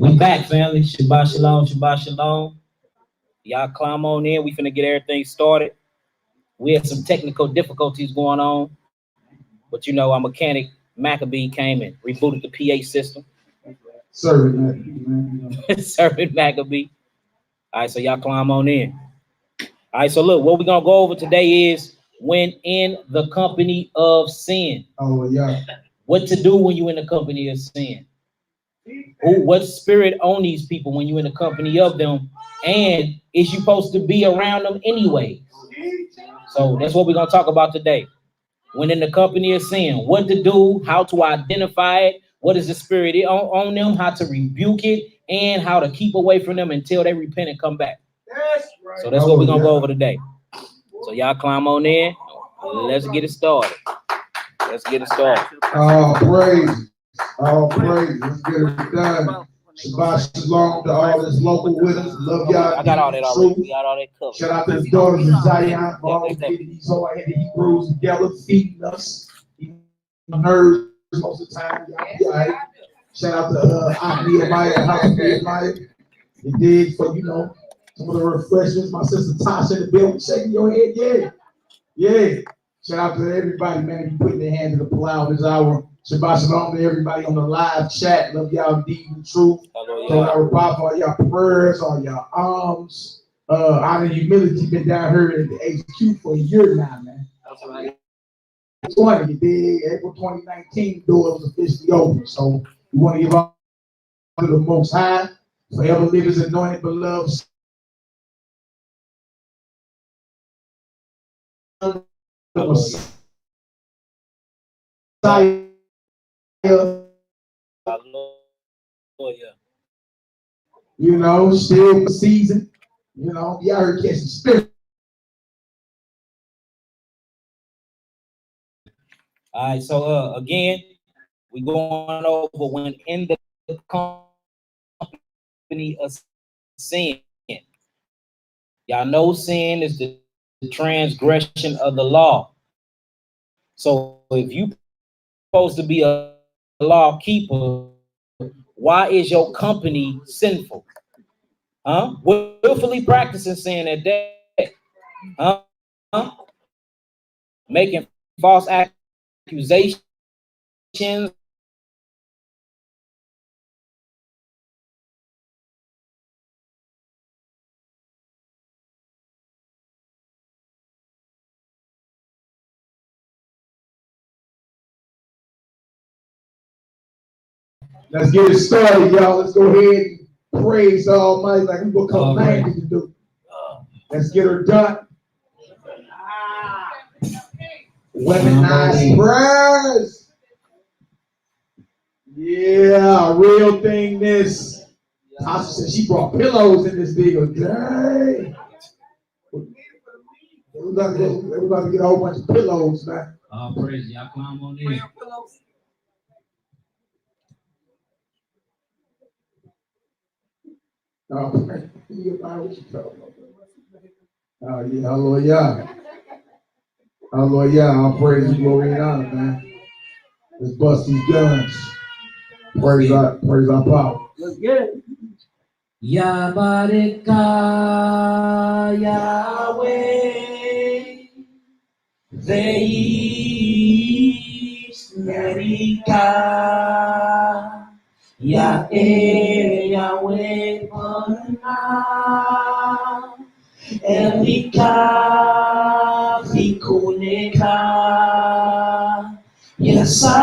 We back, family. Shabbat shalom, Shabbat shalom. Y'all climb on in. We finna get everything started. We had some technical difficulties going on, but you know, our mechanic Maccabee came and rebooted the PA system. Serving Maccabee, man. Serving Maccabee. All right, so y'all climb on in. All right, so look, what we're gonna go over today is when in the company of sin. Oh yeah. What to do when you in the company of sin. What spirit on these people when you in the company of them, and is you supposed to be around them anyway? So that's what we're gonna talk about today. When in the company of sin, what to do, how to identify it, what is the spirit on them, how to rebuke it, and how to keep away from them until they repent and come back. So that's what we're gonna go over today. So y'all climb on in. Let's get it started. Let's get it started. All praise. All praise. Let's get it done. Shabbat shalom to all that's local with us. Love y'all. I got all that already. We got all that covered. Shout out to the daughters of Zion for all getting these hard-headed Hebrews together, feeding us. Nerves most of the time. Right. Shout out to Nehemiah, House of Nehemiah. You did for, you know, some of the refreshments. My sister Tasha in the building, shaking your head. Yeah. Yeah. Shout out to everybody, man. You putting their hands in the plow this hour. Shabbat shalom to everybody on the live chat. Love y'all deep and true. So our pop, all y'all prayers, all y'all alms. Honor and humility been down here at the HQ for a year now, man. That's right. 20, April 2019, door was officially open. So we want to give all to the Most High, forever live His anointed, beloved. You know, still season. You know, y'all heard catching spirit. All right, so again, we going over when in the company of sin. Y'all know sin is the transgression of the law. So if you supposed to be a law keeper, why is your company sinful? Willfully practicing sin at that. Making false accusations. Let's get it started, y'all. Let's go ahead and praise Almighty like we gonna command you to do. Let's get her done. Weaponized prayers. Yeah, real thing this. Tasha said she brought pillows in this video. Dang. We're about to get a whole bunch of pillows, man. Praise y'all, climb on in. Yeah, hallelujah. Hallelujah. All praise and glory and honor, man. Let's bust these guns. Praise our power. Let's get it. Yabareka Yahweh Veis Merika Yahweh Pana Elika Vikuneka Yasa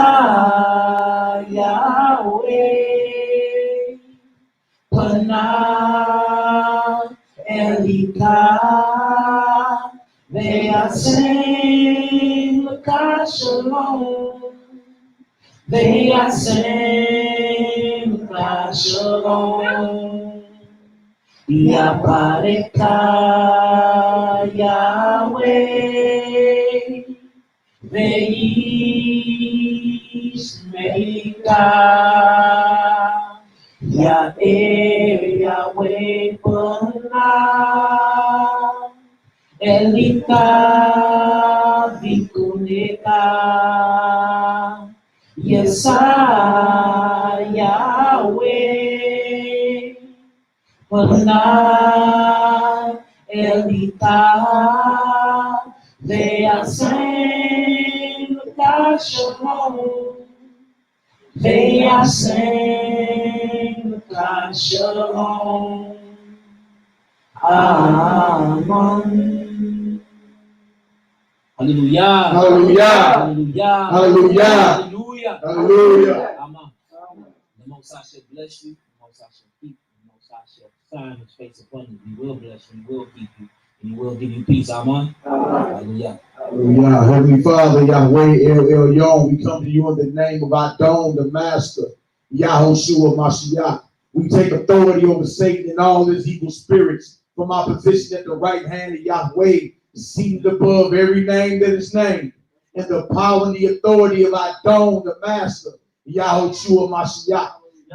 Yahweh Pana Elika Ve'asem Shalom Ve'asem Shalom Yapareka Yahweh Ve'is Meika Yahweh Pana Elika Vikuneka Yesaya Yahweh, HonorandHumilitySTL, they are saying without shalom. They are saying without shalom. Amen. Hallelujah. Hallelujah. Hallelujah. Hallelujah. Hallelujah. Hallelujah. Amen. The Most High shall bless you. The Most High shall keep you. The Most High shall shine his face upon you. He will bless you. He will keep you. And he will give you peace. Amen. Hallelujah. Hallelujah. Heavenly Father, Yahweh El Elyon, we come to you in the name of Adon, the Master, Yahushua Mashiach. We take authority over Satan and all his evil spirits from our position at the right hand of Yahweh, seated above every name that is named, and the power and the authority of Adon, the Master, Yahushua Mashiach.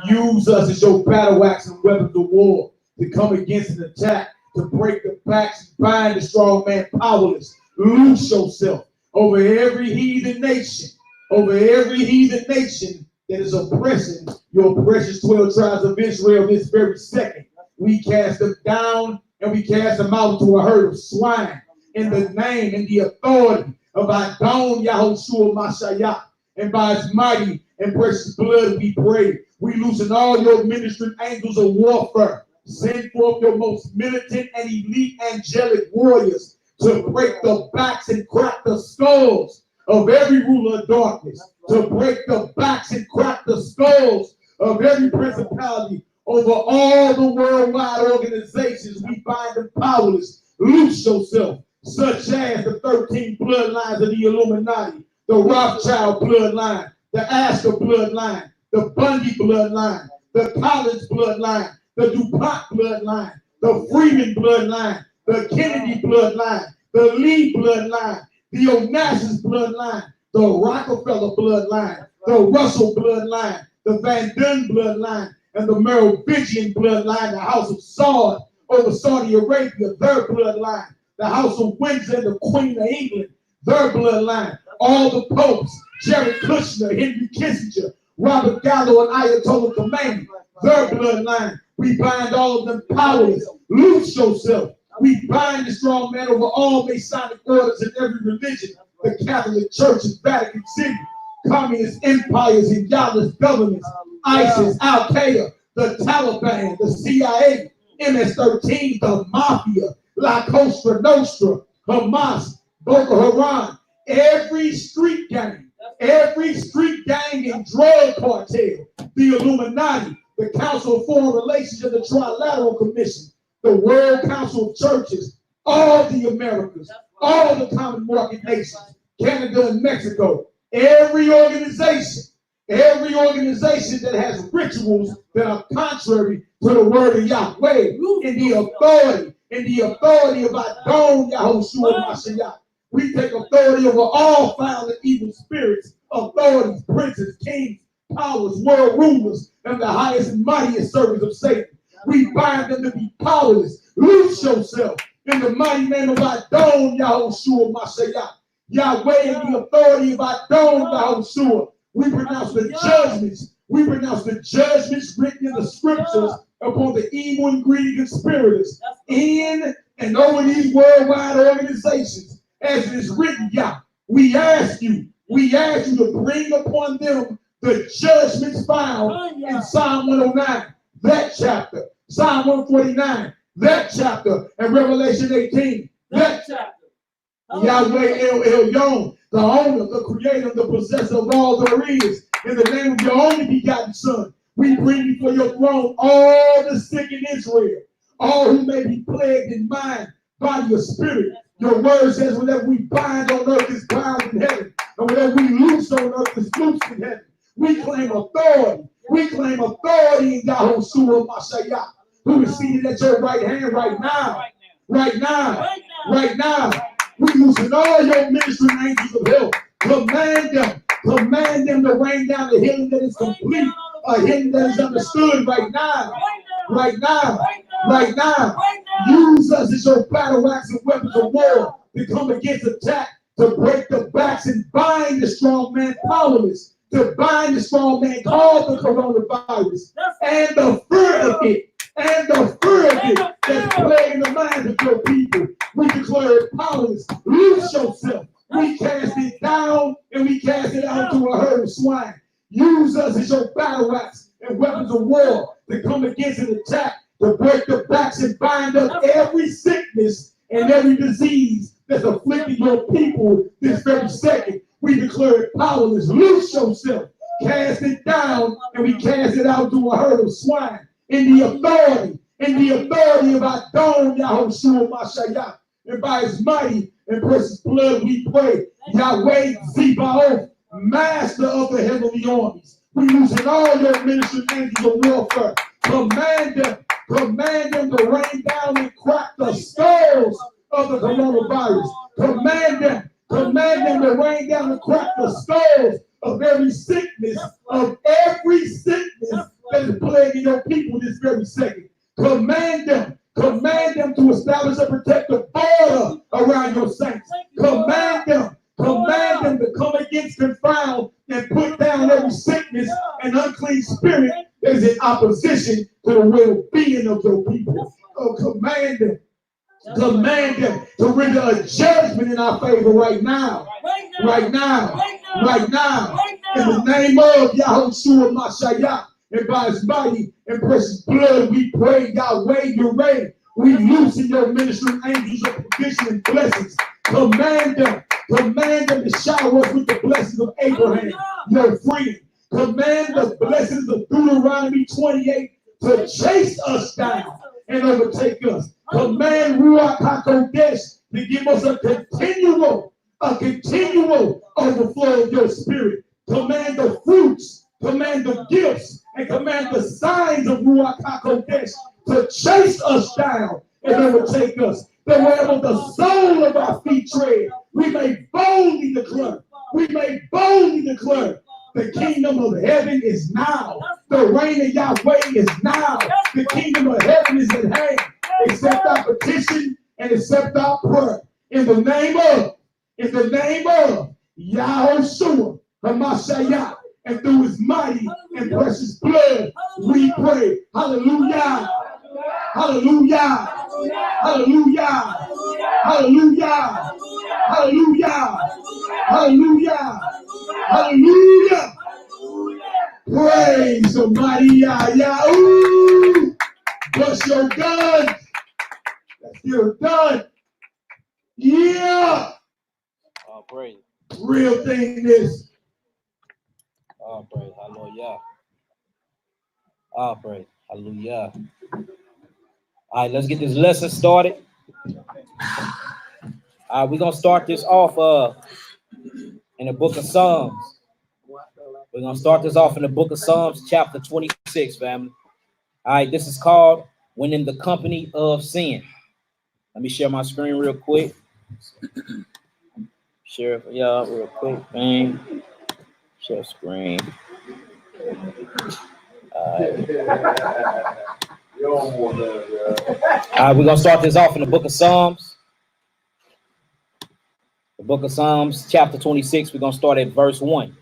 Use us as your battle axe and weapons of war to come against an attack, to break the backs and bind the strong man powerless. Loose yourself over every heathen nation, that is oppressing your precious 12 tribes of Israel this very second. We cast them down and we cast them out to a herd of swine in the name and the authority of Adon Yahushua Mashiach. And by his mighty and precious blood we pray. We loosen all your ministering angels of warfare. Send forth your most militant and elite angelic warriors to break the backs and crack the skulls of every ruler of darkness, to break the backs and crack the skulls of every principality over all the worldwide organizations. We bind them powerless. Loose yourself, such as the 13 bloodlines of the Illuminati, the Rothschild bloodline, the Astor bloodline, the Bundy bloodline, the Collins bloodline, the DuPont bloodline, the Freeman bloodline, the Kennedy bloodline, the Lee bloodline, the Onassis bloodline, the Rockefeller bloodline, the Russell bloodline, the Van Dunn bloodline, and the Merovingian bloodline, the House of Saud over Saudi Arabia, their bloodline, the House of Windsor and the Queen of England, their bloodline, all the popes, Jared Kushner, Henry Kissinger, Robert Gallo, and Ayatollah Khomeini, their bloodline. We bind all of them powerless. Loose yourself. We bind the strong man over all Masonic orders in every religion, the Catholic Church and Vatican City, communist empires and godless governments, ISIS, Al-Qaeda, the Taliban, the CIA, MS-13, the Mafia, La Cosa Nostra, Hamas, Boko Haram, every street gang and drug cartel, the Illuminati, the Council of Foreign Relations and the Trilateral Commission, the World Council of Churches, all the Americas, all the common market nations, Canada and Mexico, every organization that has rituals that are contrary to the word of Yahweh, in the authority of Adon Yahushua Mashiach. We take authority over all foul and evil spirits, authorities, princes, kings, powers, world rulers, and the highest and mightiest servants of Satan. We bind them to be powerless. Loose yourself in the mighty name of Adon Yahushua Mashiach. Yahweh, in the authority of Adon Yahushua, we pronounce the judgments. We pronounce the judgments written in the scriptures upon the evil and greedy conspirators in and over these worldwide organizations. As it is written, Yah, we ask you to bring upon them the judgments found in Psalm 109, that chapter, Psalm 149, that chapter, and Revelation 18, that chapter. Yahweh El Elyon, the owner, the creator, the possessor of all there is, in the name of your only begotten Son, we bring before your throne all the sick in Israel, all who may be plagued in mind, body, or spirit. Your word says whatever we bind on earth is bound in heaven, and whatever we loose on earth is loosed in heaven. We claim authority. We claim authority in Yahushua Mashiach, who is seated at your right hand right now. Right now. Right now. We loosen all your ministering angels of help. Command them to rain down the healing that is complete, a healing that is understood right now. Right now. Right now. Use us as your battle axe and weapons of war to come against attack, to break the backs and bind the strong man powerless, to bind the strong man called the coronavirus and the fear of it. And the fear of it that's plaguing the minds of your people. We declare it powerless. Loose yourself. We cast it down and we cast it out to a herd of swine. Use us as your battle axe and weapons of war to come against an attack, to break the backs and bind up every sickness and every disease that's afflicting your people this very second. We declare it powerless. Loose yourself. Cast it down and we cast it out to a herd of swine. In the authority of our Don Yahushua Mashayah, and by his mighty and precious blood we pray. Yahweh Zebaoth, master of the heavenly armies. We loosen all your ministering angels of warfare. Command them to rain down and crack the skulls of the coronavirus. Command them to rain down and crack the skulls of every sickness that is plaguing your people this very second. Command them to establish a protective border around your saints. Command them to come against, confound, and put down every sickness and unclean spirit that is in opposition to the well-being of your people. Oh, command them to render a judgment in our favor right now. Right now. In the name of Yahushua Mashayah, and by his mighty and precious blood, we pray, Yahweh, your reign. We loosen your ministering angels of provision and blessings. Command them to shower us with the blessings of Abraham, your friend. Command the blessings of Deuteronomy 28 to chase us down and overtake us. Command Ruach HaKodesh to give us a continual overflow of your spirit. Command the fruits, command the gifts, and command the signs of Ruach HaKodesh to chase us down and overtake us. That wherever the sole of our feet tread, we may boldly declare, the kingdom of heaven is now. The reign of Yahweh is now. The kingdom of heaven is at hand. Accept our petition and accept our prayer. In the name of Yahushua HaMashiach, and through his mighty and precious blood, we pray. Hallelujah. Hallelujah. Hallelujah. Hallelujah. Hallelujah. Hallelujah. Hallelujah. Praise Almighty Yah. Ooh. Bless your guns. That's your gun. Yeah. All praise. Real thing this. All praise. Hallelujah. All praise. Hallelujah. All right, let's get this lesson started. All right, we're going to start this off in the book of Psalms. We're going to start this off in the book of Psalms, chapter 26, family. All right, this is called When in the Company of Sin. Let me share my screen real quick. Share it for y'all real quick. Bang. Share screen. All right. All right, we're going to start this off in the book of Psalms. The book of Psalms, chapter 26. We're going to start at verse 1.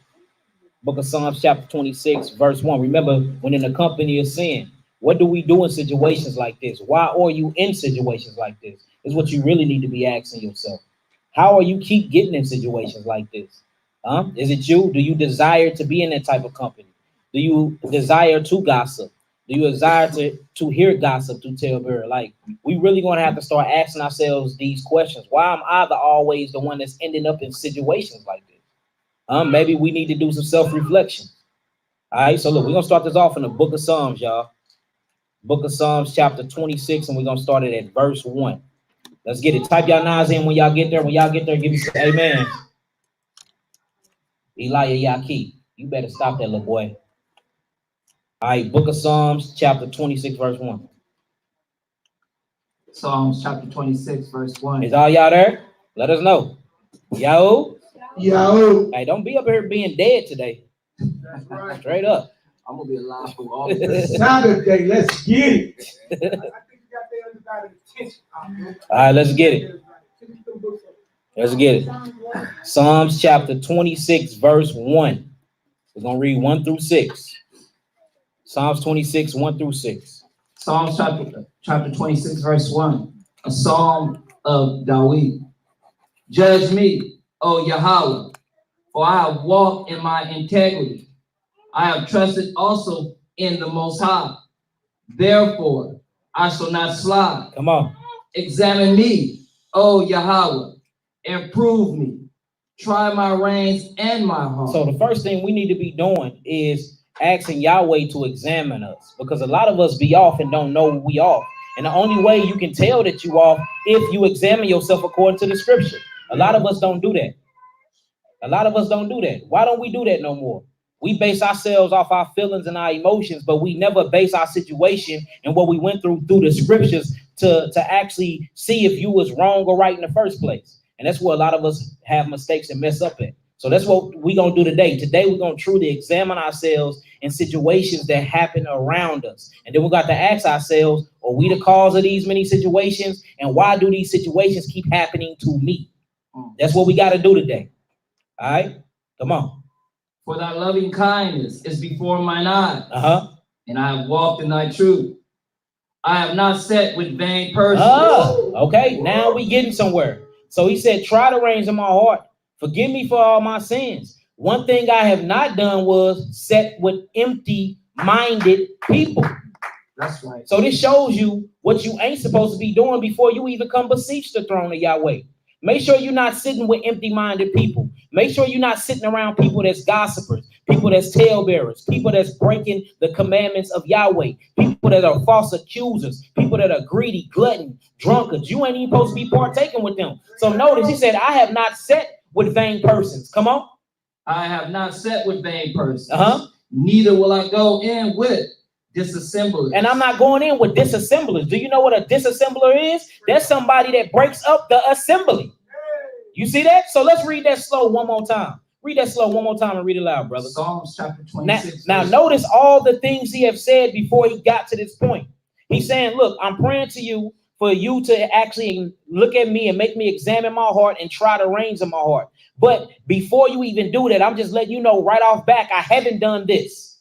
Book of Psalms, chapter 26, verse 1. Remember, when in the company of sin, what do we do in situations like this? Why are you in situations like this? Is what you really need to be asking yourself. How are you keep getting in situations like this? Is it you? Do you desire to be in that type of company? Do you desire to gossip? Do you desire to hear gossip, to tell bear? Like, we really going to have to start asking ourselves these questions. Why am I always the one that's ending up in situations like this? Maybe we need to do some self-reflection. All right, so look, we're going to start this off in the book of Psalms, y'all. Book of Psalms, chapter 26, and we're going to start it at verse 1. Let's get it. Type y'all nines in when y'all get there. When y'all get there, give me some amen. Elijah Yaki, you better stop that, little boy. All right, book of Psalms, chapter 26, verse 1. Psalms chapter 26, verse 1. Is all y'all there? Let us know. Yo. Hey, don't be up here being dead today. That's right. Straight up. I'm going to be alive for all of this. Saturday, let's get it. All right, let's get it. Let's get it. Psalms chapter 26, verse 1. We're going to read 1 through 6. Psalms 26, 1 through 6. Psalms chapter 26, verse 1. A psalm of David. Judge me, O Yahweh, for I have walked in my integrity. I have trusted also in the Most High. Therefore, I shall not slide. Come on. Examine me, O Yahweh, and prove me. Try my reins and my heart. So the first thing we need to be doing is asking Yahweh to examine us, because a lot of us be off and don't know we off. And the only way you can tell that you off if you examine yourself according to the scripture. A lot of us don't do that. A lot of us don't do that. Why don't we do that no more? We base ourselves off our feelings and our emotions, but we never base our situation and what we went through the scriptures to actually see if you was wrong or right in the first place. And that's where a lot of us have mistakes and mess up at. So that's what we're going to do today. Today, we're going to truly examine ourselves in situations that happen around us. And then we got to ask ourselves, are we the cause of these many situations? And why do these situations keep happening to me? That's what we got to do today. All right, come on. For thy loving kindness is before mine eyes, and I have walked in thy truth. I have not sat with vain persons. Okay, now we getting somewhere. So he said, try the reins of my heart. Forgive me for all my sins. One thing I have not done was set with empty-minded people. That's right. So this shows you what you ain't supposed to be doing before you even come beseech the throne of Yahweh. Make sure you're not sitting with empty-minded people. Make sure you're not sitting around people that's gossipers, people that's talebearers, people that's breaking the commandments of Yahweh, people that are false accusers, people that are greedy, glutton, drunkards. You ain't even supposed to be partaking with them. So notice he said, I have not sat with vain persons. Come on. I have not sat with vain persons. Neither will I go in with disassemblers. And I'm not going in with disassemblers. Do you know what a disassembler is? That's somebody that breaks up the assembly. You see that? So let's read that slow one more time. Read that slow one more time and read it loud, brother. Psalms chapter 26. Now notice all the things he have said before he got to this point. He's saying, look, I'm praying to you for you to actually look at me and make me examine my heart and try the reins of my heart. But before you even do that, I'm just letting you know right off back, I haven't done this.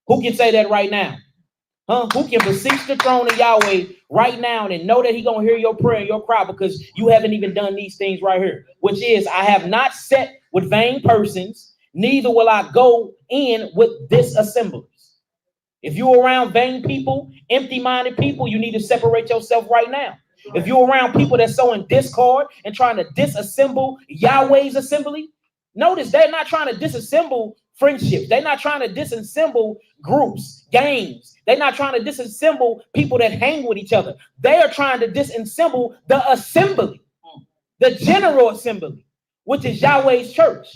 Who can say that right now? Who can beseech the throne of Yahweh right now and know that he's going to hear your prayer and your cry because you haven't even done these things right here, which is, I have not sat with vain persons, neither will I go in with disassemblers. If you're around vain people, empty-minded people, you need to separate yourself right now. If you're around people that's sowing discord and trying to disassemble Yahweh's assembly, notice they're not trying to disassemble friendships. They're not trying to disassemble groups, gangs. They're not trying to disassemble people that hang with each other. They are trying to disassemble the assembly, the general assembly, which is Yahweh's church.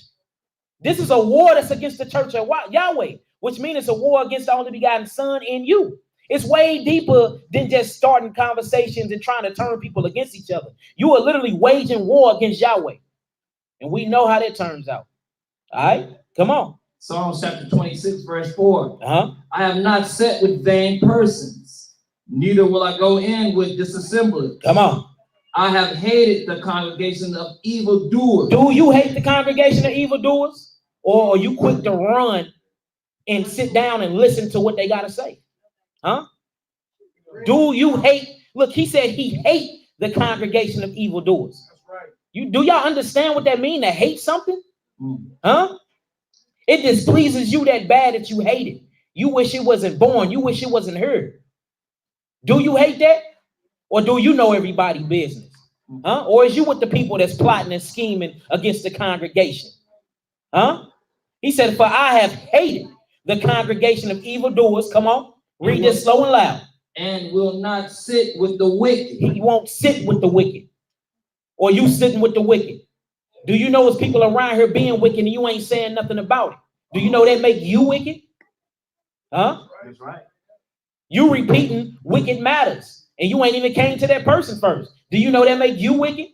This is a war that's against the church of Yahweh, which means it's a war against the only begotten Son in you. It's way deeper than just starting conversations and trying to turn people against each other. You are literally waging war against Yahweh. And we know how that turns out. All right, come on. Psalms chapter 26, verse 4. I have not sat with vain persons, neither will I go in with disassemblers. Come on. I have hated the congregation of evildoers. Do you hate the congregation of evildoers? Or are you quick to run and sit down and listen to what they got to say? Do you hate? Look, he said he hate the congregation of evildoers. Do y'all understand what that means? To hate something? It displeases you that bad that you hate it. You wish it wasn't born. You wish it wasn't heard. Do you hate that? Or do you know everybody's business? Or is you with the people that's plotting and scheming against the congregation? He said, for I have hated the congregation of evildoers. Come on, read this slow and loud. And will not sit with the wicked. He won't sit with the wicked. Or you sitting with the wicked. Do you know it's people around here being wicked and you ain't saying nothing about it? Do you know that make you wicked? That's right. You repeating wicked matters and you ain't even came to that person first. Do you know that make you wicked?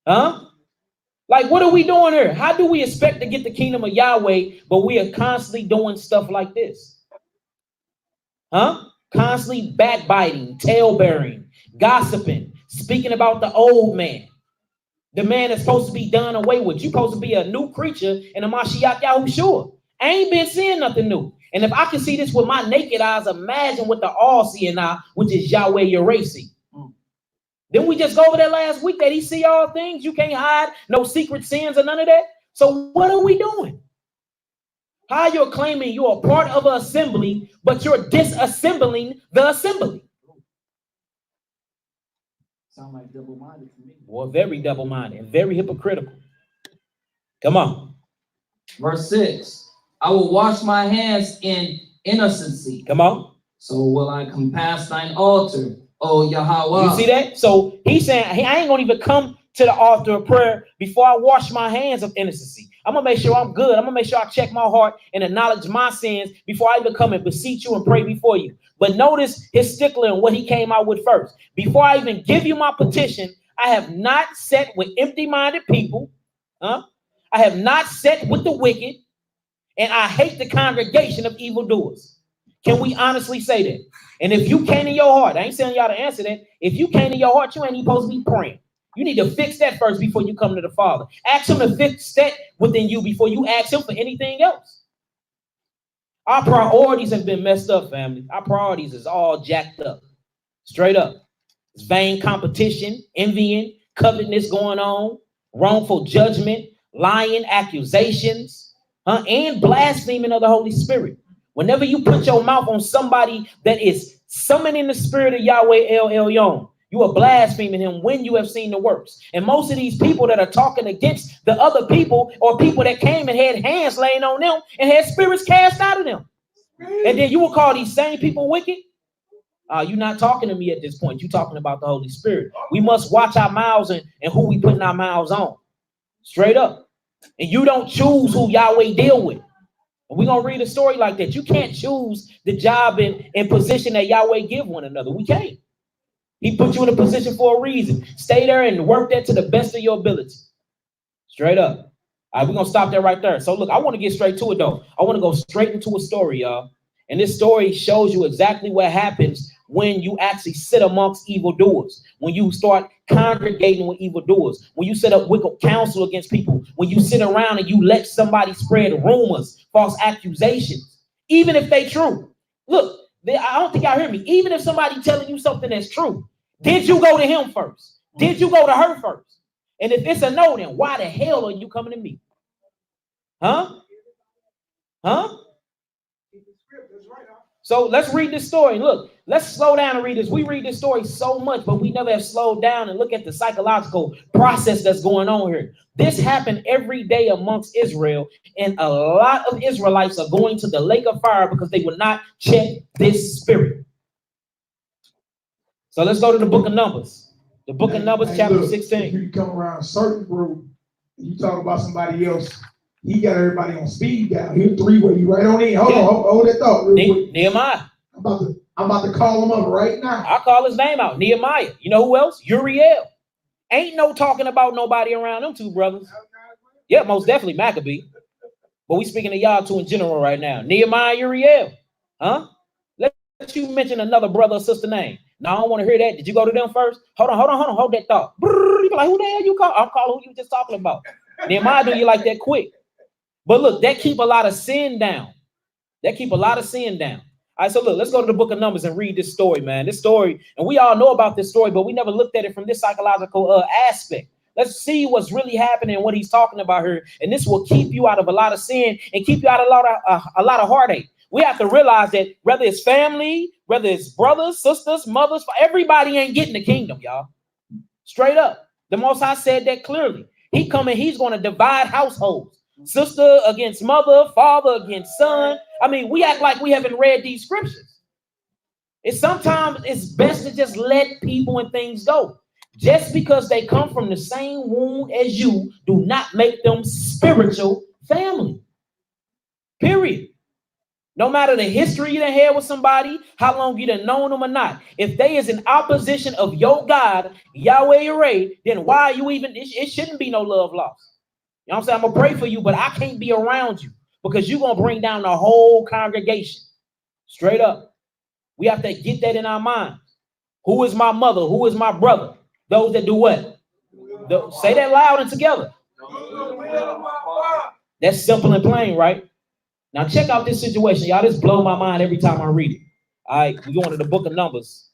Like, what are we doing here? How do we expect to get the kingdom of Yahweh, but we are constantly doing stuff like this? Constantly backbiting, tale-bearing, gossiping, speaking about the old man. The man is supposed to be done away with. You're supposed to be a new creature in the Mashiach Yahushua. I ain't been seeing nothing new. And if I can see this with my naked eyes, imagine what the all-seeing eye, which is Yahweh Yireh, see. Didn't we just go over that last week that he see all things? You can't hide no secret sins or none of that. So what are we doing? How you're claiming you're a part of an assembly, but you're disassembling the assembly? Sound like double-minded to me. Boy, very double-minded and very hypocritical. Come on. Verse 6. I will wash my hands in innocency. Come on. So will I compass thine altar, O Yahweh. You see that? So he's saying, hey, I ain't gonna even come to the altar of prayer before I wash my hands of innocency. I'm gonna make sure I'm good. I'm gonna make sure I check my heart and acknowledge my sins before I even come and beseech you and pray before you. But notice his stickler and what he came out with first. Before I even give you my petition, I have not sat with empty-minded people. I have not sat with the wicked, and I hate the congregation of evildoers. Can we honestly say that? And if you can't in your heart, I ain't telling y'all to answer that. If you can't in your heart, you ain't even supposed to be praying. You need to fix that first before you come to the Father. Ask him to fix that within you before you ask him for anything else. Our priorities have been messed up, family. Our priorities is all jacked up. Straight up. It's vain competition, envying, covetousness going on, wrongful judgment, lying, accusations, and blaspheming of the Holy Spirit. Whenever you put your mouth on somebody that is summoning the spirit of Yahweh El Elyon, you are blaspheming him when you have seen the works. And most of these people that are talking against the other people or people that came and had hands laying on them and had spirits cast out of them. And then you will call these same people wicked? You're not talking to me at this point. You're talking about the Holy Spirit. We must watch our mouths and who we putting our mouths on. Straight up. And you don't choose who Yahweh deal with. And we're going to read a story like that. You can't choose the job and position that Yahweh give one another. We can't. He put you in a position for a reason. Stay there and work that to the best of your ability. Straight up. All right, we're going to stop there right there. So look, I want to get straight to it though. I want to go straight into a story, y'all. And this story shows you exactly what happens when you actually sit amongst evildoers, when you start congregating with evildoers, when you set up wicked counsel against people, when you sit around and you let somebody spread rumors, false accusations, even if they true. Look, I don't think y'all hear me. Even if somebody telling you something that's true, did you go to him first? Did you go to her first? And if it's a no, then why the hell are you coming to me? Huh? So let's read this story. Look, let's slow down and read this. We read this story so much, but we never have slowed down and look at the psychological process that's going on here. This happened every day amongst Israel, and a lot of Israelites are going to the lake of fire because they would not check this spirit. So let's go to the book of Numbers. The book of Numbers, chapter 16. If you come around a certain group, you talk about somebody else, he got everybody on speed dial. Here's three-way. You right on in. Hold that thought. Nehemiah. I'm about to call him up right now. I'll call his name out. Nehemiah. You know who else? Uriel. Ain't no talking about nobody around them two brothers. Yeah, most definitely Maccabee. But we speaking to y'all two in general right now. Nehemiah, Uriel. Huh? Let you mention another brother or sister name. No, I don't want to hear that. Did you go to them first? Hold on. Hold that thought. You be like, who the hell you call? I'm calling who you just talking about. Nehemiah do you like that quick. But look, that keep a lot of sin down. All right, so look, let's go to the book of Numbers and read this story, man. This story, and we all know about this story, but we never looked at it from this psychological aspect. Let's see what's really happening and what he's talking about here. And this will keep you out of a lot of sin and keep you out of a lot of heartache. We have to realize that whether it's family, whether it's brothers, sisters, mothers, everybody ain't getting the kingdom, y'all. Straight up. The Most High said that clearly. He's going to divide households. Sister against mother, father against son. I mean, we act like we haven't read these scriptures. Sometimes it's best to just let people and things go. Just because they come from the same womb as you, do not make them spiritual family. Period. No matter the history you done had with somebody, how long you done known them or not. If they is in opposition of your God, Yahweh Yireh, then why are you even, it shouldn't be no love lost. You know what I'm saying? I'm going to pray for you, but I can't be around you because you're going to bring down the whole congregation. Straight up. We have to get that in our minds. Who is my mother? Who is my brother? Those that do what? Say that loud and together. That's simple and plain, right? Now check out this situation. Y'all, this blow my mind every time I read it. All right, we're going to the book of Numbers.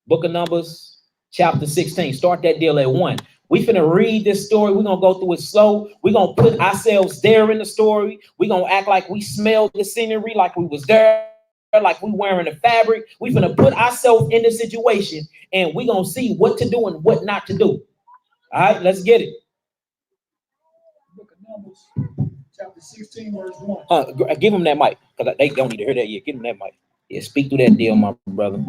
Book of Numbers, chapter 16. Start that deal at 1. We finna read this story. We're going to go through it slow. We're going to put ourselves there in the story. We're going to act like we smelled the scenery, like we was there, like we wearing the fabric. We finna put ourselves in the situation, and we're going to see what to do and what not to do. All right, let's get it. Book of Numbers, chapter 16, verse 1. Give them that mic, because they don't need to hear that yet. Give them that mic. Yeah, speak through that deal, my brother.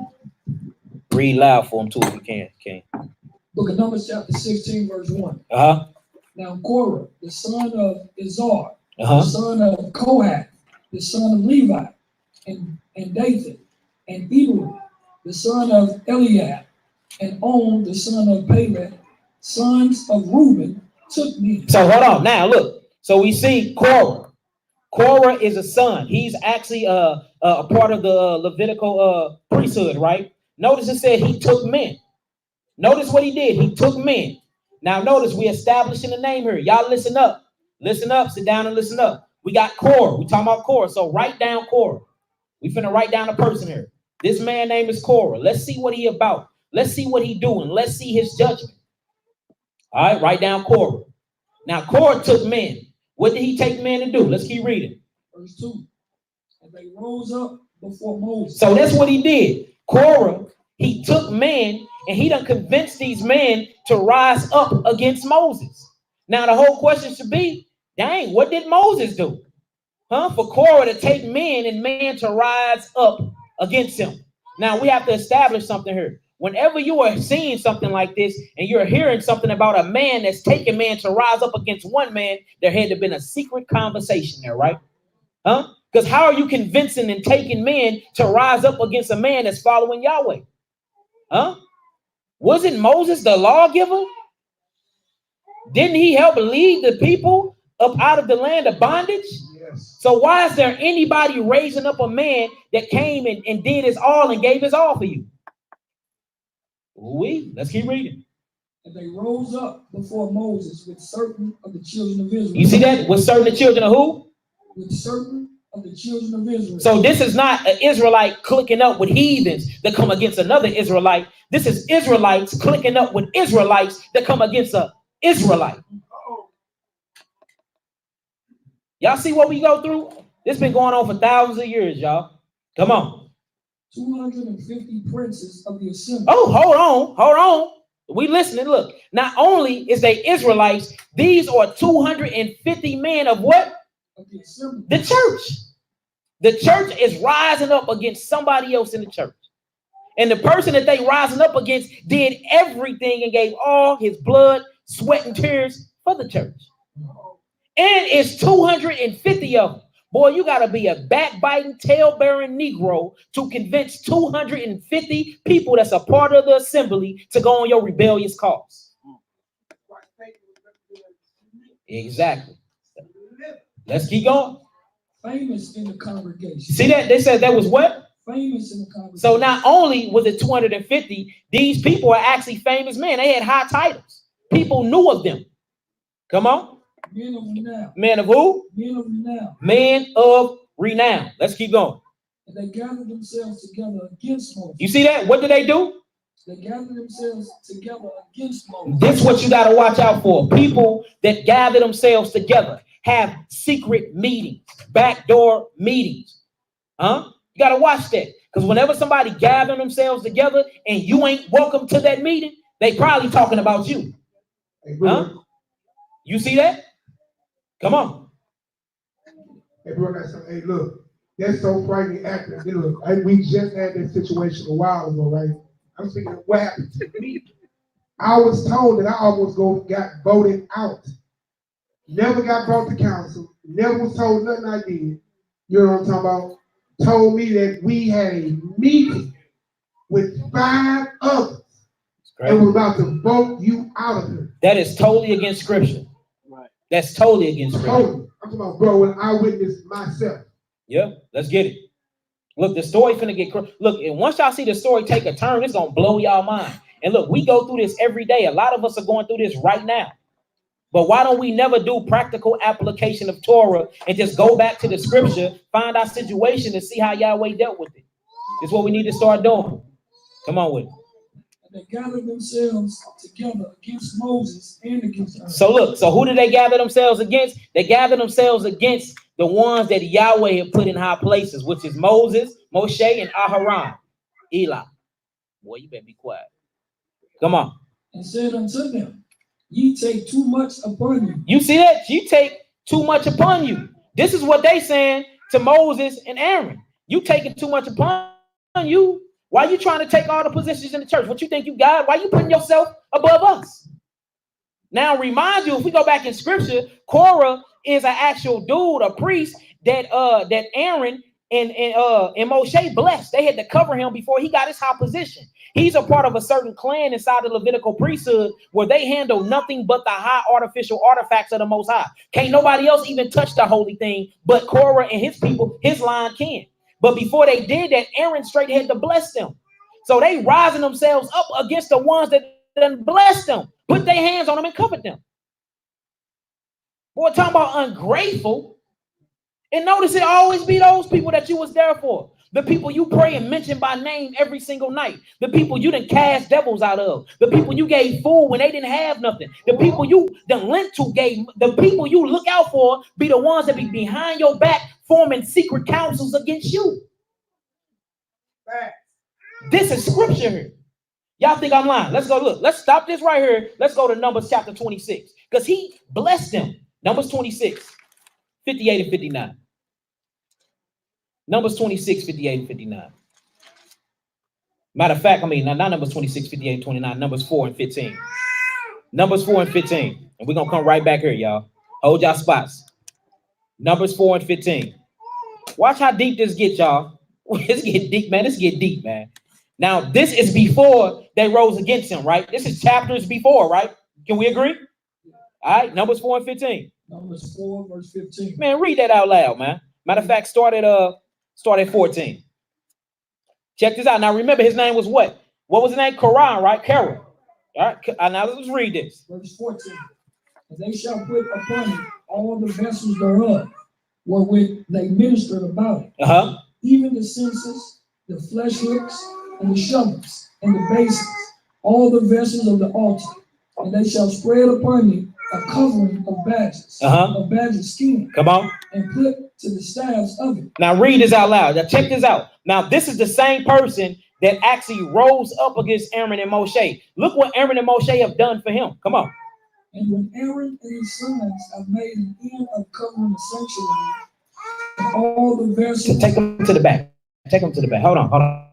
Read loud for them too if you can. Okay. Book of Numbers, chapter 16, verse 1. Uh-huh. Now Korah, the son of Izhar, Uh-huh. the son of Kohath, the son of Levi, and Dathan, and Eber, the son of Eliab, and On, the son of Peleth, sons of Reuben, took me. So hold on. Now look. So we see Korah. Korah is a son. He's actually a part of the Levitical priesthood, right? Notice it said he took men. Notice what he did. He took men. Now notice we establishing the name here. Y'all listen up. Listen up. Sit down and listen up. We got Korah. We talking about Korah. So write down Korah. We finna write down a person here. This man name is Korah. Let's see what he about. Let's see what he doing. Let's see his judgment. All right, write down Korah. Now Korah took men. What did he take men to do? Let's keep reading. Verse 2. And they rose up before Moses. So that's what he did. Korah, he took men and he done convinced these men to rise up against Moses. Now the whole question should be, dang, what did Moses do? For Korah to take men and men to rise up against him. Now we have to establish something here. Whenever you are seeing something like this and you're hearing something about a man that's taking man to rise up against one man, there had to have been a secret conversation there, right? Because how are you convincing and taking men to rise up against a man that's following Yahweh? Wasn't Moses the lawgiver? Didn't he help lead the people up out of the land of bondage? Yes. So why is there anybody raising up a man that came and did his all and gave his all for you? Let's keep reading. And they rose up before Moses with certain of the children of Israel. You see that? With certain the children of who? With certain of the children of Israel. So this is not an Israelite clicking up with heathens that come against another Israelite. This is Israelites clicking up with Israelites that come against an Israelite. Y'all see what we go through? This been going on for thousands of years, y'all. Come on. 250 princes of the assembly. Oh, hold on. We listening. Look, not only is they Israelites, these are 250 men of what? Of the assembly. The church. The church is rising up against somebody else in the church. And the person that they rising up against did everything and gave all his blood, sweat, and tears for the church. And it's 250 of them. Boy, you got to be a backbiting, tail-bearing Negro to convince 250 people that's a part of the assembly to go on your rebellious cause. Exactly. Let's keep going. Famous in the congregation. See that? They said that was what? Famous in the congregation. So not only was it 250, these people are actually famous men. They had high titles. People knew of them. Come on. Men of renown. Men of who? Men of renown. Men of renown. Let's keep going. And they gathered themselves together against Moses. You see that? What did they do? They gathered themselves together against Moses. This is what you got to watch out for. People that gather themselves together have secret meetings, backdoor meetings. You got to watch that. Because whenever somebody gather themselves together and you ain't welcome to that meeting, they probably talking about you. You see that? Come on. Hey, bro, hey, look, that's so frightening acting. Look, we just had that situation a while ago, right? I'm thinking, what happened to me? I was told that I almost got voted out. Never got brought to council. Never was told nothing I did. You know what I'm talking about? Told me that we had a meeting with 5 others and we're about to vote you out of here. That is totally against scripture. Right. That's totally against scripture. Totally. I'm talking about, bro, when I witnessed myself. Yeah, let's get it. Look, the story finna get look, and once y'all see the story take a turn, it's gonna blow y'all mind. And look, we go through this every day. A lot of us are going through this right now. But why don't we never do practical application of Torah and just go back to the scripture, find our situation, and see how Yahweh dealt with it? It's what we need to start doing. Come on with it. They gathered themselves together against Moses and against Aaron. So look, so who did they gather themselves against? They gathered themselves against the ones that Yahweh had put in high places, which is Moses, Moshe, and Aharon. Eli. Boy, you better be quiet. Come on. And said unto them, ye take too much upon you. You see that? You take too much upon you. This is what they saying to Moses and Aaron. You taking too much upon you. Why you trying to take all the positions in the church? What you think you got? Why you putting yourself above us? Now, remind you, if we go back in scripture, Korah is an actual dude, a priest that Aaron and Moshe blessed. They had to cover him before he got his high position. He's a part of a certain clan inside the Levitical priesthood where they handle nothing but the high artificial artifacts of the Most High. Can't nobody else even touch the holy thing, but Korah and his people, his line can. But before they did that, Aaron straight had to bless them. So they rising themselves up against the ones that done blessed them, put their hands on them and covered them. Boy, talking about ungrateful. And notice it always be those people that you was there for. The people you pray and mention by name every single night. The people you done cast devils out of. The people you gave food when they didn't have nothing. The people you done lent to gave. The people you look out for be the ones that be behind your back forming secret councils against you. This is scripture here. Y'all think I'm lying? Let's go look. Let's stop this right here. Let's go to Numbers chapter 26. Because he blessed them. Numbers 26, 58 and 59. Numbers 26, 58 and 59. Matter of fact, not Numbers 26, 58 and 29. Numbers 4 and 15. Numbers 4 and 15. And we're going to come right back here, y'all. Hold y'all spots. Numbers 4 and 15. Watch how deep this gets, y'all. This get deep, man. This get deep, man. Now, this is before they rose against him, right? This is chapters before, right? Can we agree? All right, Numbers 4 and 15. Numbers 4, verse 15. Man, read that out loud, man. Matter of fact, start at 14. Check this out. Now, remember, his name was what? What was his name? Quran, right? Carol. All right, now let's read this. Verse 14. And they shall put upon it all the vessels thereof, wherewith they ministered about it. Even the censers, the flesh hooks, and the shovels, and the basins, all the vessels of the altar. And they shall spread upon it a covering of badgers, of badger skin. Come on. And put to the staves of it. Now read this out loud. Now check this out. Now this is the same person that actually rose up against Aaron and Moshe. Look what Aaron and Moshe have done for him. Come on. And when Aaron and his sons have made an end of covering the sanctuary, and all the vessels. Take them to the back. Take them to the back. Hold on.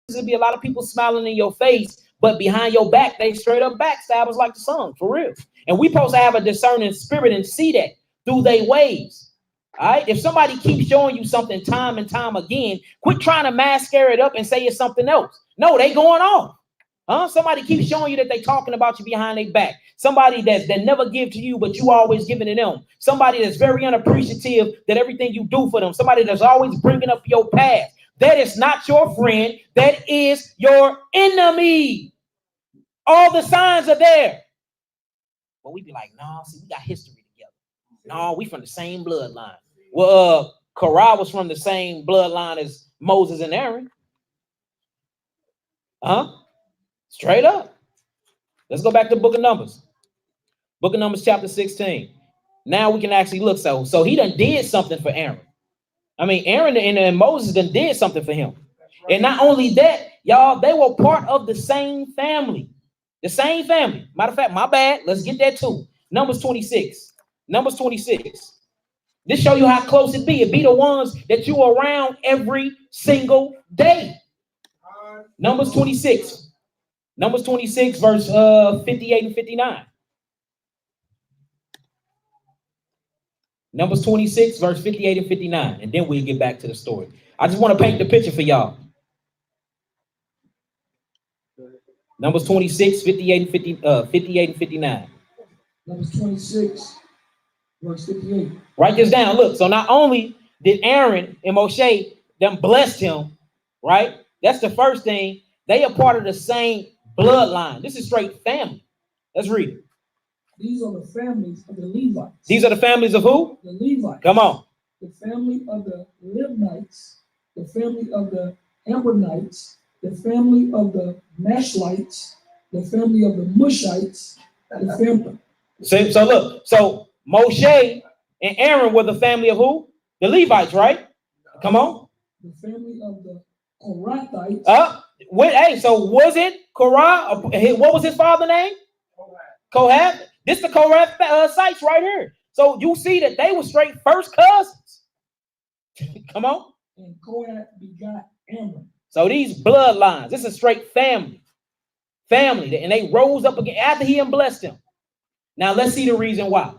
There'll be a lot of people smiling in your face, but behind your back, they straight up backstabbers like the song, for real. And we supposed to have a discerning spirit and see that through their ways. All right. If somebody keeps showing you something time and time again, quit trying to masquerade it up and say it's something else. No, they going off. Somebody keeps showing you that they talking about you behind their back. Somebody that never give to you, but you always giving to them. Somebody that's very unappreciative that everything you do for them. Somebody that's always bringing up your past. That is not your friend. That is your enemy. All the signs are there. But we be like, no, see, we got history together. No, we from the same bloodline. Well, Korah was from the same bloodline as Moses and Aaron. Straight up. Let's go back to the book of Numbers. Book of Numbers, chapter 16. Now we can actually look. So he done did something for Aaron. I mean, Aaron and Moses done did something for him. And not only that, y'all, they were part of the same family. The same family. Matter of fact, my bad. Let's get that too. Numbers 26. Numbers 26. This show you how close it be. It be the ones that you are around every single day. Numbers 26. Numbers 26, verse 58 and 59. Numbers 26, verse 58 and 59. And then we'll get back to the story. I just want to paint the picture for y'all. Numbers 26, 58 and 58 and 59. Numbers 26, verse 58. Write this down. Look, so not only did Aaron and Moshe them blessed him, right? That's the first thing. They are part of the same bloodline. This is straight family. Let's read it. These are the families of the Levites. These are the families of who? The Levites. Come on. The family of the Libnites, the family of the Ambronites, the family of the Mashlites, the family of the Mushites, the family. So look, so Moshe and Aaron were the family of who? The Levites, right? Come on. The family of the Korathites. Hey, so was it Korah? What was his father's name? Kohath. This the Kohath sites right here. So you see that they were straight first cousins. Come on. And Kohath begot Amram. So these bloodlines, this is straight family. Family. And they rose up again after he had blessed them. Now let's see the reason why.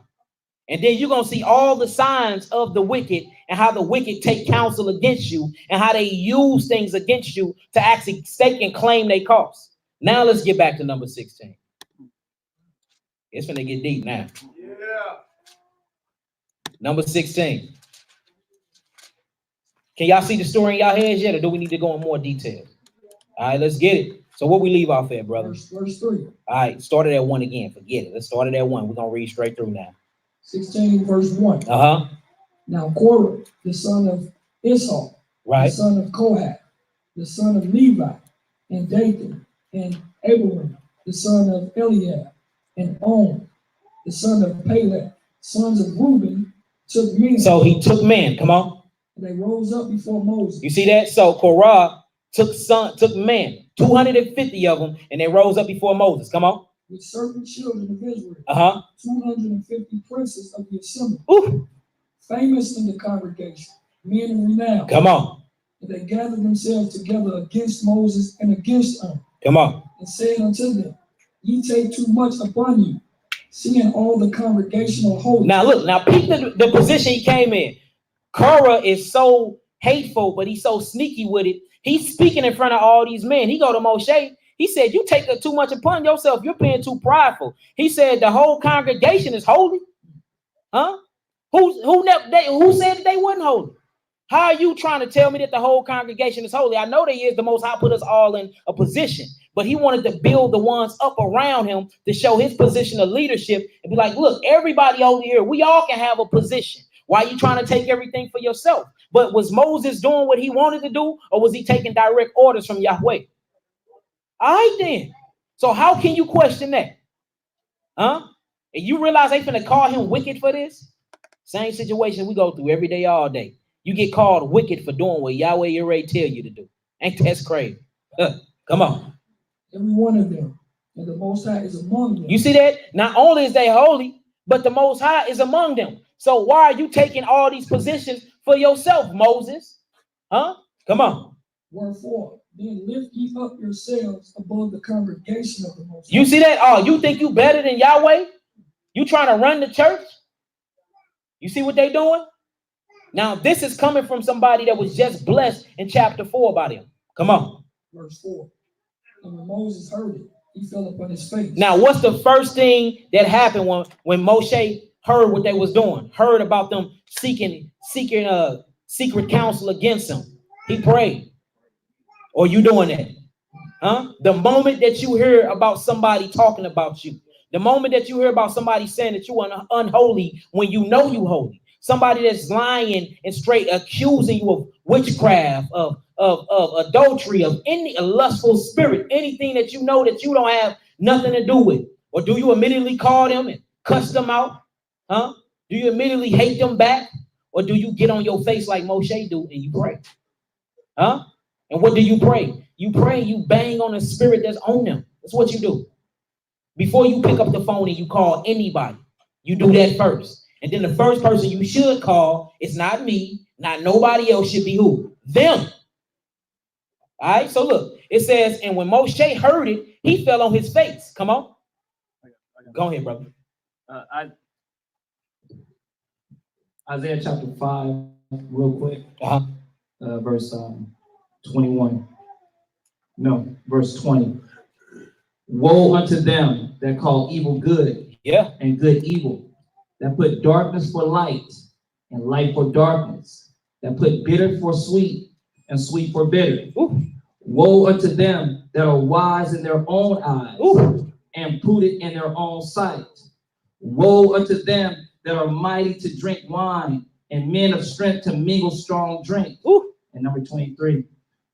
And then you're going to see all the signs of the wicked and how the wicked take counsel against you and how they use things against you to actually stake and claim their cause. Now let's get back to number 16. It's going to get deep now. Yeah. Number 16. Can y'all see the story in y'all heads yet, or do we need to go in more detail? All right, let's get it. So what we leave off at, brother? Verse 3. All right, start it at 1 again. Forget it. Let's start it at 1. We're going to read straight through now. 16, verse 1. Now Korah, the son of Ishal, right, the son of Kohath, the son of Levi, and Dathan, and Abiram, the son of Eliab, and On, the son of Peleth, sons of Reuben, took men. So he took men. Come on. And they rose up before Moses. You see that? So Korah took men, 250 of them, and they rose up before Moses. Come on. With certain children of Israel, 250 princes of the assembly, famous in the congregation, men of renown. Come on. And they gathered themselves together against Moses and against Aaron. Come on. And said unto them, ye take too much upon you, seeing all the congregation are holy. Now look, now peep the position he came in. Korah is so hateful, but he's so sneaky with it. He's speaking in front of all these men. He go to Moshe. He said, you take too much upon yourself. You're being too prideful. He said, the whole congregation is holy. Huh? Who said that they wasn't holy? How are you trying to tell me that the whole congregation is holy? I know they is. The Most High put us all in a position, but he wanted to build the ones up around him to show his position of leadership and be like, look, everybody over here, we all can have a position. Why are you trying to take everything for yourself? But was Moses doing what he wanted to do, or was he taking direct orders from Yahweh? All right, then. So how can you question that? Huh? And you realize they finna call him wicked for this? Same situation we go through every day, all day. You get called wicked for doing what Yahweh Yireh tell you to do. Ain't that crazy? Come on. Every one of them. And the Most High is among them. You see that? Not only is they holy, but the Most High is among them. So why are you taking all these positions for yourself, Moses? Huh? Come on. Wherefore, then lift ye up yourselves above the congregation of the Most High. You see that? Oh, you think you better than Yahweh? You trying to run the church? You see what they doing? Now, this is coming from somebody that was just blessed in chapter 4 about him. Come on. Verse 4. And when Moses heard it, he fell upon his face. Now, what's the first thing that happened when Moshe heard what they was doing? Heard about them seeking secret counsel against him. He prayed. Or you doing that? The moment that you hear about somebody talking about you, the moment that you hear about somebody saying that you are unholy when you know you holy, somebody that's lying and straight accusing you of witchcraft, of adultery, of any lustful spirit, anything that you know that you don't have nothing to do with, or do you immediately call them and cuss them out? Do you immediately hate them back, or do you get on your face like Moshe do and you pray? And what do you pray? You pray, you bang on the spirit that's on them. That's what you do. Before you pick up the phone and you call anybody, you do that first. And then the first person you should call is not me, not nobody else, should be who? Them. All right, so look, it says, and when Moshe heard it, he fell on his face. Come on. Go ahead, brother. Isaiah chapter 5, real quick. Verse 21. No, verse 20. Woe unto them that call evil good, and good evil, that put darkness for light and light for darkness, that put bitter for sweet and sweet for bitter. Ooh. Woe unto them that are wise in their own eyes, ooh, and prudent in their own sight. Woe unto them that are mighty to drink wine, and men of strength to mingle strong drink. Ooh. And number 23,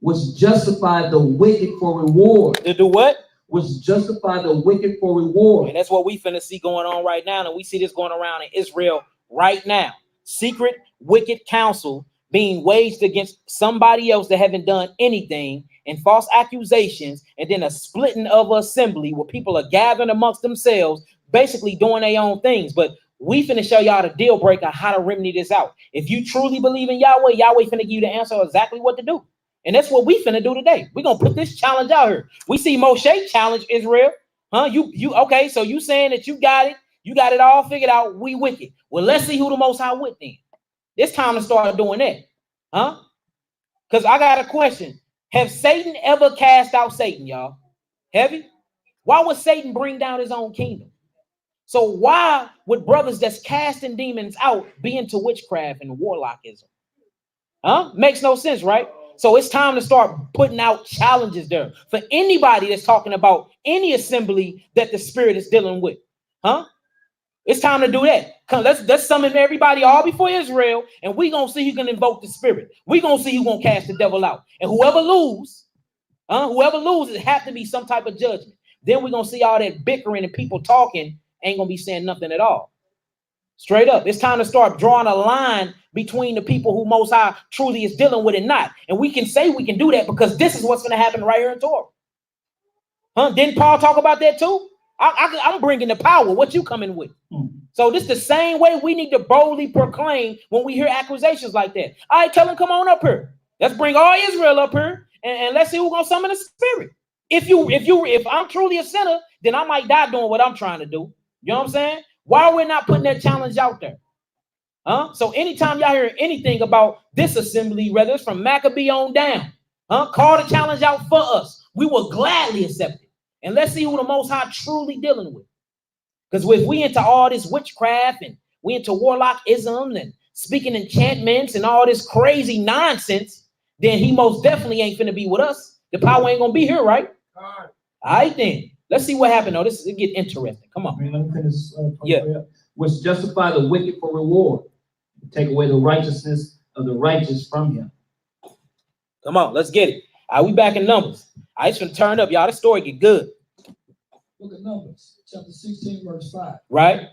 which justify the wicked for reward. To do what? Which justify the wicked for reward. And that's what we finna see going on right now. And we see this going around in Israel right now. Secret, wicked counsel being waged against somebody else that haven't done anything, and false accusations, and then a splitting of assembly where people are gathering amongst themselves, basically doing their own things. But we finna show y'all the deal breaker, how to remedy this out. If you truly believe in Yahweh, Yahweh finna give you the answer exactly what to do. And that's what we finna do today. We're gonna put this challenge out here. We see Moshe challenge Israel. You okay, so you saying that you got it all figured out, we wicked. Well, let's see who the most high with then. It's time to start doing that. Because I got a question. Have Satan ever cast out Satan, y'all? Have he? Why would Satan bring down his own kingdom? So why would brothers that's casting demons out be into witchcraft and warlockism? Makes no sense, right? So it's time to start putting out challenges there for anybody that's talking about any assembly that the spirit is dealing with. It's time to do that. Come, let's summon everybody all before Israel, and we're gonna see who can invoke the spirit. We're gonna see who's gonna cast the devil out. And whoever loses, it have to be some type of judgment. Then we're gonna see all that bickering and people talking ain't gonna be saying nothing at all. Straight up. It's time to start drawing a line between the people who Most High truly is dealing with and not. And we can say we can do that because this is what's going to happen right here in Torah. Didn't Paul talk about that too? I'm bringing the power. What you coming with? So this is the same way we need to boldly proclaim when we hear accusations like that. All right, tell them, come on up here. Let's bring all Israel up here and let's see who's going to summon the spirit. If I'm truly a sinner, then I might die doing what I'm trying to do. You know what I'm saying? Why are we not putting that challenge out there? So anytime y'all hear anything about this assembly, whether it's from Maccabee on down, call the challenge out for us. We will gladly accept it. And let's see who the Most High truly dealing with. Because if we into all this witchcraft and we into warlockism and speaking enchantments and all this crazy nonsense, then he most definitely ain't finna be with us. The power ain't gonna be here, right? All right, then. Let's see what happened. This is get interesting. Come on. Let me finish. Which justify the wicked for reward. Take away the righteousness of the righteous from him. Come on, let's get it. All right, we back in Numbers. I just gonna turn up, y'all. This story get good. Look at Numbers, chapter 16, verse 5. Right.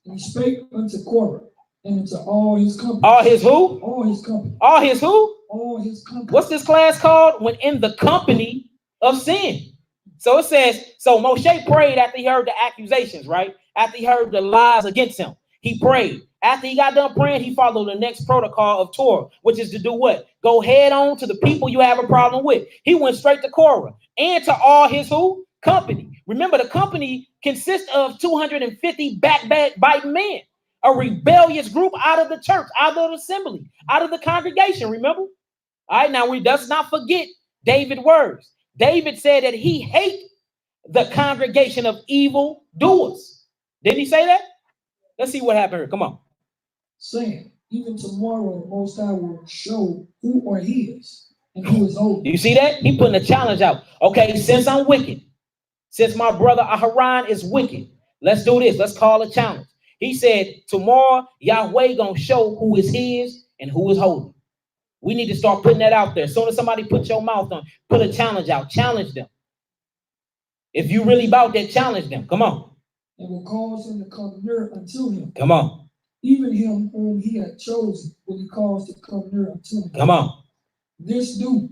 And he spake unto Korah and unto all his company. All his who? All his company. All his who? All his company. What's this class called? When in the company of sin. So it says, so Moshe prayed after he heard the accusations, right? After he heard the lies against him, he prayed. After he got done praying, he followed the next protocol of Torah, which is to do what? Go head on to the people you have a problem with. He went straight to Korah and to all his who? Company. Remember, the company consists of 250 backbiting men, a rebellious group out of the church, out of the assembly, out of the congregation. Remember? All right, now we does not forget David's words. David said that he hates the congregation of evil doers. Didn't he say that? Let's see what happened here. Come on. Saying, even tomorrow the Most High will show who are his, and who is holy. You see that? He putting a challenge out. Okay, since I'm wicked, since my brother Aharon is wicked, let's do this. Let's call a challenge. He said, tomorrow, Yahweh gonna show who is his and who is holy. We need to start putting that out there. As soon as somebody put your mouth on, put a challenge out. Challenge them. If you really about that, challenge them. Come on. And will cause him to come near unto him. Come on. Even him whom he had chosen will he cause to come near unto him. Come on. This do,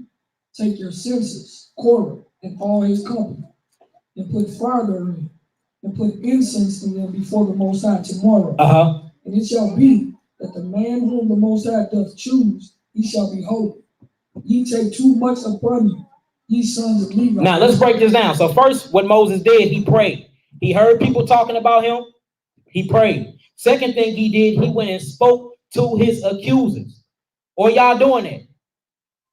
take your census, Korah, and all his company, and put fire therein, and put incense in them before the Most High tomorrow. And it shall be that the man whom the Most High doth choose, he shall be holy. Ye take too much upon you, ye sons of Levi. Now let's break this down. So first, what Moses did, he prayed. He heard people talking about him. He prayed. Second thing he did, he went and spoke to his accusers. Or y'all doing that?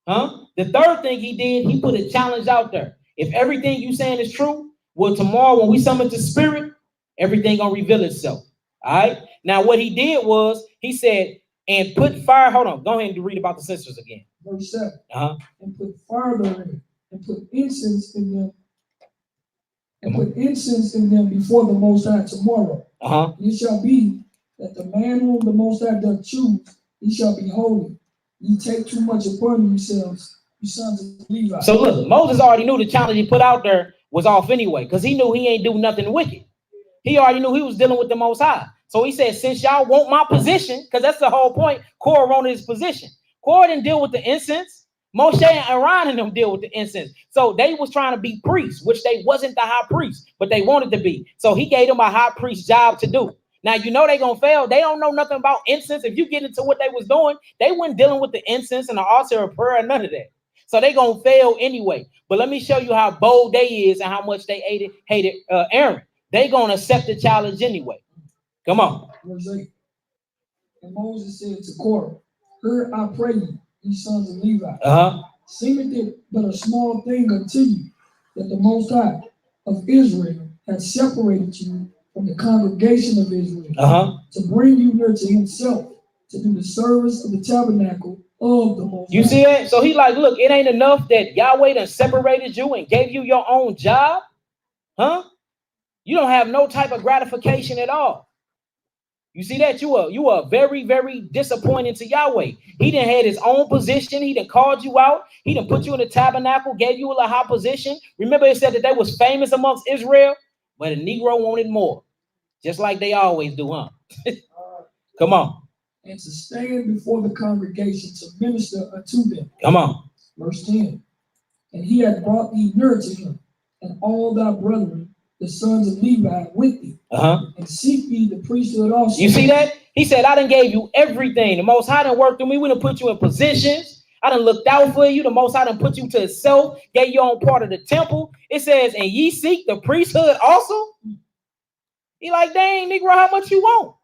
Huh? The third thing he did, he put a challenge out there. If everything you saying is true, well, tomorrow when we summon the spirit, everything gonna reveal itself. All right. Now what he did was he said, and put fire. Hold on. Go ahead and read about the sisters again. Verse 7. And put fire therein, and put incense in them. And put incense in them before the Most High tomorrow. It shall be that the man whom the Most High doth choose, he shall be holy. Ye take too much upon yourselves, you sons of Levi. So look, Moses already knew the challenge he put out there was off anyway, because he knew he ain't do nothing wicked. He already knew he was dealing with the Most High. So he said, since y'all want my position, because that's the whole point, Korah wanted his position. Korah didn't deal with the incense. Moshe and Aaron and them deal with the incense. So they was trying to be priests, which they wasn't the high priest, but they wanted to be. So he gave them a high priest job to do. Now, you know they're going to fail. They don't know nothing about incense. If you get into what they was doing, they weren't dealing with the incense and the altar of prayer and none of that. So they're going to fail anyway. But let me show you how bold they is and how much they hated Aaron. They're going to accept the challenge anyway. Come on. Verse 8. And Moses said to Korah, hear, I pray you, ye sons of Levi. Seemeth it but a small thing unto you, that the Most High of Israel has separated you from the congregation of Israel to bring you near to himself, to do the service of the tabernacle of the Most High. You see that? So he like, look, it ain't enough that Yahweh done separated you and gave you your own job. You don't have no type of gratification at all. You see that? You are very, very disappointing to Yahweh. He done had his own position. He done called you out. He done put you in the tabernacle, gave you a high position. Remember, it said that they was famous amongst Israel, but a Negro wanted more. Just like they always do, huh? Come on. And to stand before the congregation to minister unto them. Come on. Verse 10. And he had brought thee near to him, and all thy brethren, the sons of Levi, with thee. And seek thee the priesthood also. You see that? He said, I done gave you everything. The Most High done worked through me. We done put you in positions. I done looked out for you. The Most High done put you to himself, gave you on part of the temple. It says, and ye seek the priesthood also? He like, dang, Negro, how much you want?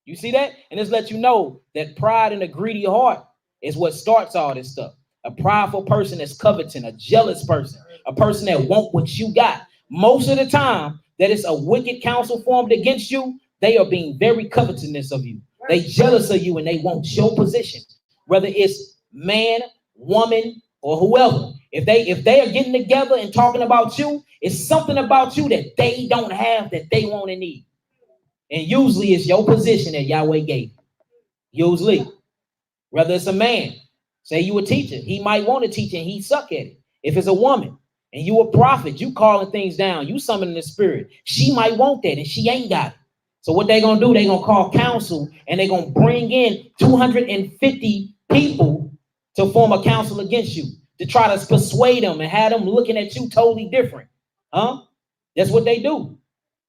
You see that? And this lets you know that pride and a greedy heart is what starts all this stuff. A prideful person is coveting, a jealous person, a person that want what you got. Most of the time that it's a wicked counsel formed against you, they are being very covetousness of you. They jealous of you and they want your position, whether it's man, woman, or whoever. If they are getting together and talking about you, it's something about you that they don't have that they want and need. And usually it's your position that Yahweh gave you. Usually, whether it's a man, say you a teacher, he might want to teach and he suck at it. If it's a woman and you a prophet, you calling things down, you summoning the spirit, she might want that and she ain't got it. So what they gonna do, they gonna call council and they gonna bring in 250 people to form a council against you, to try to persuade them and have them looking at you totally different. That's what they do.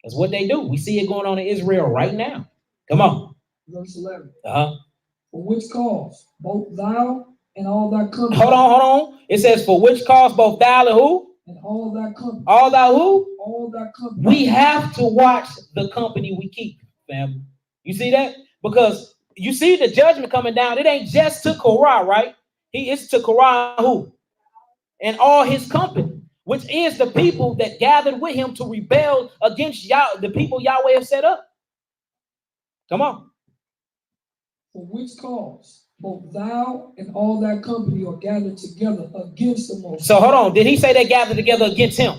That's what they do. We see it going on in Israel right now. Come on. Verse 11. For which cause both thou and all thy company. Hold on. It says, for which cause both thou and who? And all thy company. All thou who? All thy company. We have to watch the company we keep, family. You see that? Because you see the judgment coming down. It ain't just to Korah, right? It's to Korah who? And all his company, which is the people that gathered with him to rebel against the people Yahweh have set up. Come on. For which cause both thou and all that company are gathered together against the Most High. So hold on. Did he say they gathered together against him?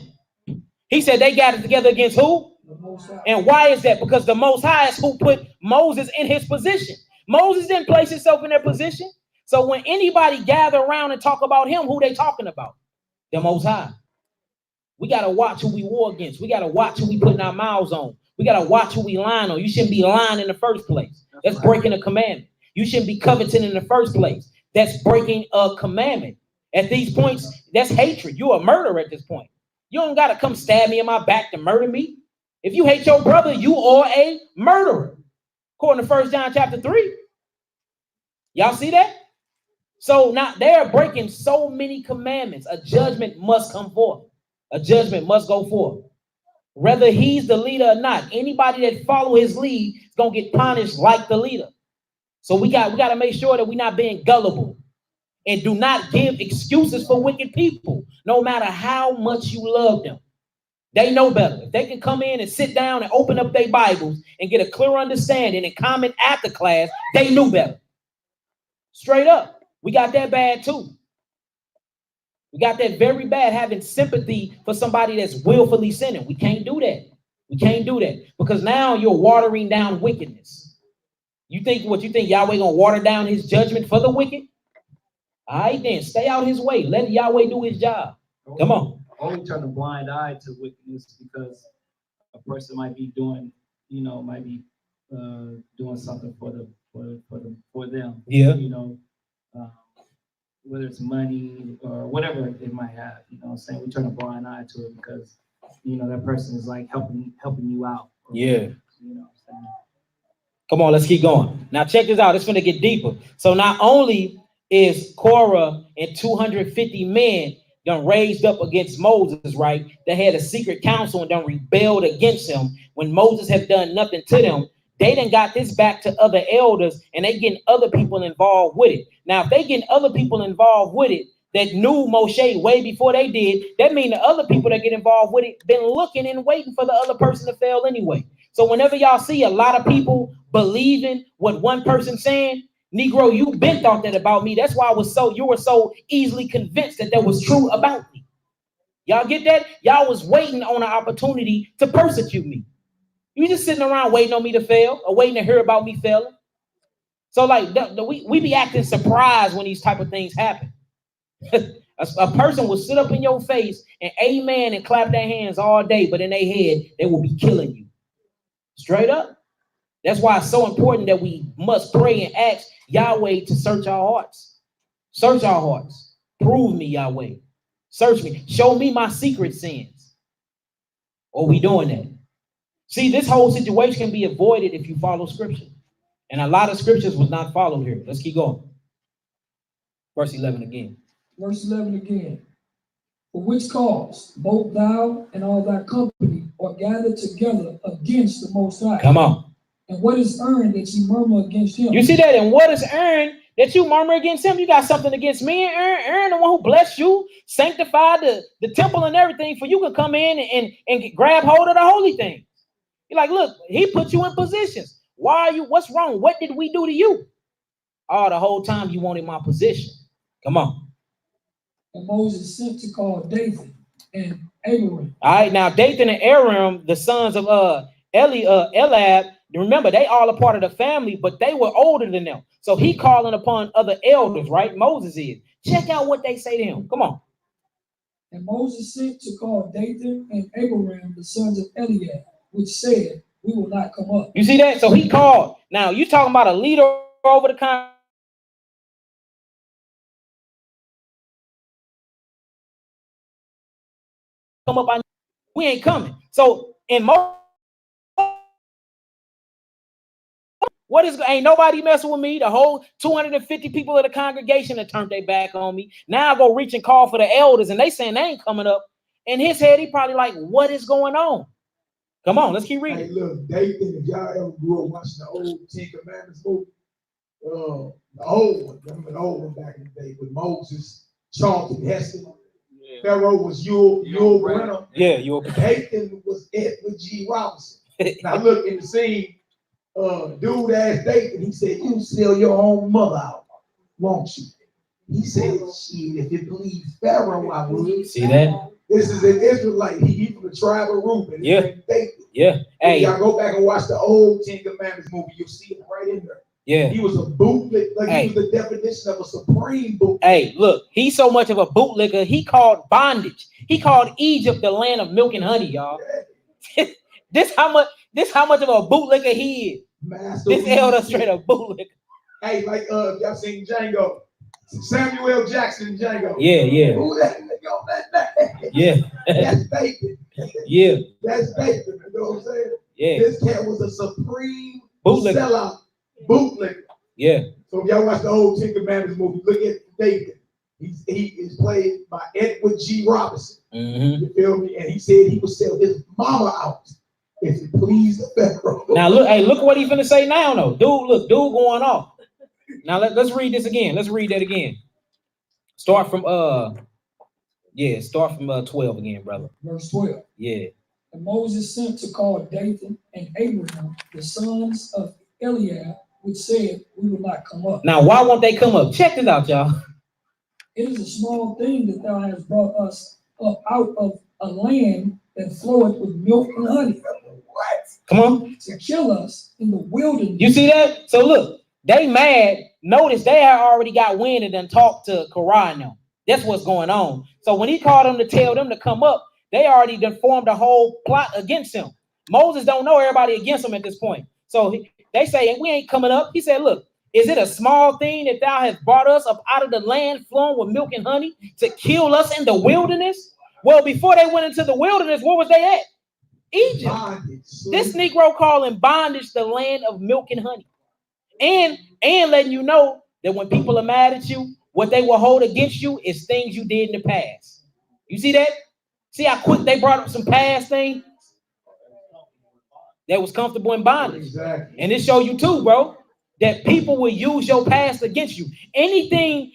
He said they gathered together against who? The Most High. And why is that? Because the Most High is who put Moses in his position. Moses didn't place himself in their position. So when anybody gather around and talk about him, who they talking about? The Most High. We got to watch who we war against. We got to watch who we putting our mouths on. We got to watch who we lying on. You shouldn't be lying in the first place. That's breaking a commandment. You shouldn't be coveting in the first place. That's breaking a commandment. At these points, that's hatred. You're a murderer at this point. You don't got to come stab me in my back to murder me. If you hate your brother, you are a murderer. According to 1 John chapter 3. Y'all see that? So now they're breaking so many commandments. A judgment must come forth. A judgment must go forth. Whether he's the leader or not, anybody that follow his lead is going to get punished like the leader. So we got to make sure that we're not being gullible and do not give excuses for wicked people, no matter how much you love them. They know better. If they can come in and sit down and open up their Bibles and get a clear understanding and comment after class, they knew better. Straight up. We got that bad too. We got that very bad, having sympathy for somebody that's willfully sinning. We can't do that. We can't do that because now you're watering down wickedness. You think Yahweh gonna water down his judgment for the wicked? All right, then stay out his way. Let Yahweh do his job. Come on. Only turn a blind eye to wickedness because a person might be doing, doing something for them. Yeah. Whether it's money or whatever it might have, saying we turn a blind eye to it because, that person is like helping you out. Yeah. Come on, let's keep going. Now check this out. It's going to get deeper. So not only is Korah and 250 men done raised up against Moses, right? They had a secret council and done rebelled against him when Moses had done nothing to them. They done got this back to other elders and they getting other people involved with it. Now, if they getting other people involved with it that knew Moshe way before they did, that means the other people that get involved with it been looking and waiting for the other person to fail anyway. So whenever y'all see a lot of people believing what one person saying, Negro, you been thought that about me. That's why you were so easily convinced that was true about me. Y'all get that? Y'all was waiting on an opportunity to persecute me. You just sitting around waiting on me to fail or waiting to hear about me failing. So like we be acting surprised when these type of things happen. a person will sit up in your face and amen and clap their hands all day, but in their head, they will be killing you. Straight up. That's why it's so important that we must pray and ask Yahweh to search our hearts. Search our hearts. Prove me, Yahweh. Search me. Show me my secret sins. Are we doing that? See, this whole situation can be avoided if you follow scripture. And a lot of scriptures was not followed here. Let's keep going. Verse 11 again. Verse 11 again. For which cause both thou and all thy company are gathered together against the Most High. Come on. And what is earned that you murmur against him? You see that? And what is earned that you murmur against him? You got something against me and Aaron, the one who blessed you, sanctified the temple and everything for you can come in and grab hold of the holy thing. You're like, look, he put you in positions. Why are you? What's wrong? What did we do to you? Oh, the whole time you wanted my position. Come on. And Moses sent to call Dathan and Abiram. All right, now Dathan and Abiram, the sons of Eliab, remember they all a part of the family, but they were older than them. So he calling upon other elders, right? Moses is. Check out what they say to him. Come on. And Moses sent to call Dathan and Abiram, the sons of Eliab, which said, we will not come up. You see that? So he called. Now you talking about a leader over the con. Come up, we ain't coming. So in what is ain't nobody messing with me? The whole 250 people of the congregation have turned their back on me. Now I go reach and call for the elders, and they saying they ain't coming up. In his head, he probably like, what is going on? Come on, let's keep reading. Hey, look, Dathan, if y'all ever grew up watching the old Ten Commandments movie, the old one back in the day with Moses, Charlton Heston. Yeah. Pharaoh was Yul Brenner. Yeah, Yul. Dathan was Edward G. Robinson. Now look in the scene, dude asked Dathan, he said, you sell your own mother out. won't you? He said, shit, if it please Pharaoh, I would. See that? This is an Israelite. He from the tribe of Reuben. Yeah. Yeah. Hey. Y'all go back and watch the old Ten Commandments movie. You'll see it right in there. Yeah. He was a bootleg. Like he was the definition of a supreme bootleg. Hey, look, he's so much of a bootlegger. He called bondage. He called Egypt the land of milk and honey, y'all. This how much of a bootlegger he is. Master this elder straight up bootlegger. Hey, like y'all seen Django. Samuel L. Jackson Django. Yeah, yeah. Who that nigga on that day? Yeah. That's Bacon. Yeah. That's Bacon. You know what I'm saying? Yeah. This cat was a supreme bootlegger. Sellout bootlegger. Yeah. So if y'all watch the old Ten Commandments movie, look at David. He is played by Edward G. Robinson. Mm-hmm. You feel me? And he said he would sell his mama out if it pleased the Pharaoh. Now look, hey, look what he's finna say now, though. Dude going off. Now let's read this again. Let's read that again. Start from 12 again, brother. Verse 12. Yeah. And Moses sent to call Dathan and Abraham, the sons of Eliab, which said, we will not come up. Now, why won't they come up? Check this out, y'all. It is a small thing that thou hast brought us up out of a land that floweth with milk and honey. What? Come on. To kill us in the wilderness. You see that? So look, they mad. Notice they had already got wind and then talked to Korah and them. That's what's going on. So when he called them to tell them to come up, they already done formed a whole plot against him. Moses don't know everybody against him at this point. So they say, we ain't coming up. He said, look, is it a small thing that thou hast brought us up out of the land flowing with milk and honey to kill us in the wilderness? Well, before they went into the wilderness, where was they at? Egypt. This Negro calling bondage the land of milk and honey. And letting you know that when people are mad at you, what they will hold against you is things you did in the past. You see that? See how quick they brought up some past things that was comfortable in bondage. Exactly. And it show you too, bro, that people will use your past against you. Anything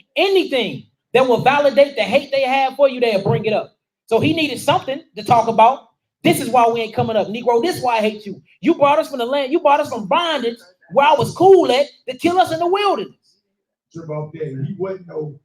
that will validate the hate they have for you, they'll bring it up. So he needed something to talk about. This is why we ain't coming up, Negro. This is why I hate you. You brought us from the land. You brought us from bondage where I was cool at to kill us in the wilderness. About that. He wasn't no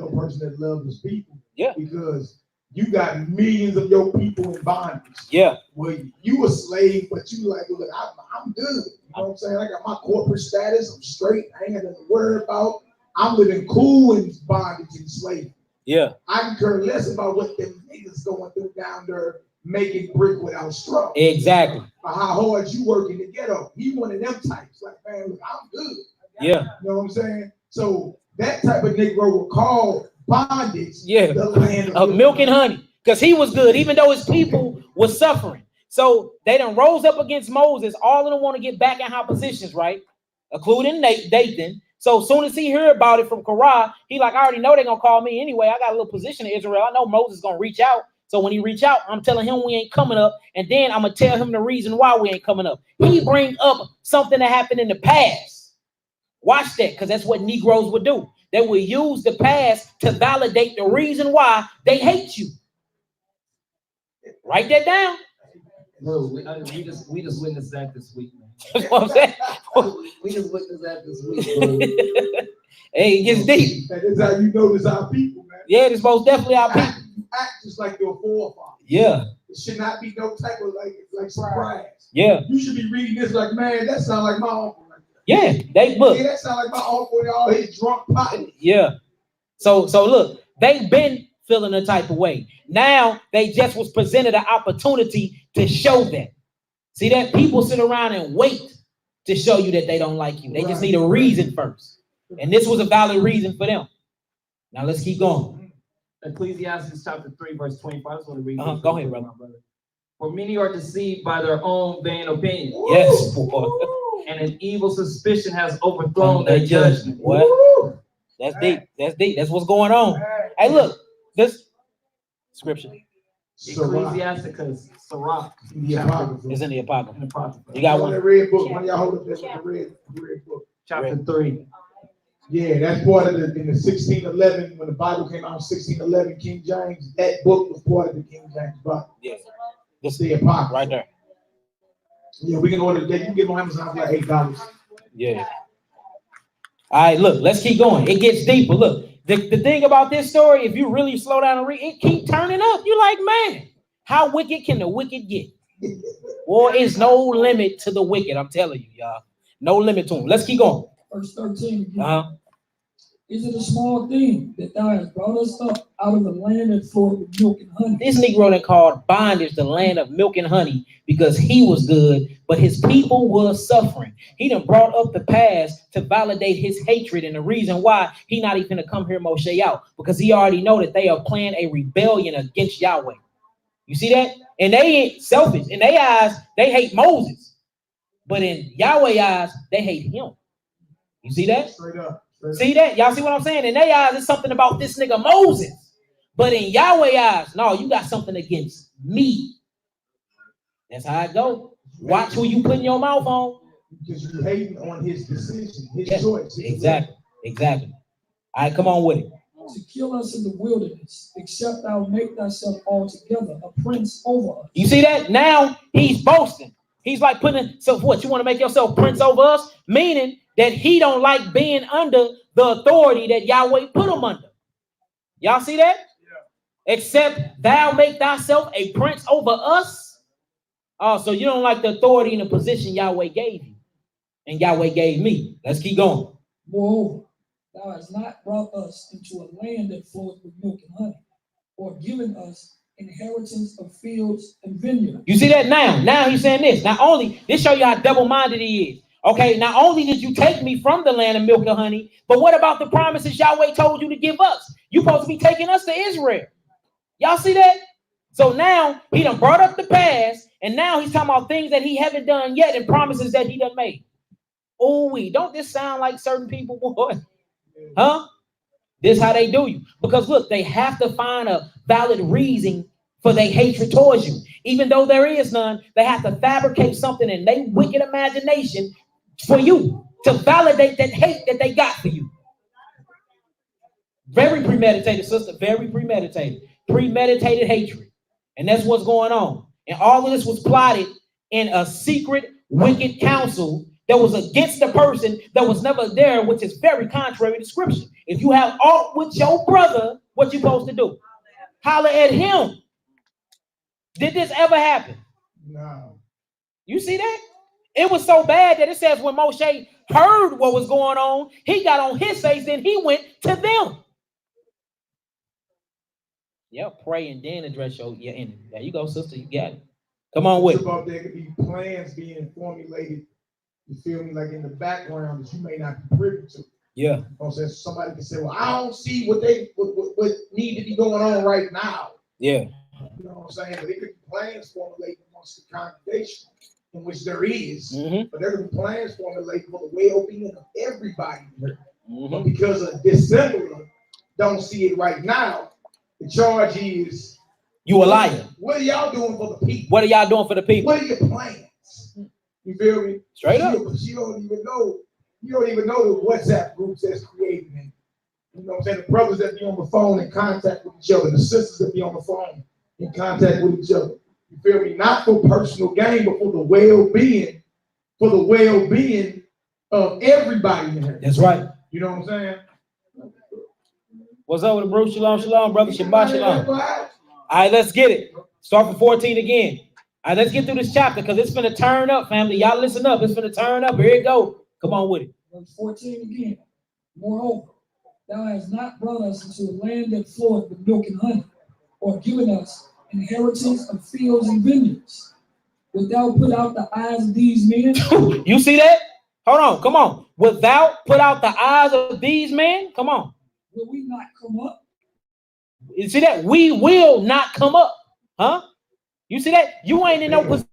person that loved his people. Yeah. Because you got millions of your people in bondage. Yeah. Well, you a slave, but you like, look, I'm good. You know what I'm saying? I got my corporate status. I'm straight. I ain't got nothing to worry about. I'm living cool in bondage and slavery. Yeah. I can care less about what them niggas going through down there making brick without straw. Exactly. Or how hard you work in the ghetto. He one of them types. Like, man, look, I'm good. Yeah. You know what I'm saying? So that type of Negro will call bondage the land of milk and honey. Because he was good, even though his people were suffering. So they done rose up against Moses. All of them want to get back in high positions, right? Including Dathan. So as soon as he heard about it from Korah, he like, I already know they're going to call me anyway. I got a little position in Israel. I know Moses is going to reach out. So when he reach out, I'm telling him we ain't coming up. And then I'm going to tell him the reason why we ain't coming up. He bring up something that happened in the past. Watch that, because that's what Negroes would do. They will use the past to validate the reason why they hate you. Write that down. Bro, we just witnessed that this week, man. That's what I'm saying. We just witnessed that this week, bro. Hey, it gets deep. That is how you know this our people, man. Yeah, it's most definitely our people. You act just like your forefathers. Yeah. It should not be no type of like surprise. Yeah. You should be reading this like, man, that sounds like my uncle. Yeah, they look. Yeah, that sounds like my uncle and all his drunk potty. Yeah. So look, they've been feeling a type of way. Now they just was presented an opportunity to show that. See that people sit around and wait to show you that they don't like you. They just need a reason first. And this was a valid reason for them. Now let's keep going. Ecclesiastes chapter 3, verse 25. I just want to read Go ahead, brother. For many are deceived by their own vain opinion. Yes, boy. And an evil suspicion has overthrown their judgment. What? That's deep. That's deep. That's what's going on. Hey, look, this scripture. Ecclesiasticus, Sirach. It's in the Apocrypha. You You got one? The red book. One of y'all hold up this one, the red book. Chapter 3. Yeah, that's part of in the 1611, when the Bible came out in 1611, King James, that book was part of the King James Bible. Yeah. That's the Apocrypha. Right there. Yeah, we can order that. You can get on Amazon for like $8. Yeah. All right, look, let's keep going. It gets deeper. Look, the thing about this story, if you really slow down and read, it keep turning up. You're like, man, how wicked can the wicked get? War is no limit to the wicked. I'm telling you, y'all. No limit to them. Let's keep going. Verse 13 again. Is it a small thing that thou hast brought us up out of the land that flowed with milk and honey? This Negro that called bondage the land of milk and honey because he was good, but his people were suffering. He done brought up the past to validate his hatred, and the reason why he not even gonna come here Moshe out, because he already know that they are planning a rebellion against Yahweh. You see that? And they ain't selfish. In their eyes, they hate Moses. But in Yahweh's eyes, they hate him. You see that? Straight up. See that? Y'all see what I'm saying? In their eyes, it's something about this nigga Moses. But in Yahweh's eyes, no, you got something against me. That's how it go. Watch who you put in your mouth on. Because you're hating on his decision, his choice. Exactly. All right, come on with it. To kill us in the wilderness, except thou make thyself altogether a prince over us. You see that? Now he's boasting. He's like putting, so what? You want to make yourself prince over us? Meaning that he don't like being under the authority that Yahweh put him under. Y'all see that? Yeah. Except thou make thyself a prince over us. Oh, so you don't like the authority and the position Yahweh gave you. And Yahweh gave me. Let's keep going. Moreover, thou hast not brought us into a land that flows with milk and honey, or given us inheritance of fields and vineyards. You see that now? Now he's saying this. Not only, this show you how double-minded he is. Okay, not only did you take me from the land of milk and honey, but what about the promises Yahweh told you to give us? You're supposed to be taking us to Israel. Y'all see that? So now he done brought up the past, and now he's talking about things that he haven't done yet and promises that he done made. Oh, don't this sound like certain people, boy? Huh? This is how they do you. Because look, they have to find a valid reason for their hatred towards you. Even though there is none, they have to fabricate something in their wicked imagination for you to validate that hate that they got for you. Very premeditated, sister. Very premeditated. Premeditated hatred. And that's what's going on. And all of this was plotted in a secret, wicked council that was against the person that was never there, which is very contrary to scripture. If you have aught with your brother, what you supposed to do? Holler at him. Did this ever happen? No. You see that? It was so bad that it says when Moshe heard what was going on, he got on his face, then he went to them. Yep, pray and then address your enemy. There you go, sister. You got it. Come on with it. About there could be plans being formulated, you feel me, like in the background that you may not be privy to. Yeah. So somebody can say, well, I don't see what need to be going on right now. Yeah. You know what I'm saying? But there could be plans formulated amongst the congregation, in which there is, but there could be plans formulated for the well-being of everybody. But because a dissembler don't see it right now, the charge is, you a liar. What are y'all doing for the people? What are y'all doing for the people? What are your plans? You feel me? Straight up. You don't even know. You don't even know the WhatsApp groups that's created. And, you know what I'm saying? The brothers that be on the phone in contact with each other, the sisters that be on the phone in contact with each other. You feel me? Not for personal gain, but for the well-being, of everybody in here. That's right. You know what I'm saying? What's up with the bro? Shalom, shalom, brother. Shabbat shalom. All right, let's get it. Start from 14 again. All right, let's get through this chapter because it's going to turn up, family. Y'all listen up. It's going to turn up. Here it go. Come on with it. Verse 14 again. Moreover, thou hast not brought us into a land that floweth with milk and honey, or given us inheritance of fields and vineyards. Wilt thou put out the eyes of these men? You see that? Hold on. Come on. Wilt thou put out the eyes of these men? Come on. Will we not come up? You see that? We will not come up. Huh? You see that? You ain't in no position.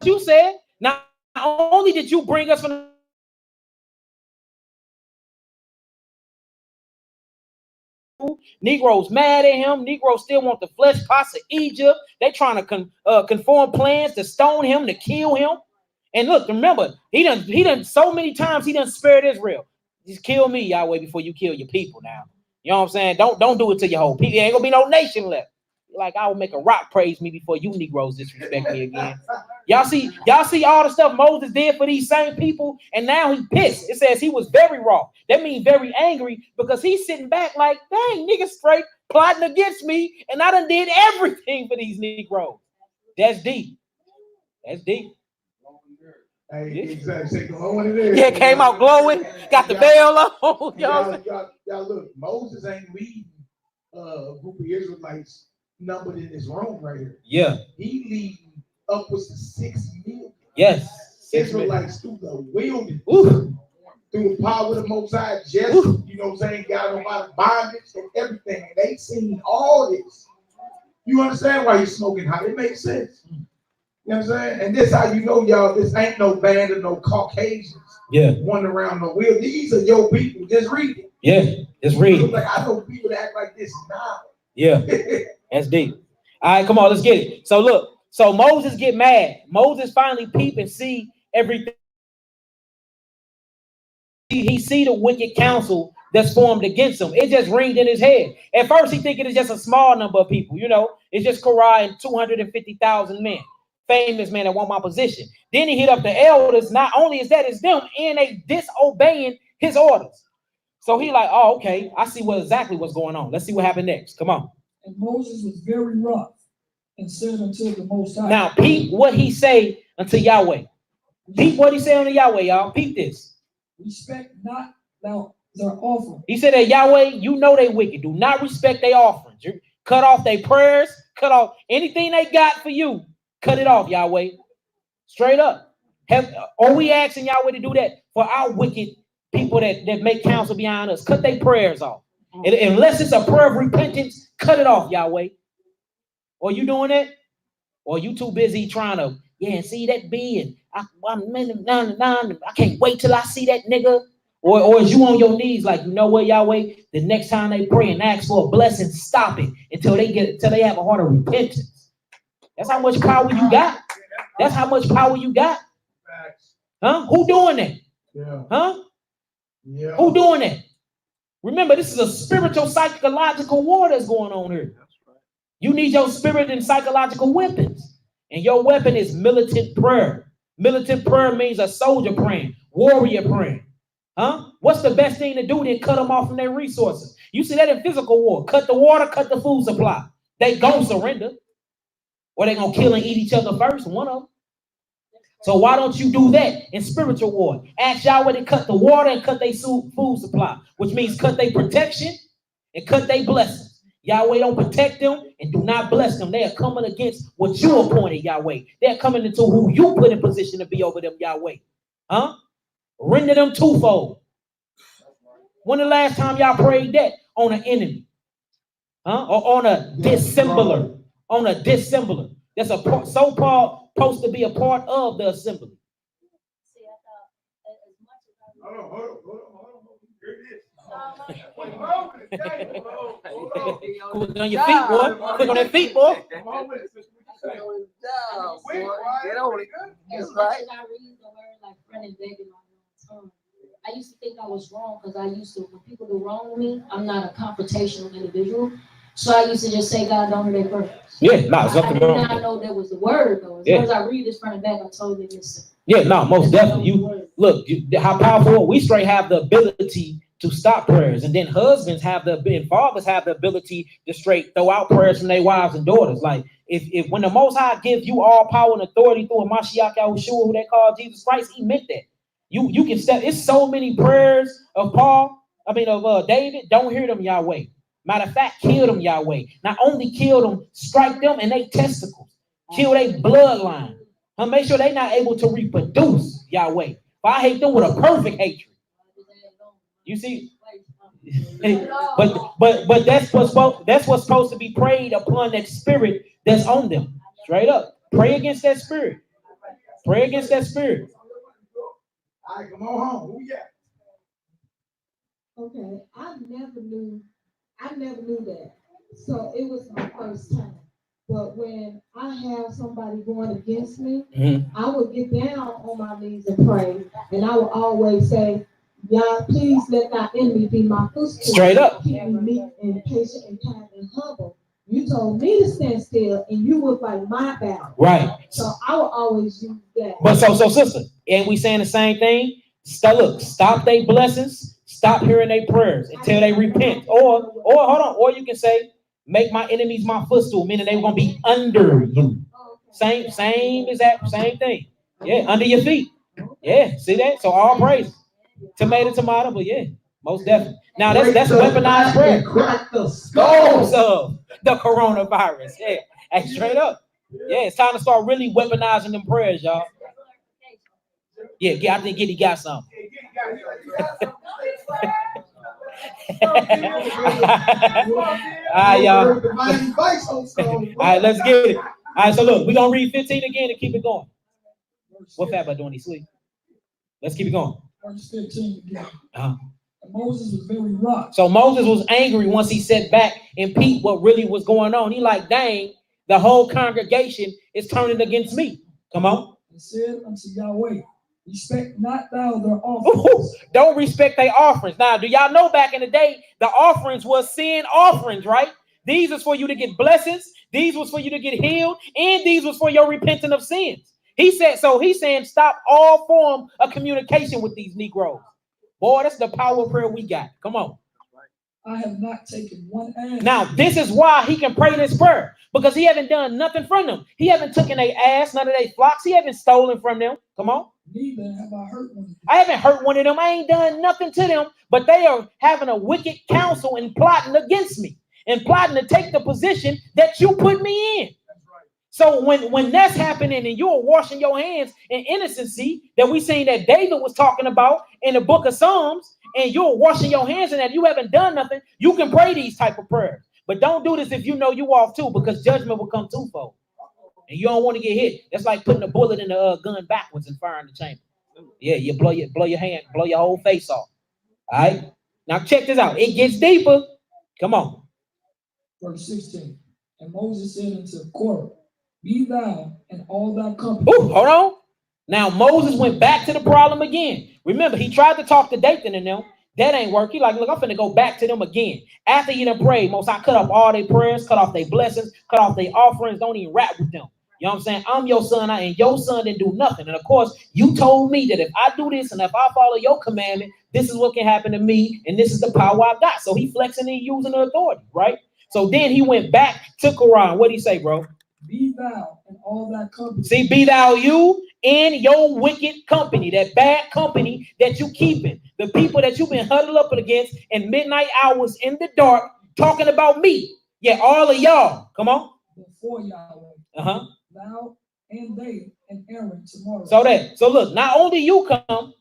You said, not only did you bring us from Negroes mad at him. Negroes still want the flesh pots of Egypt. They trying to conform plans to stone him, to kill him. And look, remember, he done so many times he done spared Israel. Just kill me, Yahweh, before you kill your people now. You know what I'm saying? Don't do it to your whole people. There ain't gonna be no nation left. Like, I will make a rock praise me before you Negroes disrespect me again. Y'all see all the stuff Moses did for these same people, and now he pissed. It says he was very wroth. That means very angry, because he's sitting back like, dang, niggas straight plotting against me, and I done did everything for these Negroes. That's deep. That's deep. Hey, exactly. Glowing Yeah, came out glowing, got the veil on. Y'all look, Moses ain't leading a group of Israelites numbered in this room right here. Yeah. He leading upwards to 6 million. Yes. Israelites through the wilderness. Ooh. Through the power of the Most High, just, you know what I'm saying, got them out of bondage and everything. And they seen all this. You understand why you're smoking hot? It makes sense. You know what I'm saying? And this how you know, y'all, this ain't no band of no Caucasians. Yeah. Wandering around the wheel. These are your people. Just read it. Yeah, just read it. Like, I know people that act like this now. Yeah, that's deep. All right, come on, let's get it. So look, so Moses get mad. Moses finally peep and see everything. He see the wicked council that's formed against him. It just ringed in his head. At first, he thinking it's just a small number of people. You know, it's just Korah and 250,000 men. Famous men that want my position. Then he hit up the elders. Not only is that, it's them, and they disobeying his orders. So he like, oh, okay, I see exactly what's going on. Let's see what happened next. Come on. And Moses was very rough and said unto the Most High. Now, peep what he say unto Yahweh. Peep what he say unto Yahweh, y'all. Peep this. Respect not thou their offering. He said that Yahweh, you know they wicked. Do not respect their offerings. You cut off their prayers. Cut off anything they got for you. Cut it off, Yahweh. Straight up. Are we asking Yahweh to do that for our wicked people that make counsel behind us? Cut their prayers off. And unless it's a prayer of repentance, cut it off, Yahweh. Or you doing that? Or you too busy trying to, see that B, and I can't wait till I see that nigga. Or is you on your knees like, you know what, Yahweh? The next time they pray and ask for a blessing, stop it until they have a heart of repentance. That's how much power you got. That's how much power you got. Huh? Who doing that? Yeah. Huh? Yeah. Who doing that? Remember, this is a spiritual, psychological war that's going on here. You need your spirit and psychological weapons. And your weapon is militant prayer. Militant prayer means a soldier praying, warrior praying. Huh? What's the best thing to do? Then cut them off from their resources. You see that in physical war. Cut the water, cut the food supply. They gonna surrender. Or they gonna kill and eat each other first, one of them. So why don't you do that in spiritual war? Ask Yahweh to cut the water and cut their food supply, which means cut their protection and cut their blessings. Yahweh don't protect them and do not bless them. They are coming against what you appointed, Yahweh. They're coming into who you put in position to be over them, Yahweh. Huh? Render them twofold. When the last time y'all prayed that on an enemy? Huh? Or on a dissembler? On a dissembler. That's so-called supposed to be a part of the assembly. See, I thought as much as I Hold on. Here it is. Quick on your feet, boy. Quick on that feet, boy. as much as I read the word like friend and begging on my tongue, I used to think I was wrong because I used to, when people do wrong to me, I'm not a confrontational individual. So I used to just say, God, don't hurt their purpose. Yeah, no, I something did wrong. not know that was the word, though. As long as I read this front and back, I totally miss it. Yeah, no, most definitely. You look, how powerful we straight have the ability to stop prayers, and then husbands and fathers have the ability to straight throw out prayers from their wives and daughters. Like if when the Most High gives you all power and authority through a Mashiach Yahushua, who they call Jesus Christ, he meant that. You can step. It's so many prayers of David. Don't hear them, Yahweh. Matter of fact, kill them, Yahweh. Not only kill them, strike them and they testicles. Kill their bloodline. And make sure they're not able to reproduce, Yahweh. But I hate them with a perfect hatred. You see? but that's what's supposed to be prayed upon that spirit that's on them. Straight up. Pray against that spirit. Pray against that spirit. All right, come on home. Who you got? Okay, I never knew that. So it was my first time. But when I have somebody going against me, Mm-hmm. I would get down on my knees and pray. And I would always say, "God, please let thy enemy be my footstool. Straight up. Keep me meek and patient and kind and humble. You told me to stand still and you would fight my battle." Right. So I would always use that. But so sister, ain't we saying the same thing? Stop their blessings, stop hearing their prayers until they repent. Or hold on, or you can say, make my enemies my footstool, meaning they're gonna be under you. Same exact same thing. Yeah, under your feet. Yeah, see that? So all praise. Tomato, but yeah, most definitely. Now that's weaponized prayer. Crack the skulls of the coronavirus. Yeah, hey, straight up. Yeah, it's time to start really weaponizing them prayers, y'all. Yeah, I think Giddy got some. All right, y'all. All right, let's get it. All right, so look, we're gonna read 15 again and keep it going. What Fat by doing? He sleep. Let's keep it going. Verse 15 again. Uh-huh. And Moses was very wroth. So Moses was angry once he sat back and peeped what really was going on. He like, dang, the whole congregation is turning against me. Come on. And said unto Yahweh, respect not thou their offerings. Don't respect their offerings. Now, do y'all know back in the day, the offerings was sin offerings, right? These was for you to get blessings. These was for you to get healed. And these was for your repenting of sins. He's saying stop all form of communication with these Negroes. Boy, that's the power of prayer we got. Come on. I have not taken one ass. Now, this is why he can pray this prayer. Because he haven't done nothing from them. He haven't taken their ass, none of their flocks. He haven't stolen from them. Come on. Neither have I hurt one of them. I haven't hurt one of them. I ain't done nothing to them. But they are having a wicked counsel and plotting against me. And plotting to take the position that you put me in. So when that's happening and you're washing your hands in innocency that we seen that David was talking about in the book of Psalms, and you're washing your hands in that you haven't done nothing, you can pray these type of prayers. But don't do this if you know you off too, because judgment will come twofold. And you don't want to get hit. That's like putting a bullet in the gun backwards and firing the chamber. Yeah, you blow your hand, blow your whole face off. All right. Now check this out. It gets deeper. Come on. Verse 16. And Moses said unto Korah, be thou and all thy company. Ooh, hold on. Now Moses went back to the problem again. Remember, he tried to talk to Dathan and them. That ain't work. He like, look, I'm finna go back to them again. After he done prayed, Most High cut off all their prayers, cut off their blessings, cut off their offerings. Don't even rap with them. You know what I'm saying? I'm your son, and your son didn't do nothing. And of course, you told me that if I do this and if I follow your commandment, this is what can happen to me, and this is the power I got. So he flexing and using the authority, right? So then he went back to Quran. What did he say, bro? Be thou and all thy company. See, be thou you in your wicked company, that bad company that you keeping, the people that you've been huddled up against in midnight hours in the dark, talking about me. Yeah, all of y'all. Come on. Before Yahweh. Uh-huh. Thou and they and Aaron tomorrow. So look, not only you come,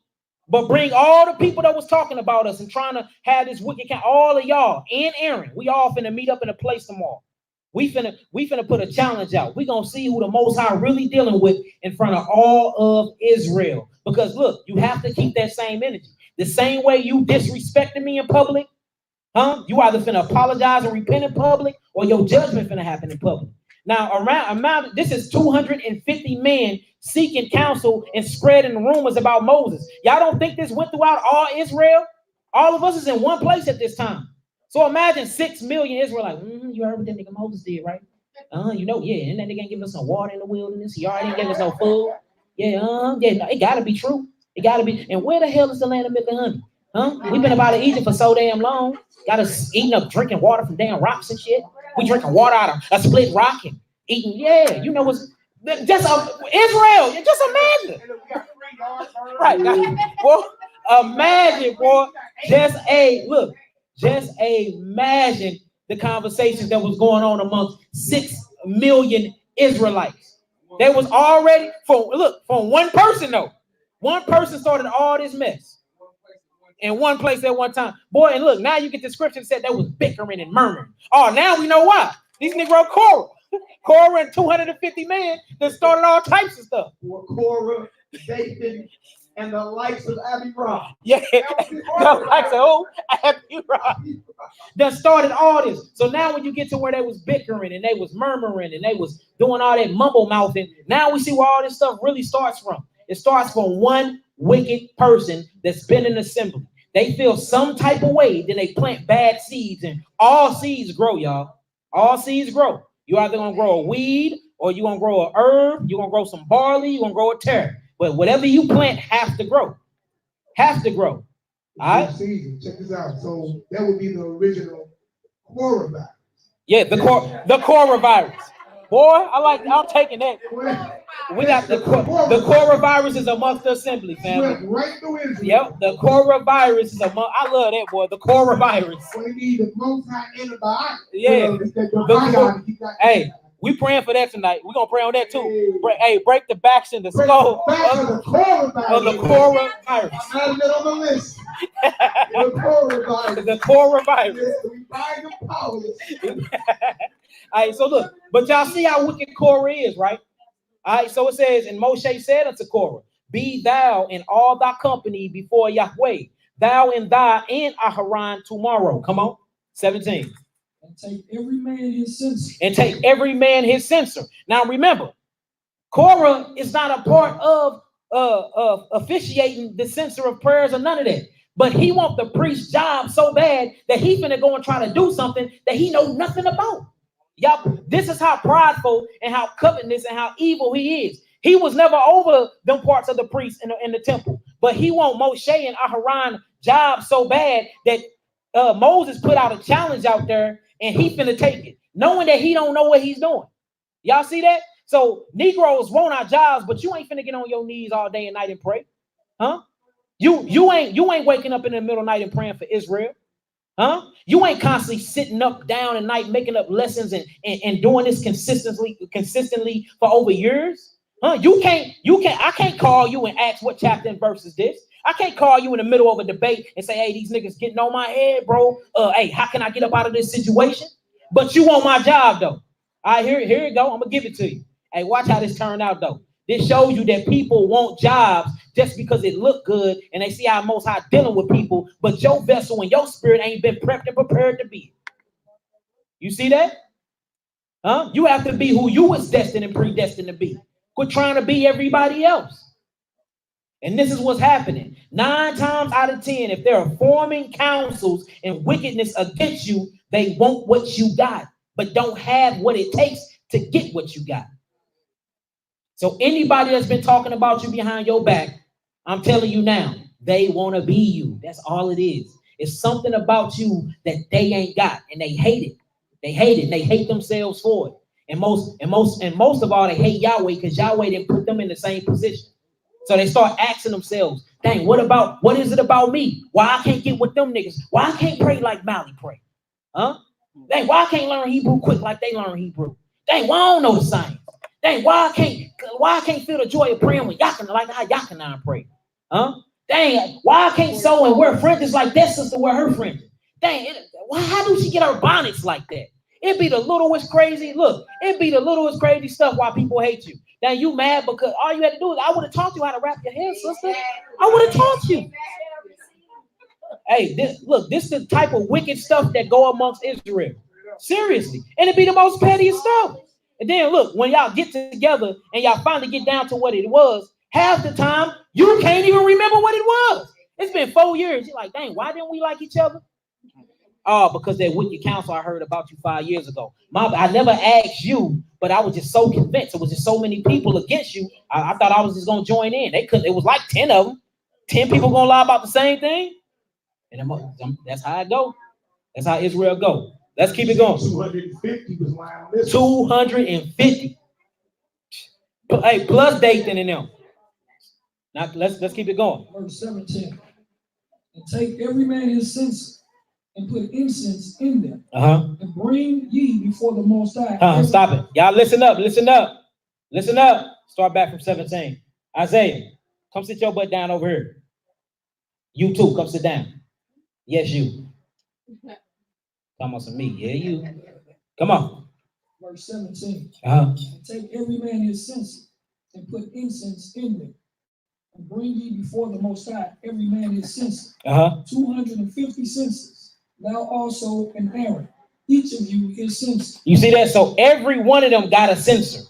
but bring all the people that was talking about us and trying to have this wicked count, all of y'all and Aaron. We all finna meet up in a place tomorrow. We finna put a challenge out. We gonna see who the Most High really dealing with in front of all of Israel. Because look, you have to keep that same energy. The same way you disrespected me in public, you either finna apologize and repent in public, or your judgment finna happen in public. Now, around this is 250 men seeking counsel and spreading rumors about Moses. Y'all don't think this went throughout all Israel? All of us is in one place at this time. So imagine 6 million Israelites. You heard what that nigga Moses did, right? You know, yeah, and that nigga ain't giving us some water in the wilderness. He already gave us no food. Yeah, no, it gotta be true. It gotta be. And where the hell is the land of milk and honey? We've been about to Egypt for so damn long. Got us eating up, drinking water from damn rocks and shit. We drinking water out of a split rock and eating. Yeah, you know what's just Israel. Just imagine. Right, well, imagine, boy. Just imagine the conversations that was going on amongst 6 million Israelites. They was already from one person though. One person started all this mess in one place at one time. Boy, and look, now you get the scripture that said they was bickering and murmuring. Oh, now we know why. These Negro Korah and 250 men that started all types of stuff. Korah, Dathan, and the likes of Abby Ross. Yeah, the likes of who? Abby Ross. That started all this. So now when you get to where they was bickering and they was murmuring and they was doing all that mumble mouthing, now we see where all this stuff really starts from. It starts from one wicked person that's been in assembly. They feel some type of way, then they plant bad seeds, and all seeds grow, y'all. All seeds grow. You're either gonna grow a weed, or you're gonna grow a herb, you're gonna grow some barley, you're gonna grow a tare. But whatever you plant has to grow. Have to grow. All right. Season. Check this out. So that would be the original coronavirus. Yeah, the coronavirus. Boy, I'm taking that. We got the coronavirus is amongst the assembly, family. Right through Israel. Yep, the coronavirus is among. I love that, boy. The coronavirus. We need the most high antibiotic. Yeah. Hey, we praying for that tonight. We're gonna pray on that too. Break the backs and the skull of the coronavirus. Add it on the list. The coronavirus. The coronavirus. We bind them powerless. All right, so look, but y'all see how wicked Korah is, right? All right, so it says, and Moshe said unto Korah, be thou in all thy company before Yahweh, thou and thy and Aharon tomorrow. Come on, 17. And take every man his censer. And take every man his censer. Now remember, Korah is not a part of officiating the censer of prayers or none of that. But he wants the priest's job so bad that he's finna go and try to do something that he knows nothing about. Y'all, this is how prideful and how covetous and how evil he is. He was never over them parts of the priest in the temple. But he want Moshe and Aharon job so bad that Moses put out a challenge out there and he finna take it, knowing that he don't know what he's doing. Y'all see that? So Negroes want our jobs, but you ain't finna get on your knees all day and night and pray. Huh? You ain't waking up in the middle of the night and praying for Israel. Huh? You ain't constantly sitting up down at night making up lessons and doing this consistently for over years. Huh? I can't call you and ask what chapter and verse is this. I can't call you in the middle of a debate and say, hey, these niggas getting on my head, bro. Hey, how can I get up out of this situation? But you want my job though. All right, here you go. I'm gonna give it to you. Hey, watch how this turned out though. This shows you that people want jobs just because it look good and they see how Most High dealing with people, but your vessel and your spirit ain't been prepped and prepared to be. You see that? Huh? You have to be who you was destined and predestined to be. Quit trying to be everybody else. And this is what's happening. 9 times out of 10, if they're forming counsels and wickedness against you, they want what you got, but don't have what it takes to get what you got. So anybody that's been talking about you behind your back, I'm telling you now, they want to be you. That's all it is. It's something about you that they ain't got, and they hate it. They hate it. And they hate themselves for it. And most of all, they hate Yahweh because Yahweh didn't put them in the same position. So they start asking themselves, dang, what is it about me? Why I can't get with them niggas? Why I can't pray like Mally pray? Huh? Dang, why I can't learn Hebrew quick like they learn Hebrew? Dang, why I don't know the science? Dang, why I can't feel the joy of praying when Yakana like how Yakana pray? Huh? Dang, why I can't sew and wear fringes like that sister wear her fringes? Dang, how do she get her bonnets like that? It'd be the littlest crazy, look, it'd be the littlest crazy stuff why people hate you. Now you mad because all you had to do is I would have taught you how to wrap your hair, sister. I would have taught you. Hey, this is the type of wicked stuff that go amongst Israel. Seriously. And it'd be the most pettiest stuff. And then look, when y'all get together and y'all finally get down to what it was, half the time you can't even remember what it was. It's been 4 years. You're like, dang, why didn't we like each other? Oh, because that wicked counsel I heard about you 5 years ago. I never asked you, but I was just so convinced. It was just so many people against you. I thought I was just gonna join in. They couldn't. It was like 10 of them. 10 people gonna lie about the same thing. And that's how it go. That's how Israel go. Let's keep it going. 250 was lying on this. 250. Hey, plus Dathan and them. Now let's keep it going. Verse 17. And take every man his censer and put incense in them. And bring ye before the Most High. Stop it. Y'all listen up. Listen up. Listen up. Start back from 17. Isaiah, come sit your butt down over here. You too, come sit down. Yes, you. Come on, some me. Yeah, you. Come on. Verse 17. And take every man his censer and put incense in them. And bring ye before the Most High every man his census. 250 census. Thou also and Aaron, each of you his census. You see that? So every one of them got a censer.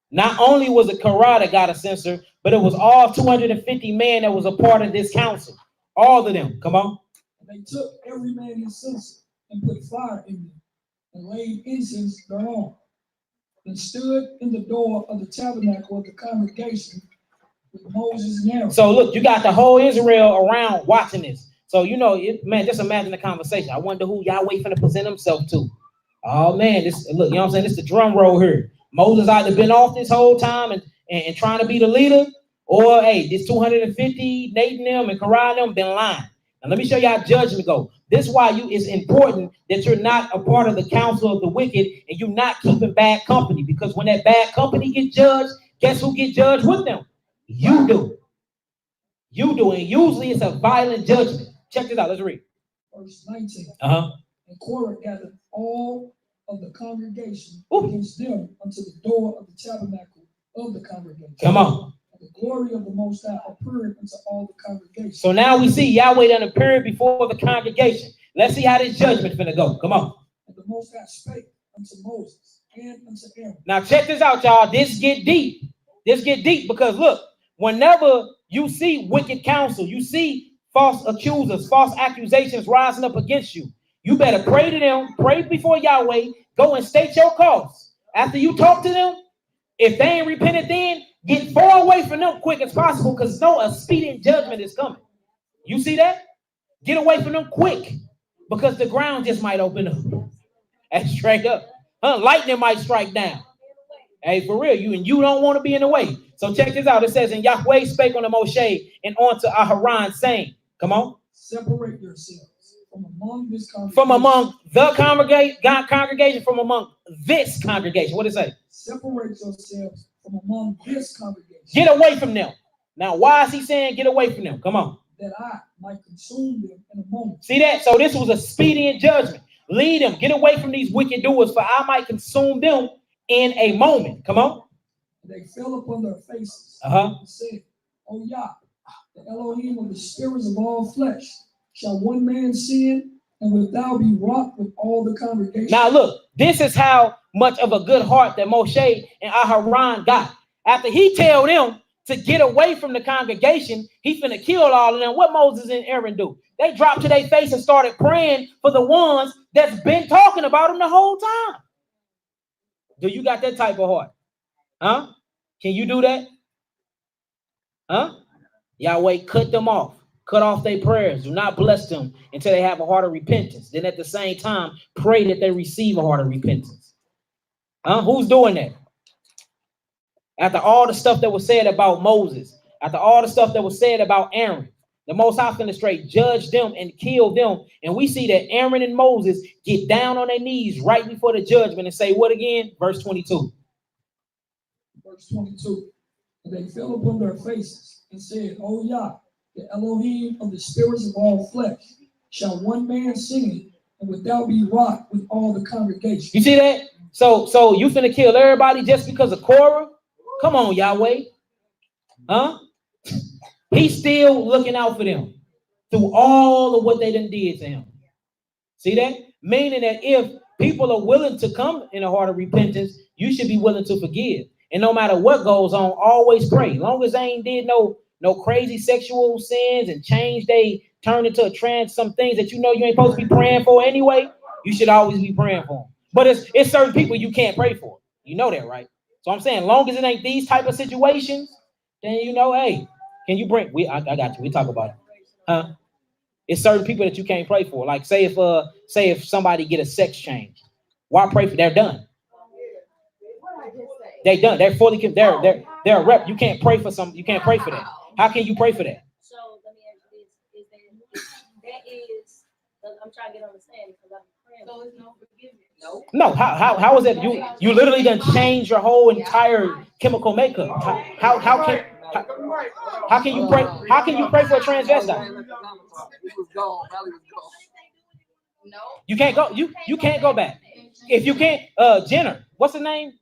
Not only was it Korah that got a censer, but it was all 250 men that was a part of this council. All of them. Come on. And they took every man his censer and put fire in them and laid incense thereon. And stood in the door of the tabernacle of the congregation with Moses and Aaron. So look, you got the whole Israel around watching this. So, man, just imagine the conversation. I wonder who Yahweh finna present himself to. Oh, man, look, you know what I'm saying? This is the drum roll here. Moses either been off this whole time and trying to be the leader, or, hey, this 250, Nathan them and Korah them been lying. Now, let me show you how judgment go. This is why it's important that you're not a part of the council of the wicked and you're not keeping bad company. Because when that bad company get judged, guess who get judged with them? You do. You do. And usually it's a violent judgment. Check this out. Let's read. Verse 19. And Korah gathered all of the congregation against them unto the door of the tabernacle of the congregation. Come on. And the glory of the Most High appeared unto all the congregation. So now we see Yahweh done appeared before the congregation. Let's see how this judgment finna go. Come on. And the Most High spake unto Moses and unto Aaron. Now check this out, y'all. This get deep. This get deep because look, whenever you see wicked counsel, you see false accusers, false accusations rising up against you, you better pray to them, pray before Yahweh, go and state your cause. After you talk to them, if they ain't repented then, get far away from them quick as possible because no expedient judgment is coming. You see that? Get away from them quick because the ground just might open up. That's straight up. Lightning might strike down. Hey, for real, you don't want to be in the way. So check this out. It says, and Yahweh spake unto Moshe and unto Aharon, saying, come on. Separate yourselves from among this congregation. From among the congregation, from among this congregation. What does it say? Separate yourselves from among this congregation. Get away from them. Now, why is he saying get away from them? Come on. That I might consume them in a moment. See that? So this was a expedient judgment. Lead them. Get away from these wicked doers, for I might consume them in a moment. Come on. They fell upon their faces and said, O Yah, the Elohim of the spirits of all flesh, shall one man sin, and wilt thou be wroth with all the congregation? Now look, this is how much of a good heart that Moshe and Aharon got. After he tell them to get away from the congregation, he finna kill all of them. What Moses and Aaron do? They dropped to their face and started praying for the ones that's been talking about them the whole time. Do you got that type of heart? Huh? Can you do that? Huh? Yahweh cut them off. Cut off their prayers. Do not bless them until they have a heart of repentance. Then at the same time, pray that they receive a heart of repentance. Huh? Who's doing that? After all the stuff that was said about Moses, after all the stuff that was said about Aaron, the Most High finna straight judge them and kill them. And we see that Aaron and Moses get down on their knees right before the judgment and say what again? Verse 22. Verse 22. And they fell upon their faces and said, O Yah, the Elohim of the spirits of all flesh, shall one man sin, and wilt thou be wroth with all the congregation? You see that? So you finna kill everybody just because of Korah? Come on, Yahweh. Huh? He's still looking out for them through all of what they done did to him. See that? Meaning that if people are willing to come in a heart of repentance, you should be willing to forgive. And no matter what goes on, always pray. As long as they ain't did no crazy sexual sins and change, they turn into a trance, some things that you know you ain't supposed to be praying for anyway, you should always be praying for them. But it's certain people you can't pray for. You know that, right? So I'm saying, long as it ain't these type of situations, then hey, can you bring? I got you. We talk about it, huh? It's certain people that you can't pray for. Like say if somebody get a sex change, why pray for? They're done. They done. They're fully. They're a rep. You can't pray for some. You can't pray for that. How can you pray for that? So let me ask you this: that is? I'm trying to get understanding because I'm praying. So it's no forgiveness. No. How is that? You literally done change your whole entire chemical makeup. How can you pray? How can you pray for a transvestite? You can't go. You can't go back. If you can't, Jenner. What's the name?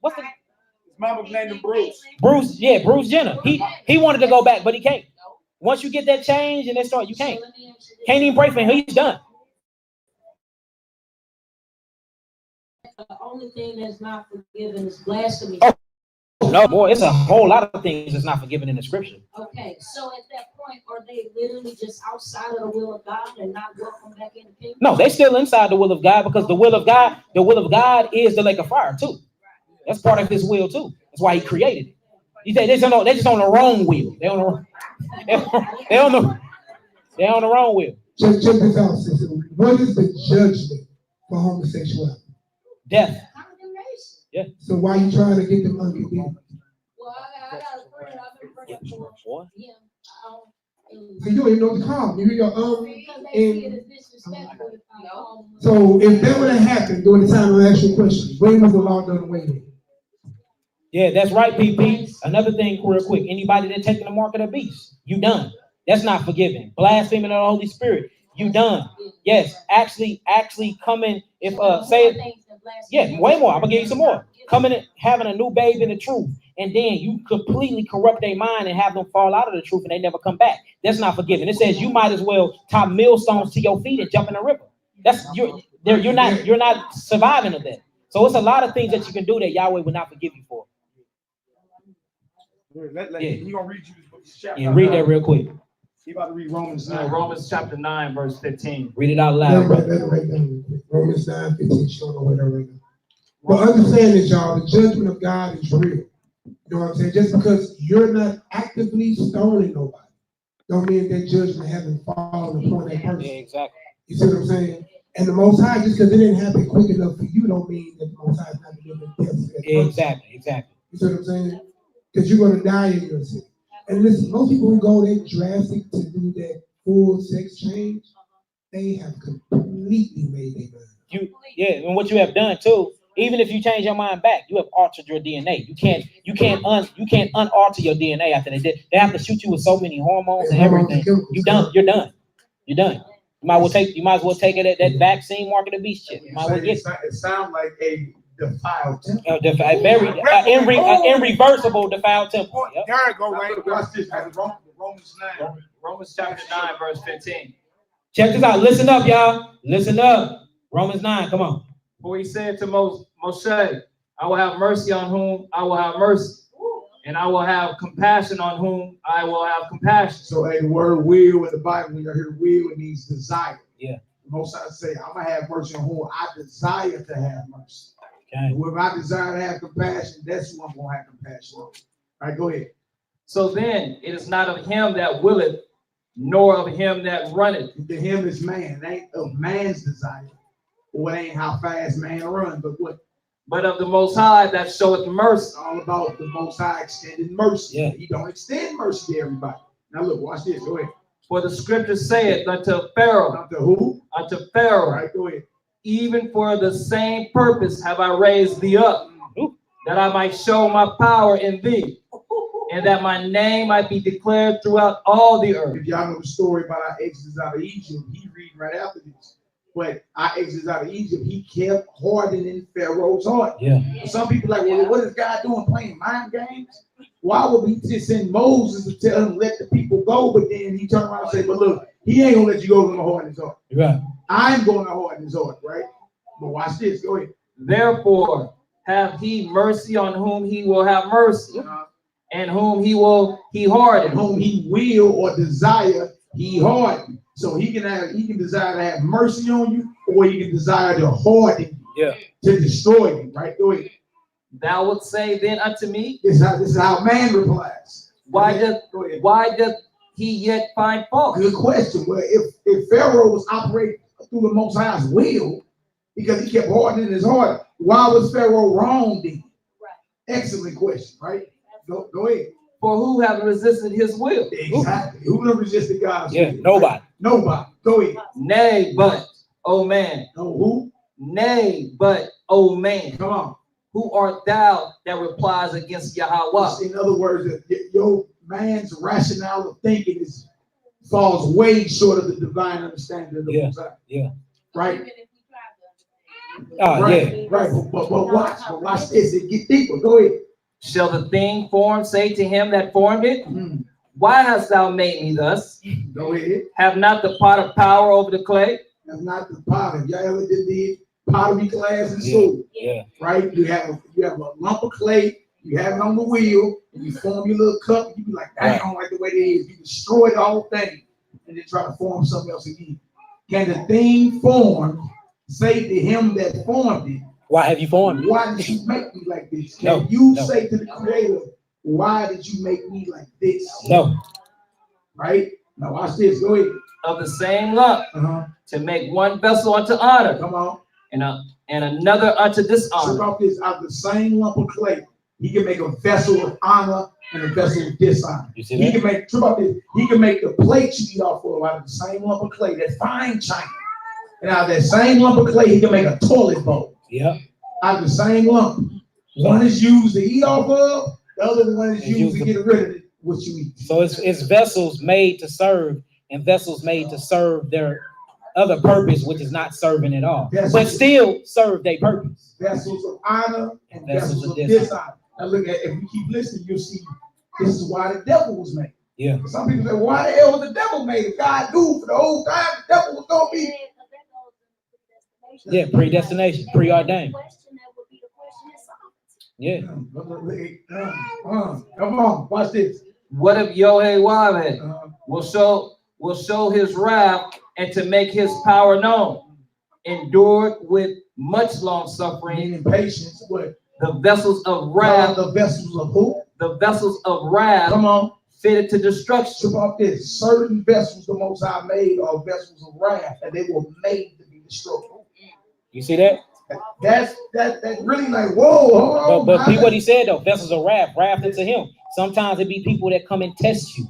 Mama named him Bruce. Bruce Jenner. He wanted to go back, but he can't. Once you get that change and they start, you can't. Can't even pray for him. He's done. The only thing that's not forgiven is blasphemy. Oh, no, boy, it's a whole lot of things that's not forgiven in the scripture. Okay, so at that point, are they literally just outside of the will of God and not welcome back in the kingdom? No, they still inside the will of God because the will of God is the lake of fire too. That's part of his will too. That's why he created it. He said they're just on the wrong wheel. They're on the wrong wheel. Check this out, sister. What is the judgment for homosexuality? Death. Condemnation. Yeah. So why are you trying to get them uncondemned? Well, I got a friend I've been praying for him. So you ain't know the call. You hear your Because they see it as disrespectful if I call them. So if that would have happened during the time of actual question, when was the law done away with? Yeah, that's right, PP. Another thing, real quick. Anybody that taking the mark of the beast, you done. That's not forgiven. Blaspheming of the Holy Spirit, you done. Yes, actually coming. If way more. I'm gonna give you some more. Coming and having a new babe in the truth, and then you completely corrupt their mind and have them fall out of the truth, and they never come back. That's not forgiven. It says you might as well tie millstones to your feet and jump in the river. You're not surviving of that. So it's a lot of things that you can do that Yahweh will not forgive you for. He gonna read you this chapter. Yeah, read that real quick. He about to read Romans 9. Romans chapter 9, verse 15. Read it out loud. Romans 9, 15, showing the way there right now. But understand this, y'all, the judgment of God is real. You know what I'm saying? Just because you're not actively stoning nobody, don't mean that judgment hasn't fallen upon that person. Yeah, exactly. You see what I'm saying? And the Most High, just because it didn't happen quick enough for you, don't mean that the Most High is not going to give death to that person. Exactly. You see what I'm saying? Because you're going to die in your sin. And listen, most people who go that drastic to do that full sex change, they have completely made their mind. And what you have done too, even if you change your mind back, you have altered your DNA. You can't unalter your DNA after they did. They have to shoot you with so many hormones and everything. You're done. You might as well take it at that vaccine mark of the beast shit. You might as well get it sounds like a defiled temple. Irreversible defiled temple. Yep. There it go, right? Watch this. Romans 9. Romans chapter 9, verse 15. Check this out. Listen up, y'all. Listen up. Romans 9. Come on. For he said to Moshe, I will have mercy on whom I will have mercy, and I will have compassion on whom I will have compassion. So the word will in the Bible, when you hear will, it means desire. Yeah. Most I say, I'm gonna have mercy on whom I desire to have mercy. Okay. If I desire to have compassion, that's who I'm gonna have compassion on. All right, go ahead. So then it is not of him that willeth, nor of him that runneth. To him is man. It ain't of man's desire. Or it ain't how fast man runs, but what? But of the Most High that showeth mercy. It's all about the Most High extending mercy. Yeah. He don't extend mercy to everybody. Now look, watch this. Go ahead. For the scripture saith unto Pharaoh. Unto who? Unto Pharaoh. All right, go ahead. Even for the same purpose have I raised thee up, that I might show my power in thee, and that my name might be declared throughout all the earth. If y'all know the story about our exodus out of Egypt, he read right after this. But our exodus out of Egypt, he kept hardening Pharaoh's heart. Yeah. Some people are like, well, what is God doing, playing mind games? Why would he just send Moses to tell him let the people go? But then he turned around and said, but look, he ain't gonna let you go to the harden his heart. Right. I'm going to harden his heart, right? But watch this. Go ahead. Therefore, have he mercy on whom he will have mercy, and whom he harden. Whom he will or desire, he harden. So he can desire to have mercy on you, or he can desire to harden you, to destroy you, right? Go ahead. Thou wilt say then unto me, This is how man replies. Why doth he yet find fault? Good question. Well, if Pharaoh was operating through the Most High's will, because he kept hardening his heart, why was Pharaoh wrong then? Right. Excellent question, right? Go ahead. For who have resisted his will? Exactly. Who resisted God's will? Nobody. Nobody. Go ahead. Nay, but, O man. No, who? Nay, but, O man. Come on. Who art thou that replies against Yahweh? In other words, your man's rationale of thinking falls way short of the divine understanding of the Most High. Yeah. Right? Right. But watch this. It get deeper. Go ahead. Shall the thing formed say to him that formed it, Mhm. why hast thou made me thus? Go ahead. Have not the potter power over the clay? That's not the potter. Y'all ever did pottery class in school? Yeah. Right? You have a lump of clay, you have it on the wheel, and you form your little cup, you be like, dang, I don't like the way it is. You destroy the whole thing and then try to form something else again. Can the thing formed say to him that formed it, Why have you formed me? why did you make me like this? Can No, you no. say to the creator, why did you make me like this? No. Right? Now watch this. Go ahead. Of the same lump, Uh-huh. to make one vessel unto honor, Come on. and another unto Trip dishonor. off this out of the same lump of clay. He can make a vessel of honor and a vessel of dishonor. You see He that? can make trip off this. He can make the plate you eat off of out of the same lump of clay. That's fine china. And out of that same lump of clay, he can make a toilet bowl. Yeah. Out of the same lump. One is used to eat off of. The other one is used to get rid of what you eat. So it's vessels made to serve and vessels made to serve their other purpose, which is not serving at all, but still serve their purpose. Vessels of honor and Vessels vessels of of dishonor. Now look at, if you keep listening, you'll see this is why the devil was made. Yeah. Some people say, why the hell was the devil made? If God knew for the whole time the devil was gonna be. Yeah, predestination, preordained. Yeah. Come on, watch this. What if Yehovah will show his wrath and to make his power known, endured with much long suffering, Meaning patience. What? the vessels of wrath, The vessels of who? the vessels of wrath, Come on. fitted to destruction. Strip off this. Certain vessels the Most High made are vessels of wrath, and they were made to be destroyed. You see that? That's really like, whoa, hold on. But see what he said though, vessels of wrath into him. Sometimes it be people that come and test you,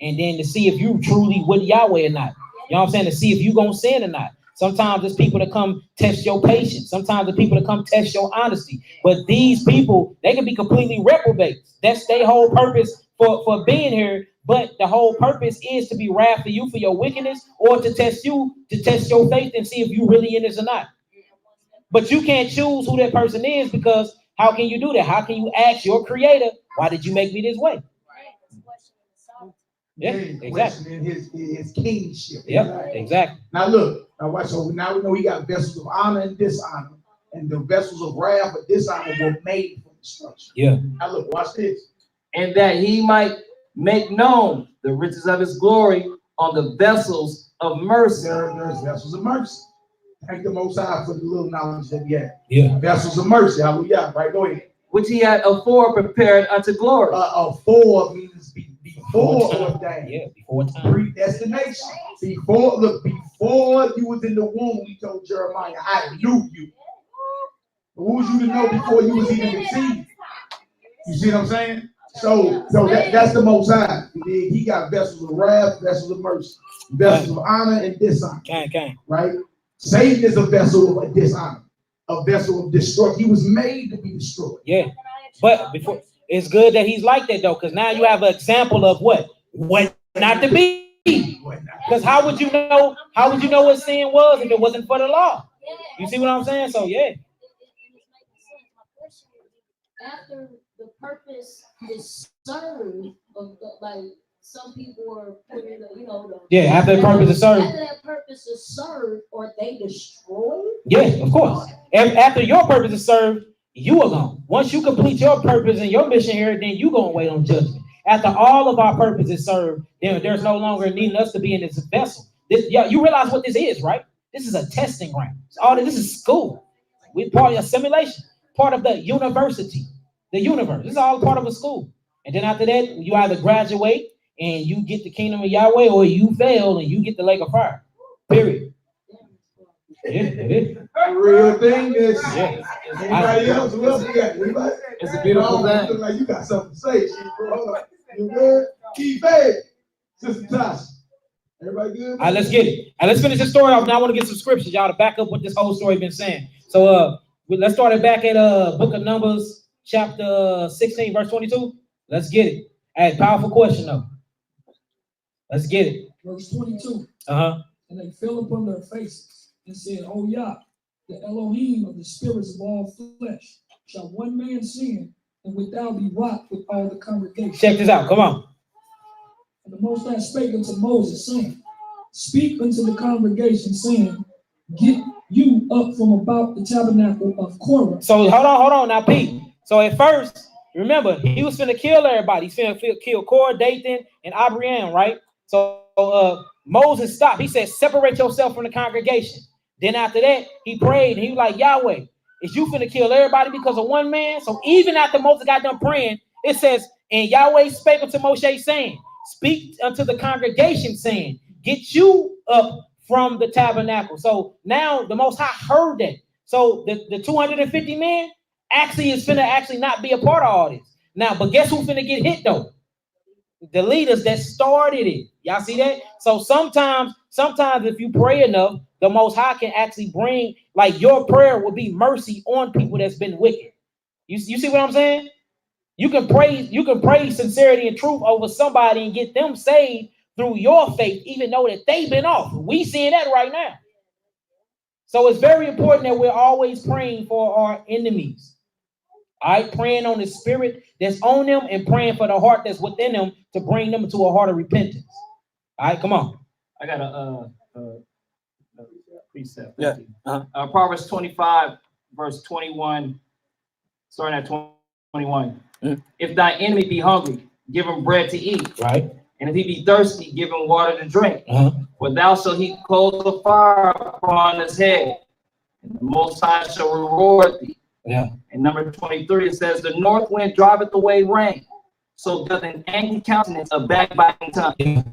and then to see if you truly with Yahweh or not. You know what I'm saying? To see if you gonna sin or not. Sometimes it's people that come test your patience. Sometimes it's people that come test your honesty. But these people, they can be completely reprobates. That's their whole purpose for being here. But the whole purpose is to be wrath for you for your wickedness, or to test you, to test your faith and see if you really in this or not. But you can't choose who that person is, because how can you do that? How can you ask your creator, why did you make me this way? Yeah, exactly. His kingship. Yep, exactly. Now look, now watch. So now we know he got vessels of honor and dishonor, and the vessels of wrath and dishonor were made for destruction. Yeah. Now look, watch this. And that he might make known the riches of his glory on the vessels of mercy. There's vessels of mercy. Thank the Most High for the little knowledge that we have. Yeah. Vessels of mercy. Hallelujah. Right, go ahead. Which he had afore prepared unto glory. Afore means before ordained. Yeah, before time. Predestination. Before you was in the womb, he told Jeremiah, I knew you. Who was you to know before you was even conceived? You see what I'm saying? So that's the Most High. He got vessels of wrath, vessels of mercy, vessels of honor and dishonor. Right? Satan is a vessel of dishonor, a vessel of destruction. He was made to be destroyed. Yeah, but before it's good that he's like that though, because now you have an example of what not to be. Because how would you know what sin was if it wasn't for the law? You see what I'm saying? So yeah. After the purpose is served, like some people are putting, After the purpose is served. After that purpose is served, or they destroyed. Yeah, of course. After your purpose is served, you are gone. Once you complete your purpose and your mission here, then you gonna wait on judgment. After all of our purpose is served, then there's no longer needing us to be in this vessel. You realize what this is, right? This is a testing ground. This is school. We're part of assimilation, part of the university, the universe. This is all part of a school. And then after that, you either graduate and you get the kingdom of Yahweh, or you fail and you get the lake of fire. Period. Real thing is. Anybody else? Who else we got? Anybody? It's a beautiful thing. Look like you got something to say. Hold on. You good? Keep faith. Sister Tasha. Everybody good? All right, let's get it. And let's finish the story off. Now I want to get some scriptures, y'all, to back up what this whole story been saying. So let's start it back at book of Numbers, chapter 16, verse 22. Let's get it. Hey, powerful question though. Let's get it. Verse 22. And they fell upon their faces and said, "O Yah, the Elohim of the spirits of all flesh, shall one man sin and wilt thou be wroth with all the congregation. Check this out. Come on. And the Most High spake unto Moses, saying, speak unto the congregation, saying, get you up from about the tabernacle of Korah. So hold on now, Pete. So at first, remember, he was finna kill everybody. He's finna kill Korah, Dathan, and Abiram, right? So Moses stopped. He said, separate yourself from the congregation. Then after that, he prayed, and he was like, Yahweh, is you finna kill everybody because of one man? So even after Moses got done praying, it says, and Yahweh spake unto Moshe, saying, speak unto the congregation, saying, get you up from the tabernacle. So now the Most High heard that. So the 250 men actually is finna actually not be a part of all this. Now, but guess who's finna get hit though? The leaders that started it. Y'all see that? So sometimes if you pray enough, the Most High can actually bring, like, your prayer will be mercy on people that's been wicked. You see what I'm saying? You can pray sincerity and truth over somebody and get them saved through your faith, even though that they've been off. We seeing that right now. So it's very important that we're always praying for our enemies. All right, praying on the spirit that's on them and praying for the heart that's within them to bring them to a heart of repentance. All right, come on. I got a precept. Yeah. Proverbs 25, verse 21, starting at 21. If thy enemy be hungry, give him bread to eat. Right. And if he be thirsty, give him water to drink. For thou shalt heap coals of fire upon his head, and the Most High shall reward thee. Yeah. And number 23, it says, the north wind driveth away rain, so doth an angry countenance a backbiting tongue. You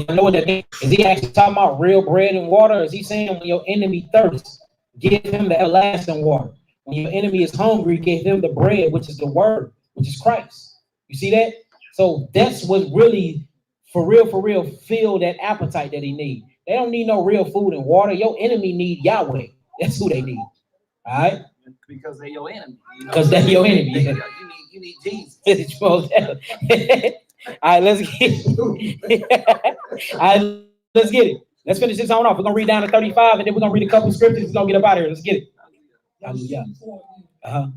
know what that means? Is he actually talking about real bread and water? Or is he saying when your enemy thirsts, give him the everlasting water? When your enemy is hungry, give him the bread, which is the word, which is Christ. You see that? So that's what really, for real, fill that appetite that he needs. They don't need no real food and water. Your enemy need Yahweh. That's who they need. All right? Because they're your enemy. Because they're your enemy. You need Jesus. All right, let's get it. All right, let's get it. Let's finish this on off. We're going to read down to 35, and then we're going to read a couple scriptures. We're going to get up out of here. Let's get it. Hallelujah.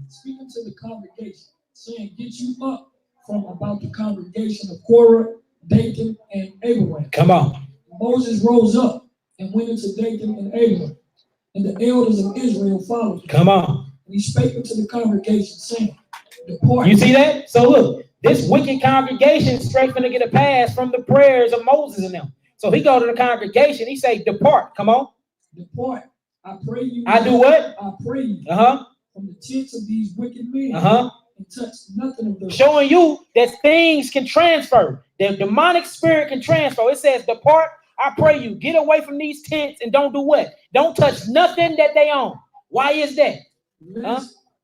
Speaking to the congregation, saying, get you up from about the congregation of Korah, Dathan, and Abiram. Come on. Moses rose up and went into Dathan and Abiram, and the elders of Israel followed him. Come on. And he spake unto the congregation, saying, depart. You see that? So look, this wicked congregation is straight going to get a pass from the prayers of Moses and them. So he go to the congregation. He say, depart. Come on. Depart. I pray you. I do what? I pray you. From the tents of these wicked men. And touch nothing of them. Showing you that things can transfer. The demonic spirit can transfer. It says, depart. I pray you. Get away from these tents and don't do what? Don't touch nothing that they own. Why is that?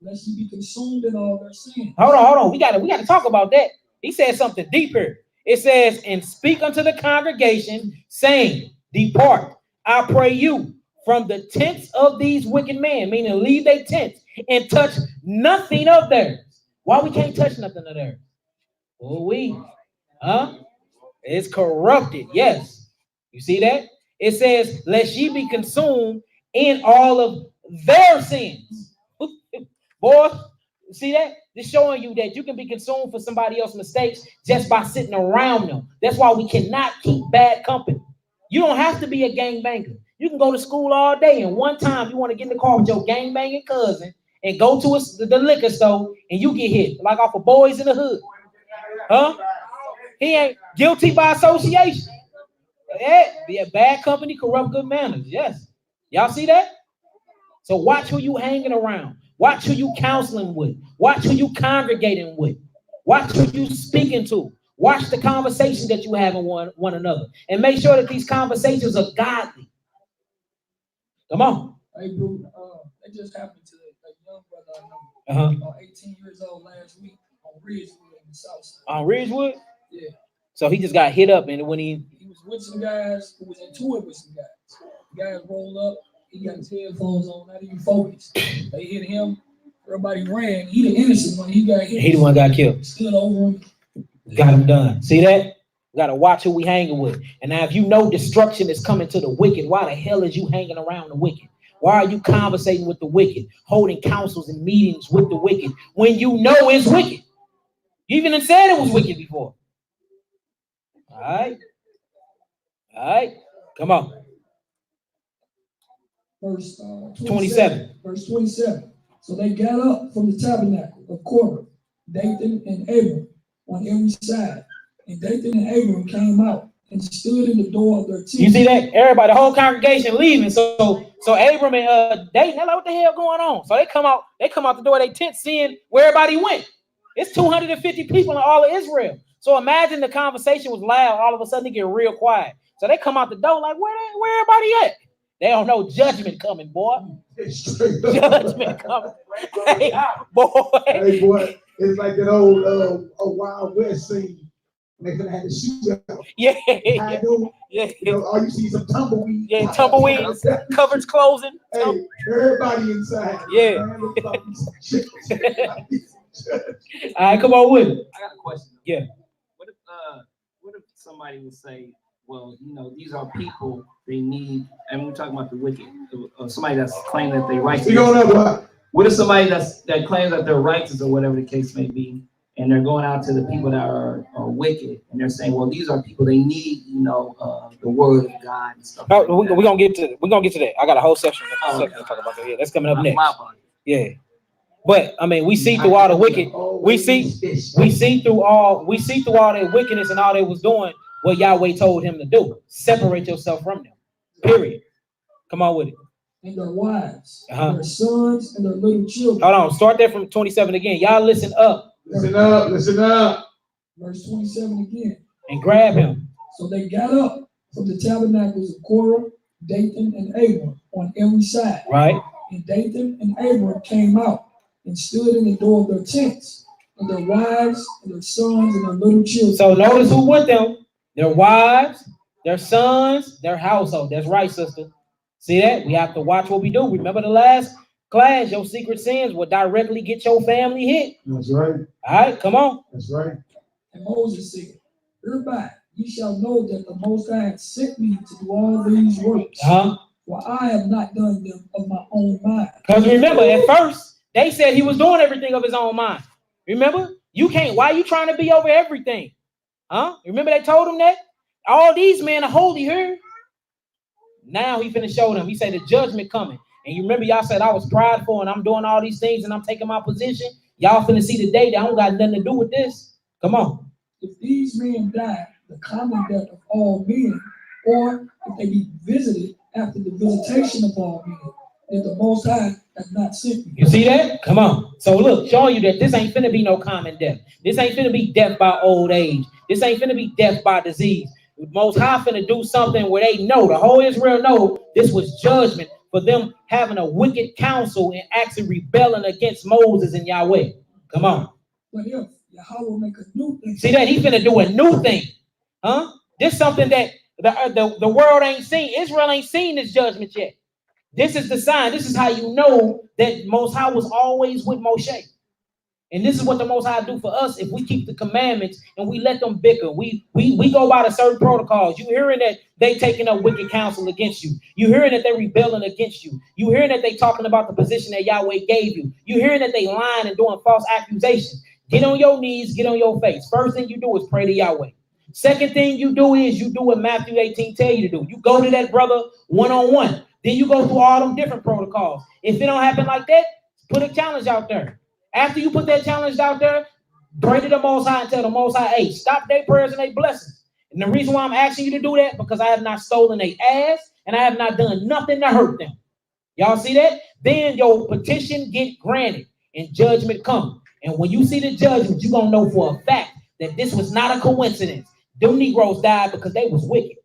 Lest you be consumed in all their sin. Hold on. We got to talk about that. He said something deeper. It says, and speak unto the congregation, saying, depart. I pray you from the tents of these wicked men, meaning leave their tents and touch nothing of theirs. Why we can't touch nothing of theirs? It's corrupted. Yes. You see that? It says, lest ye be consumed in all of their sins. Boy, see that? It's showing you that you can be consumed for somebody else's mistakes just by sitting around them. That's why we cannot keep bad company. You don't have to be a gangbanger. You can go to school all day, and one time you want to get in the car with your gangbanging cousin and go to the liquor store, and you get hit, like off of Boys in the Hood. He ain't guilty by association. Yeah, bad company, corrupt good manners. Yes. Y'all see that? So watch who you hanging around. Watch who you counseling with. Watch who you congregating with. Watch who you speaking to. Watch the conversation that you have with one another. And make sure that these conversations are godly. Come on. Hey, bro, it just happened to a young brother I know. 18 years old last week on Ridgewood in the South Side. On Ridgewood? Yeah. So he just got hit up, and when he was with some guys who was into it with some guys. The guys rolled up. He got his headphones on, not even focused. They hit him. Everybody ran. He the innocent one. He got hit. He the one got killed. Stood over him. Got him done. See that? We got to watch who we hanging with. And now if you know destruction is coming to the wicked, why the hell is you hanging around the wicked? Why are you conversating with the wicked, holding councils and meetings with the wicked when you know it's wicked? You even said it was wicked before. All right. All right. Come on. Verse 27. Verse 27. So they got up from the tabernacle of Korah, Dathan and Abiram on every side. And Dathan and Abiram came out and stood in the door of their tent. You see that? Everybody, the whole congregation leaving. So Abram and Dathan, hello, what the hell going on? So they come out the door of their tent, seeing where everybody went. It's 250 people in all of Israel. So imagine the conversation was loud, all of a sudden it get real quiet. So they come out the door like, where everybody at? They don't know judgment coming, boy. Judgment coming. Hey, boy. Hey, boy, it's like that old Wild West scene. They could have had the shoes out. Yeah. You know, all you see is some tumbleweed. Yeah, tumbleweeds, cupboards closing. Hey, everybody inside. Yeah. All right, come on with it. I got a question. Yeah. What if somebody would say, well, you know, these are people they need, and we're talking about the wicked, somebody that's claiming that they're righteous. What if somebody that claims that they're righteous or whatever the case may be, and they're going out to the people that are wicked, and they're saying, well, these are people they need, you know, the word of God and stuff. No, we're gonna get to that. I got a whole section to talk about that. Yeah, that's coming up next. Yeah. But I mean, we see through all the wicked, we see through all their wickedness and all they was doing what Yahweh told him to do. Separate yourself from them. Period. Come on with it. And their wives, their sons, and their little children. Hold on, start there from 27 again. Y'all listen up. Listen up, listen up. Verse 27 again. And grab him. So they got up from the tabernacles of Korah, Dathan, and Abiram on every side. Right. And Dathan and Abiram came out and stood in the door of their tents, and their wives, and their sons, and their little children. So notice who with them. Their wives, their sons, their household. That's right, sister. See that? We have to watch what we do. Remember the last class, your secret sins will directly get your family hit. That's right. All right, come on. That's right. And Moses said, hereby ye shall know that the Most High hath sent me to do all these works. For I have not done them of my own mind. Because remember, at first, they said he was doing everything of his own mind. Remember? You can't. Why are you trying to be over everything? Remember they told him that? All these men are holy here. Now he finna show them. He said the judgment coming. And you remember y'all said I was prideful and I'm doing all these things and I'm taking my position. Y'all finna see the day that I don't got nothing to do with this. Come on. If these men die the common death of all men, or if they be visited after the visitation of all men, that the Most High has not sent me. You see that? Come on. So look, showing you that this ain't finna be no common death. This ain't finna be death by old age. This ain't finna be death by disease. The Most High finna do something where they know, the whole Israel know this was judgment for them having a wicked counsel and actually rebelling against Moses and Yahweh. Come on. But if Yahweh make a new thing. See that? He finna do a new thing. This something that the world ain't seen. Israel ain't seen this judgment yet. This is the sign. This is how you know that Most High was always with Moshe. And this is what the Most High do for us if we keep the commandments and we let them bicker. We go by the certain protocols. You hearing that they taking up wicked counsel against you. You hearing that they rebelling against you. You hearing that they talking about the position that Yahweh gave you. You hearing that they lying and doing false accusations. Get on your knees, get on your face. First thing you do is pray to Yahweh. Second thing you do is you do what Matthew 18 tell you to do. You go to that brother one-on-one. Then you go through all them different protocols. If it don't happen like that, put a challenge out there. After you put that challenge out there, pray to the Most High and tell the Most High, hey, stop their prayers and their blessings. And the reason why I'm asking you to do that, because I have not stolen their ass and I have not done nothing to hurt them. Y'all see that? Then your petition get granted and judgment come. And when you see the judgment, you're going to know for a fact that this was not a coincidence. Them Negroes died because they was wicked.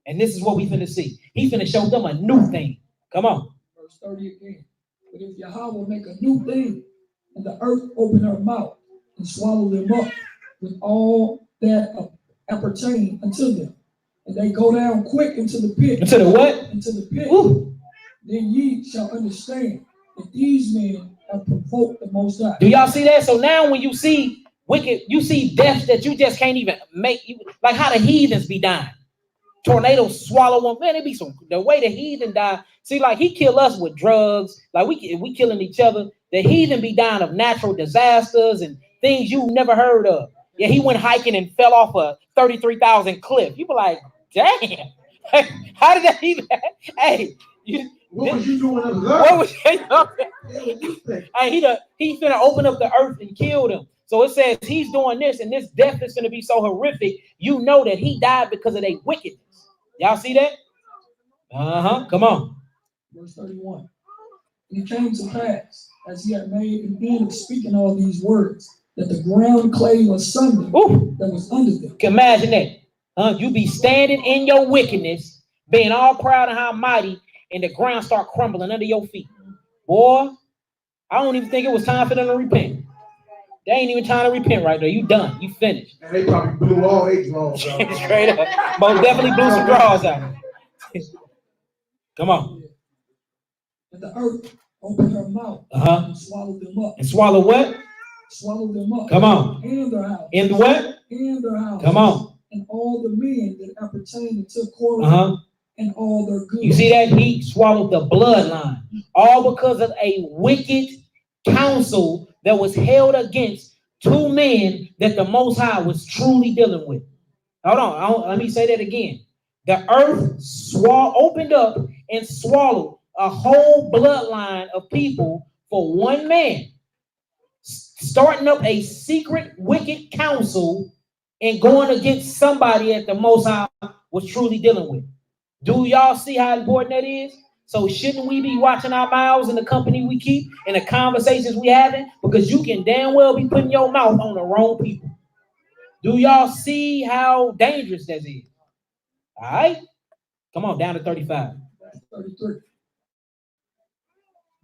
And this is what we finna see. He finna show them a new thing. Come on. Verse 30 again. But if Yahweh make a new thing, and the earth open her mouth and swallow them up with all that appertain unto them, and they go down quick into the pit. Into the what? Into the pit. Ooh. Then ye shall understand that these men have provoked the Most High. Do y'all see that? So now when you see wicked, you see deaths that you just can't even make. Like how the heathens be dying. Tornadoes swallow them. Man, it be some the way the heathen die. See, like he kill us with drugs. Like we killing each other. The heathen be dying of natural disasters and things you've never heard of. Yeah, he went hiking and fell off a 33,000 cliff. You be like, damn, how did that even? Hey, what was you doing up there? What was hey, he's gonna open up the earth and kill them. So it says he's doing this, and this death is gonna be so horrific. You know that he died because of their wickedness. Y'all see that? Come on. Verse 31. And it came to pass, as he had made an end of speaking all these words, that the ground clave asunder that was under them. Imagine that. You be standing in your wickedness, being all proud of how mighty, and the ground start crumbling under your feet. Boy, I don't even think it was time for them to repent. They ain't even trying to repent right there. You done. You finished. And they probably blew all their draws out. Straight up. Most definitely blew some draws out. Come on. And the earth opened her mouth and swallowed them up. And swallow what? Swallowed them up. Come on. And their house. In the what? And their house. Come on. And all the men that appertained to Korah and all their goods. You see that? He swallowed the bloodline. All because of a wicked counsel that was held against two men that the Most High was truly dealing with. Hold on. Let me say that again. The earth opened up and swallowed a whole bloodline of people for one man, starting up a secret wicked counsel and going against somebody that the Most High was truly dealing with. Do y'all see how important that is? So shouldn't we be watching our mouths in the company we keep and the conversations we having? Because you can damn well be putting your mouth on the wrong people. Do y'all see how dangerous that is? All right. Come on, down to 35. 33.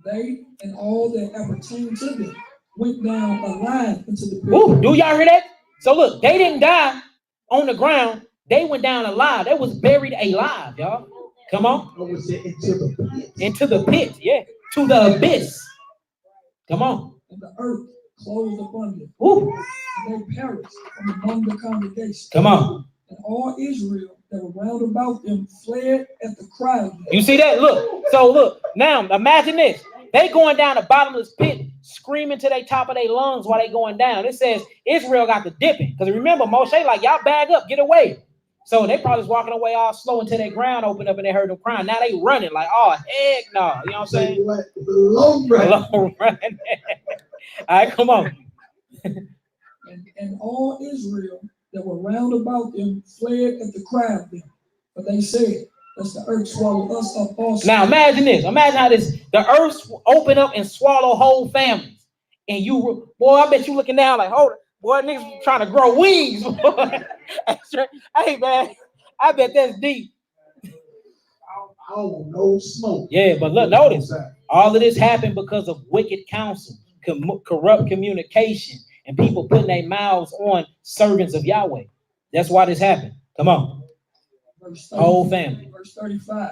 They and all that appertained to them went down alive into the pit. Ooh, do y'all hear that? So look, they didn't die on the ground. They went down alive. They was buried alive, y'all. Come on. Into the pit. Into the pit, yeah. To the abyss. Come on. And the earth closed upon them. Ooh. And they perished from among the congregation. Come on. And all Israel that were round about them fled at the cry of them. You see that? Look. So look. Now imagine this. They going down the bottomless pit, screaming to the top of their lungs while they going down. It says Israel got the dipping. Because remember, Moshe like, y'all bag up, get away. So they probably was walking away all slow until their ground opened up and they heard them crying. Now they running like, oh, heck no. You know what I'm saying? Long run. Long run. All right, come on. And all Israel that were round about them fled at the cry of them. But they said, lest the earth swallow us up also. Now imagine this. Imagine how the earth open up and swallow whole families. And you, boy, I bet you looking down like, hold it. Boy, niggas trying to grow wings. Hey, man, I bet that's deep. I don't know smoke. Yeah, but look, notice, all of this happened because of wicked counsel, corrupt communication, and people putting their mouths on servants of Yahweh. That's why this happened. Come on. Verse 30, whole family. Verse 35.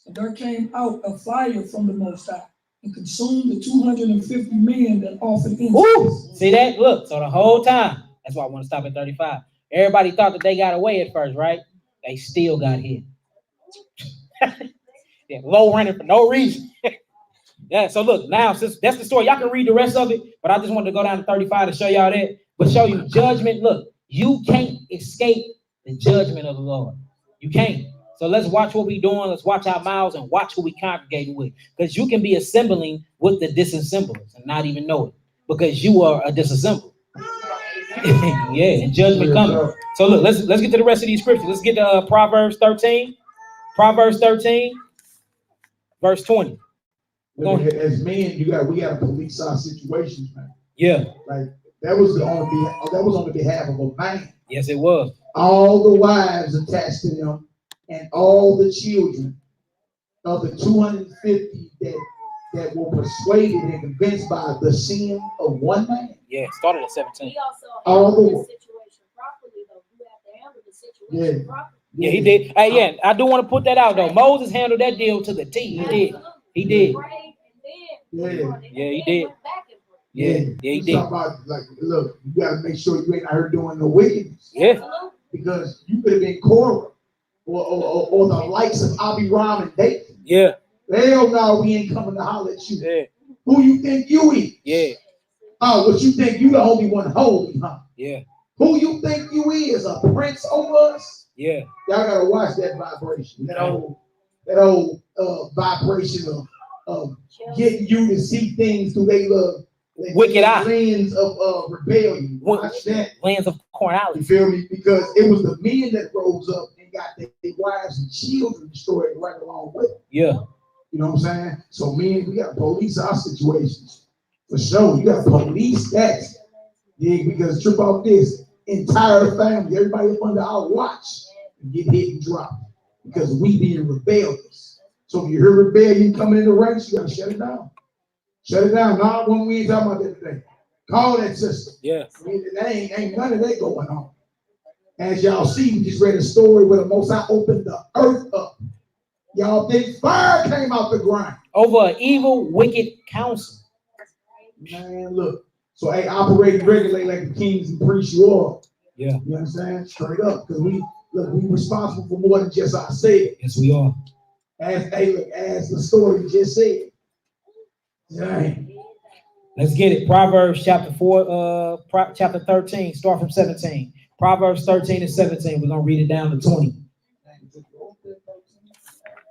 And there came out a fire from the Most High and consumed the 250 men that offered incense. See that? Look, so the whole time, that's why I want to stop at 35. Everybody thought that they got away at first, right? They still got hit. Yeah, low running for no reason. Yeah, so look, now, since that's the story, y'all can read the rest of it, but I just wanted to go down to 35 to show y'all that, but show you judgment. Look, you can't escape the judgment of the Lord. You can't. So let's watch what we're doing. Let's watch our mouths and watch who we congregating with. Because you can be assembling with the disassemblers and not even know it. Because you are a disassembler. Yeah, and judgment coming. So look, let's get to the rest of these scriptures. Let's get to Proverbs 13. Proverbs 13, verse 20. As men, we gotta police our situations, man. Yeah. Like that was on the behalf of a man. Yes, it was. All the wives attached to them and all the children of the 250 that were persuaded and convinced by the sin of one man. Yeah, started at 17. He also handled the situation properly, though. You have to handle the situation properly. Yeah, he did. Hey, yeah, I do want to put that out, though. Moses handled that deal to the T. He did. He did. Yeah, he did. Yeah, he did. About, like, look, you gotta make sure you ain't out here doing no wickedness. Yeah. Because you could have been Korah or the likes of Abiram and David. Yeah. Hell no, we ain't coming to holler at you. Yeah. Who you think you is? Yeah. Oh, what you think you the only one holy, huh? Yeah. Who you think you is, a prince over us? Yeah. Y'all gotta watch that vibration. That old vibration of getting you to see things through they wicked eye. lens of rebellion. Watch that. Lens of carnality. You feel me? Because it was the men that rose up and got their wives and children destroyed right along with it. Yeah. You know what I'm saying? So men, we gotta police our situations. For sure. You gotta police that. Yeah, because trip off this entire family, everybody up under our watch, and get hit and drop. Because we being rebellious. So if you hear rebellion coming in the ranks, you gotta shut it down. Shut it down. Not when we ain't talking about that today. Call that system. Yeah. There ain't none of that going on. As y'all see, we just read a story where the Most High opened the earth up. Y'all think fire came out the ground. Over an evil, wicked council. Man, look. So hey, operate and regulate like the kings and priests you are. Yeah. You understand? Straight up. Because we responsible for more than just ourselves. Yes, we are. As the story just said. Dang. Let's get it. Proverbs chapter 4, chapter 13, start from 17. Proverbs 13 and 17. We're gonna read it down to 20.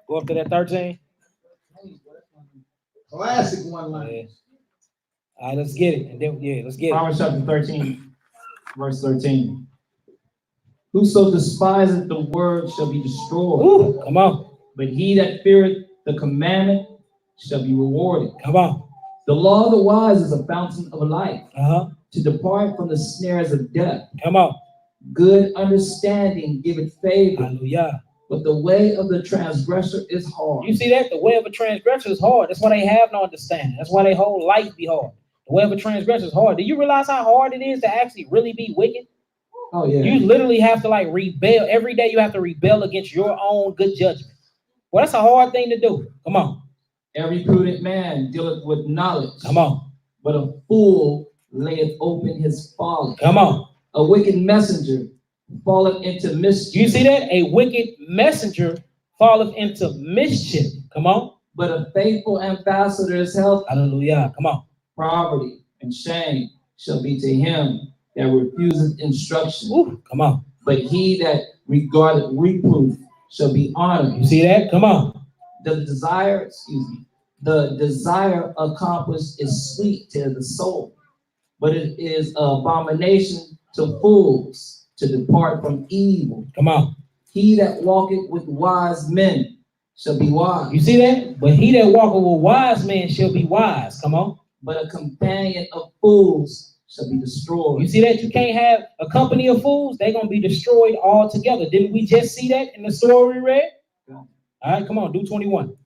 Go up to that 13. Classic one line. Yeah. All right, let's get it. And then let's get Proverbs chapter 13, verse 13. Whoso despiseth the word shall be destroyed. Ooh, come on. But he that feareth the commandment shall be rewarded. Come on. The law of the wise is a fountain of life, Uh-huh. to depart from the snares of death. Come on. Good understanding giveth favor, Hallelujah. but the way of the transgressor is hard. You see that? The way of a transgressor is hard. That's why they have no understanding. That's why their whole life be hard. The way of a transgressor is hard. Do you realize how hard it is to actually really be wicked? Oh, yeah. You literally have to like rebel. Every day you have to rebel against your own good judgment. Well, that's a hard thing to do. Come on. Every prudent man dealeth with knowledge. Come on. But a fool layeth open his folly. Come on. A wicked messenger falleth into mischief. You see that? A wicked messenger falleth into mischief. Come on. But a faithful ambassador is health. Hallelujah. Come on. Poverty and shame shall be to him that refuseth instruction. Ooh, come on. But he that regardeth reproof shall be honored. You see that? Come on. The desire accomplished is sweet to the soul, but it is an abomination to fools to depart from evil. Come on. He that walketh with wise men shall be wise. You see that? But he that walketh with wise men shall be wise. Come on. But a companion of fools shall be destroyed. You see that? You can't have a company of fools. They're going to be destroyed altogether. Didn't we just see that in the story we read? Yeah. All right, come on. Do 21.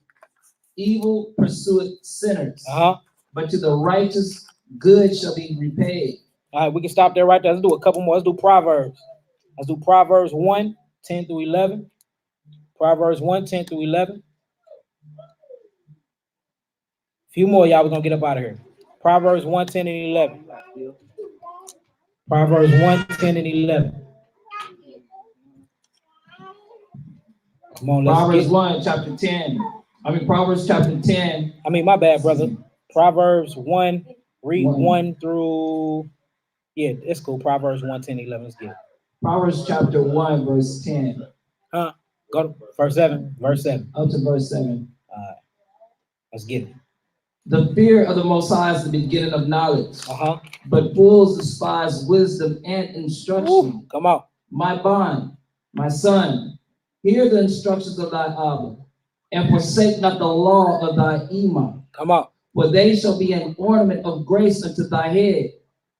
Evil pursueth sinners, Uh-huh. but to the righteous good shall be repaid. All right, we can stop there right there. Let's do a couple more. Let's do Proverbs. Let's do Proverbs 1, 10 through 11. Proverbs 1, 10 through 11. A few more, y'all. We're going to get up out of here. Proverbs 1, 10 and 11. Proverbs 1, 10 and 11. Come on, let's Proverbs get 1, chapter 10. Proverbs chapter 10. my bad, brother. Proverbs 1, read 1. 1 through, yeah, it's cool. Proverbs 1, 10, 11. Let's get it. Proverbs chapter 1, verse 10. Go to verse 7. Verse 7. Up to verse 7. All right. Let's get it. The fear of the Most High is the beginning of knowledge, Uh-huh. but fools despise wisdom and instruction. Ooh, come on. My bond, my son, hear the instructions of thy Abba, and forsake not the law of thy Imam. Come on. For they shall be an ornament of grace unto thy head,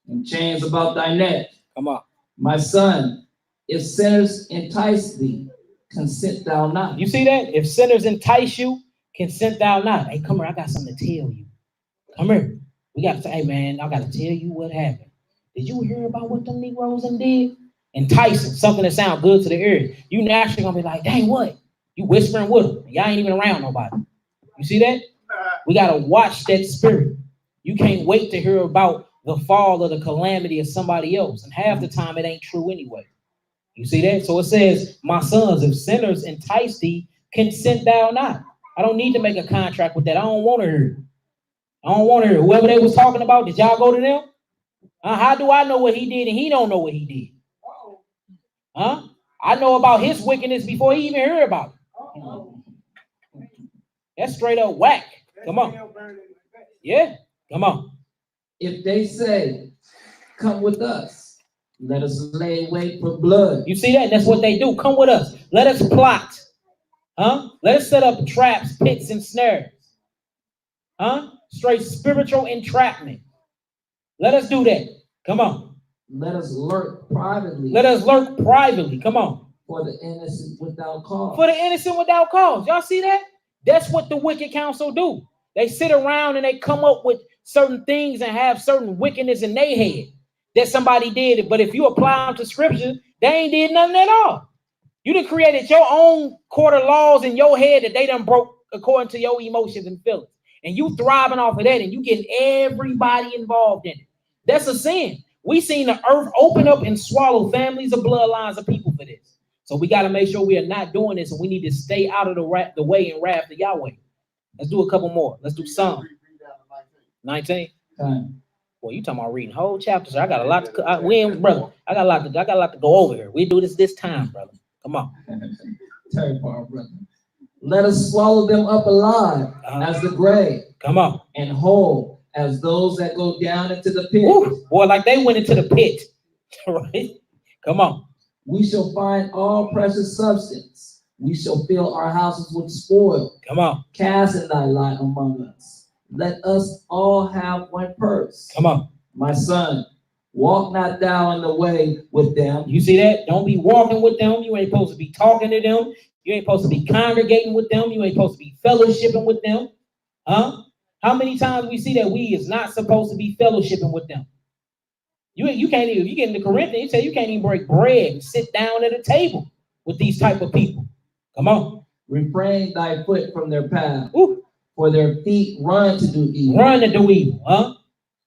and chains about thy neck. Come on. My son, if sinners entice thee, consent thou not. You see that? If sinners entice you, consent thou not. Hey, come here. I got something to tell you. Come here. We got to say, hey, man, I got to tell you what happened. Did you hear about what them Negroes and did? Enticing, something that sounds good to the ear. You naturally going to be like, dang, what? You whispering with them. Y'all ain't even around nobody. You see that? We got to watch that spirit. You can't wait to hear about the fall or the calamity of somebody else. And half the time it ain't true anyway. You see that? So it says, my sons, if sinners entice thee, consent thou not. I don't need to make a contract with that. I don't want to hear it. I don't want to hear whoever they was talking about. Did y'all go to them? How do I know what he did and he don't know what he did? Huh? I know about his wickedness before he even heard about it. That's straight up whack. Come on. Yeah, come on. If they say, come with us, let us lay wait for blood. You see that? That's what they do. Come with us. Let us plot. Huh? Let us set up traps, pits, and snares. Huh? Straight spiritual entrapment. Let us do that. Come on. Let us lurk privately. Let us lurk privately. Come on. For the innocent without cause. For the innocent without cause. Y'all see that? That's what the wicked council do. They sit around and they come up with certain things and have certain wickedness in their head that somebody did. But if you apply them to scripture, they ain't did nothing at all. You done created your own court of laws in your head that they done broke according to your emotions and feelings. And you thriving off of that and you getting everybody involved in it. That's a sin. We seen the earth open up and swallow families of bloodlines of people for this. So we got to make sure we are not doing this, and we need to stay out of the way and wrath of Yahweh. Let's do a couple more. Let's do some. 19. Well, you talking about reading whole chapters? I got a lot to. Brother. I got a lot to go over here. We do this time, brother. Come on. Third part, brother. Let us swallow them up alive as the grave. Come on. And whole as those that go down into the pit. Ooh, boy, like they went into the pit. Right? Come on. We shall find all precious substance. We shall fill our houses with spoil. Come on. Cast in thy lot among us. Let us all have one purse. Come on. My son, walk not thou in the way with them. You see that? Don't be walking with them. You ain't supposed to be talking to them. You ain't supposed to be congregating with them. You ain't supposed to be fellowshipping with them. Huh? How many times we see that we is not supposed to be fellowshipping with them? You can't even, you get into Corinthians, you say you can't even break bread and sit down at a table with these type of people. Come on. Refrain thy foot from their path. Ooh. For their feet run to do evil. Run to do evil, huh?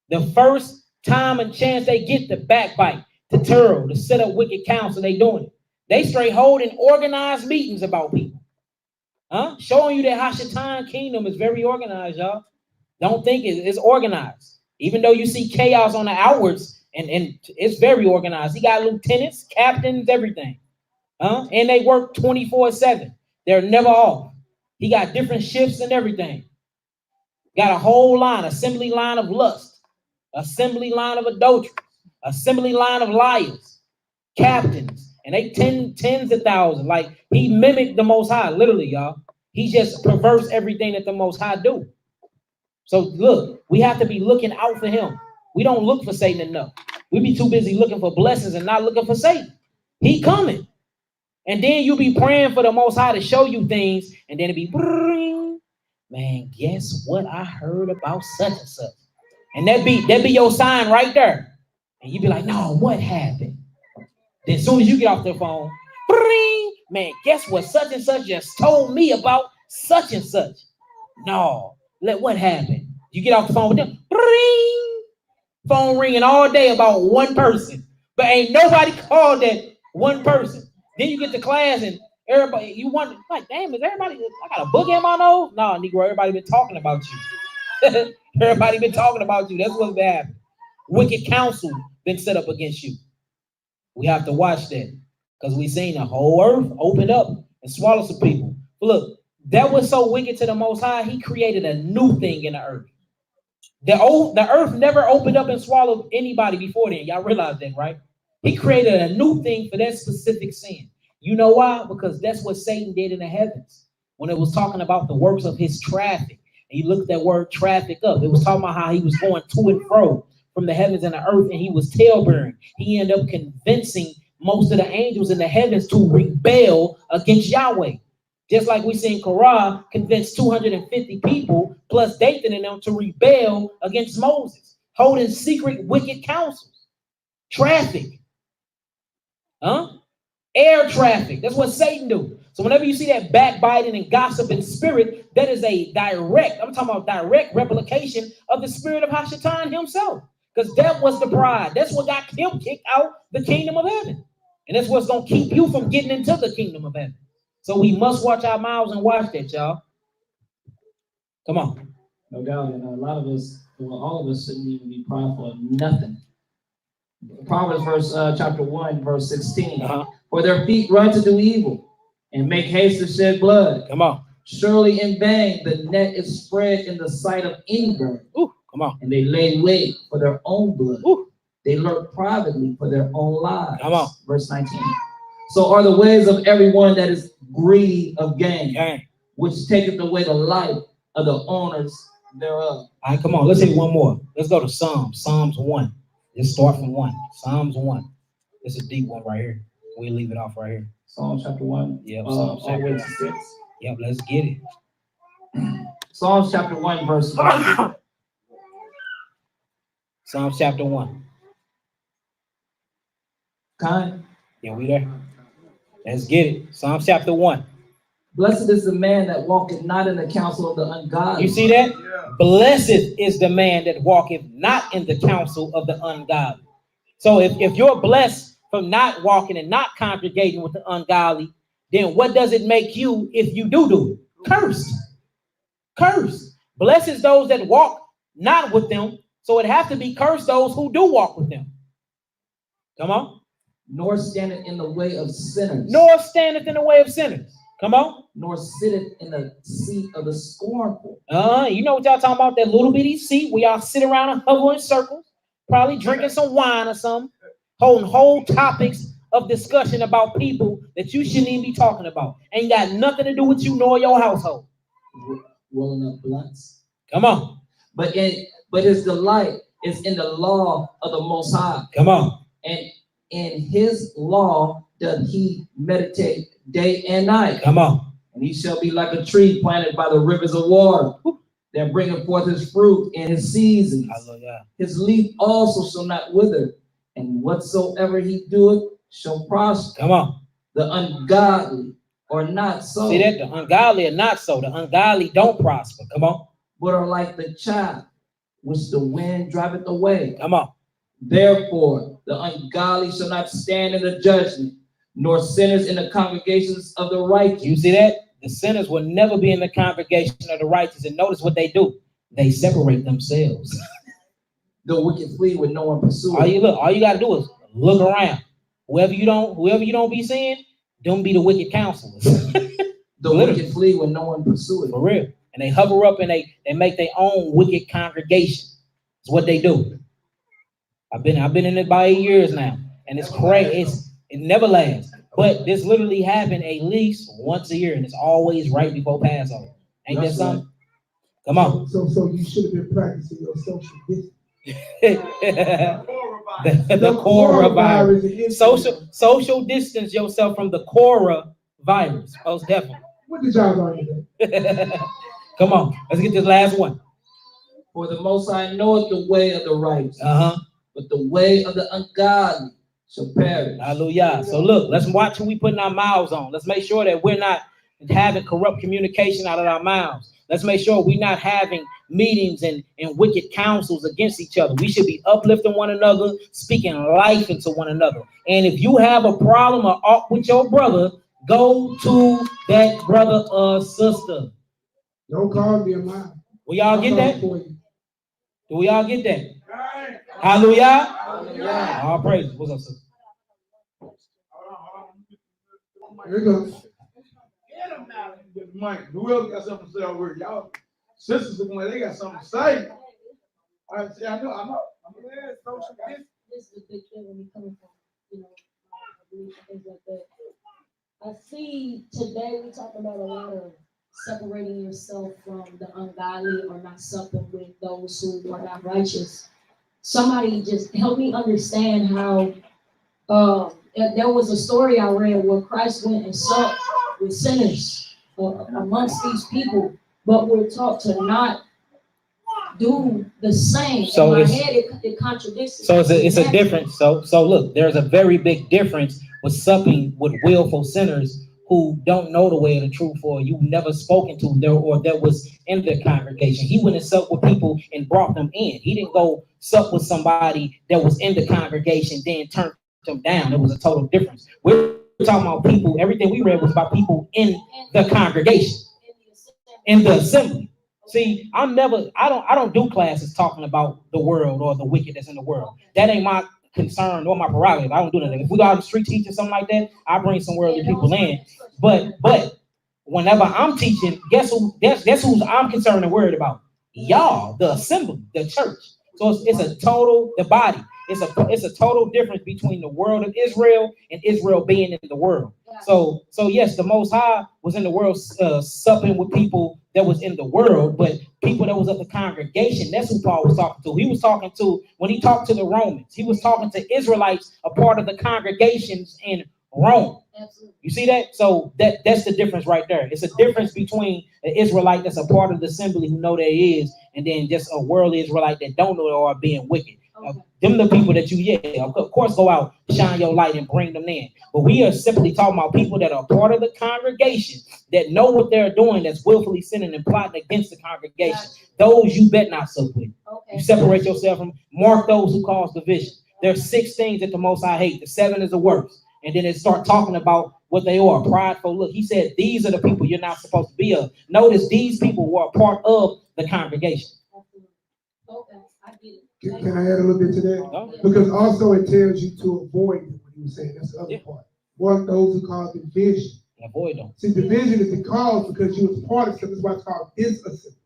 The first time and chance they get to backbite, to turl, to set up wicked counsel, they doing it. They straight holding organized meetings about people. Huh? Showing you that Hashatan kingdom is very organized, y'all. Don't think it's organized. Even though you see chaos on the outwards, and it's very organized. He got lieutenants, captains, everything. Huh? And they work 24/7. They're never off. He got different shifts and everything. Got a whole line, assembly line of lust, assembly line of adultery, assembly line of liars, captains, and they tens of thousands. Like he mimicked the Most High, literally, y'all. He just perverts everything that the Most High do. So look, we have to be looking out for him. We don't look for Satan enough. We be too busy looking for blessings and not looking for Satan. He coming. And then you be praying for the Most High to show you things, and then it be, man, guess what I heard about such and such? And that be your sign right there. And you be like, no, what happened? Then as soon as you get off the phone, man, guess what such and such just told me about such and such? No, what happened? You get off the phone with them, phone ringing all day about one person, but ain't nobody called that one person. Then you get to class and everybody, you wonder, like, damn, is everybody, I got a book in my nose? No, Negro, everybody been talking about you. Everybody been talking about you. That's what's been happening. Wicked counsel been set up against you. We have to watch that because we seen the whole earth open up and swallow some people. But look, that was so wicked to the Most High, he created a new thing in the earth. The earth never opened up and swallowed anybody before then. Y'all realize that, right? He created a new thing for that specific sin. You know why? Because that's what Satan did in the heavens. When it was talking about the works of his traffic, and you look at that word traffic up, it was talking about how he was going to and fro from the heavens and the earth, and he was tail-bearing. He ended up convincing most of the angels in the heavens to rebel against Yahweh. Just like we seen Korah convince 250 people plus Dathan and them to rebel against Moses, holding secret wicked counsels. Traffic. Huh? Air traffic. That's what Satan do. So whenever you see that backbiting and gossiping spirit, that is a direct, I'm talking about direct replication of the spirit of Hashatan himself. Because that was the pride. That's what got him kicked out the kingdom of heaven. And that's what's going to keep you from getting into the kingdom of heaven. So we must watch our mouths and watch that, y'all. Come on. No doubt, and a lot of us, well, all of us shouldn't even be prideful of nothing. Proverbs chapter 1, verse 16. For their feet run to do evil and make haste to shed blood. Come on. Surely in vain the net is spread in the sight of any bird. Ooh, come on. And they lay wait for their own blood. Ooh. They lurk privately for their own lives. Come on. Verse 19. So are the ways of everyone that is greedy of gain, which taketh away the life of the owners thereof. All right, come on. Let's hit one more. Let's go to Psalms 1. Let's start from 1. Psalms 1. This is a deep one right here. We'll leave it off right here. Psalms chapter 1. Yep, Psalms chapter 1. 6. Yep, let's get it. Psalms chapter 1, verse 1. Psalms chapter 1. Kind. Yeah, we there? Let's get it. Psalms chapter 1. Blessed is the man that walketh not in the counsel of the ungodly. You see that? Yeah. Blessed is the man that walketh not in the counsel of the ungodly. So if you're blessed from not walking and not congregating with the ungodly, then what does it make you if you do it? Cursed. Cursed. Blessed is those that walk not with them. So it has to be cursed those who do walk with them. Come on. Nor standeth in the way of sinners. Nor standeth in the way of sinners. Come on. Nor sitteth in the seat of the scornful. You know what y'all talking about? That little bitty seat where y'all sit around and hover in circles, probably drinking some wine or something, holding whole topics of discussion about people that you shouldn't even be talking about. Ain't got nothing to do with you nor your household. Rolling up blunts. Come on. But his delight is in the law of the Most High. Come on. And in his law doth he meditate day and night. Come on. And he shall be like a tree planted by the rivers of water, that bringeth forth his fruit in his seasons. Hallelujah. His leaf also shall not wither, and whatsoever he doeth shall prosper. Come on. The ungodly are not so. See that? The ungodly are not so. The ungodly don't prosper. Come on. But are like the chaff which the wind driveth away. Come on. Therefore, the ungodly shall not stand in the judgment, nor sinners in the congregations of the righteous. You see that? The sinners will never be in the congregation of the righteous. And notice what they do. They separate themselves. The wicked flee with no one pursuing. All you got to do is look around. Whoever you don't be seeing, don't be the wicked counselors. The wicked flee with no one pursuing. For real. And they hover up and they make their own wicked congregation. It's what they do. I've been in it about 8 years now, and it's crazy. It never lasts. But this literally happened at least once a year, and it's always right before Passover. Ain't that something? Come on. So you should have been practicing your social distance. the coronavirus. Social distance yourself from the coronavirus. Most definitely. What did y'all learn today? Come on, let's get this last one. For the Most High knoweth the way of the righteous, but the way of the ungodly shall perish. Hallelujah. So look, let's watch who we putting our mouths on. Let's make sure that we're not having corrupt communication out of our mouths. Let's make sure we're not having meetings and wicked counsels against each other. We should be uplifting one another, speaking life into one another. And if you have a problem or aught with your brother, go to that brother or sister. Don't call me a mom. Will y'all get that? Do we all get that? Hallelujah. Hallelujah. All praise. What's up, sister? Here it goes. Get them now. Get the mic. Whoever got something to say over here, y'all sisters, they got something to say. I see. I know. This is a big thing when we coming from, belief and things like that. I see today we talk about a lot of separating yourself from the ungodly or not supping with those who are not righteous. Somebody just help me understand how there was a story I read where Christ went and supped with sinners amongst these people, but we're taught to not do the same. So in my head, it contradicts it. So it's a difference. So look, there's a very big difference with supping with willful sinners who don't know the way of the truth, or you've never spoken to them, or that was in the congregation. He went and supped with people and brought them in. He didn't go sup with somebody that was in the congregation, then turned them down. It was a total difference. We're talking about people. Everything we read was about people in the congregation, in the assembly. See, I don't do classes talking about the world or the wicked that's in the world. That ain't my concern or my prerogative. I don't do nothing. If we go out the street teaching something like that, I bring some worldly people in. But whenever I'm teaching, guess who I'm concerned and worried about? Y'all, the assembly, the church. So it's a total, the body. It's a total difference between the world of Israel and Israel being in the world. So yes, the Most High was in the world, supping with people that was in the world, but people that was of the congregation, that's who Paul was talking to. He was talking to, when he talked to the Romans, he was talking to Israelites, a part of the congregations in Rome. You see that? So that's the difference right there. It's a difference between an Israelite that's a part of the assembly who know there is, and then just a worldly Israelite that don't know or are being wicked. Them the people that of course, go out, shine your light and bring them in. But we are simply talking about people that are part of the congregation, that know what they're doing, that's willfully sinning and plotting against the congregation. Those you bet not sup with. You separate yourself from, mark those who cause division. There's 6 things that the Most High hate. The 7 is the worst. And then it start talking about what they are, prideful. Look, he said, these are the people you're not supposed to be of. Notice these people were a part of the congregation. Okay, I get it. Can I add a little bit to that? No. Because also it tells you to avoid them, what he was saying. That's the other part. Mark those who cause division. Avoid them. See, division is the cause because you was part of something. That's why it's called disassembly.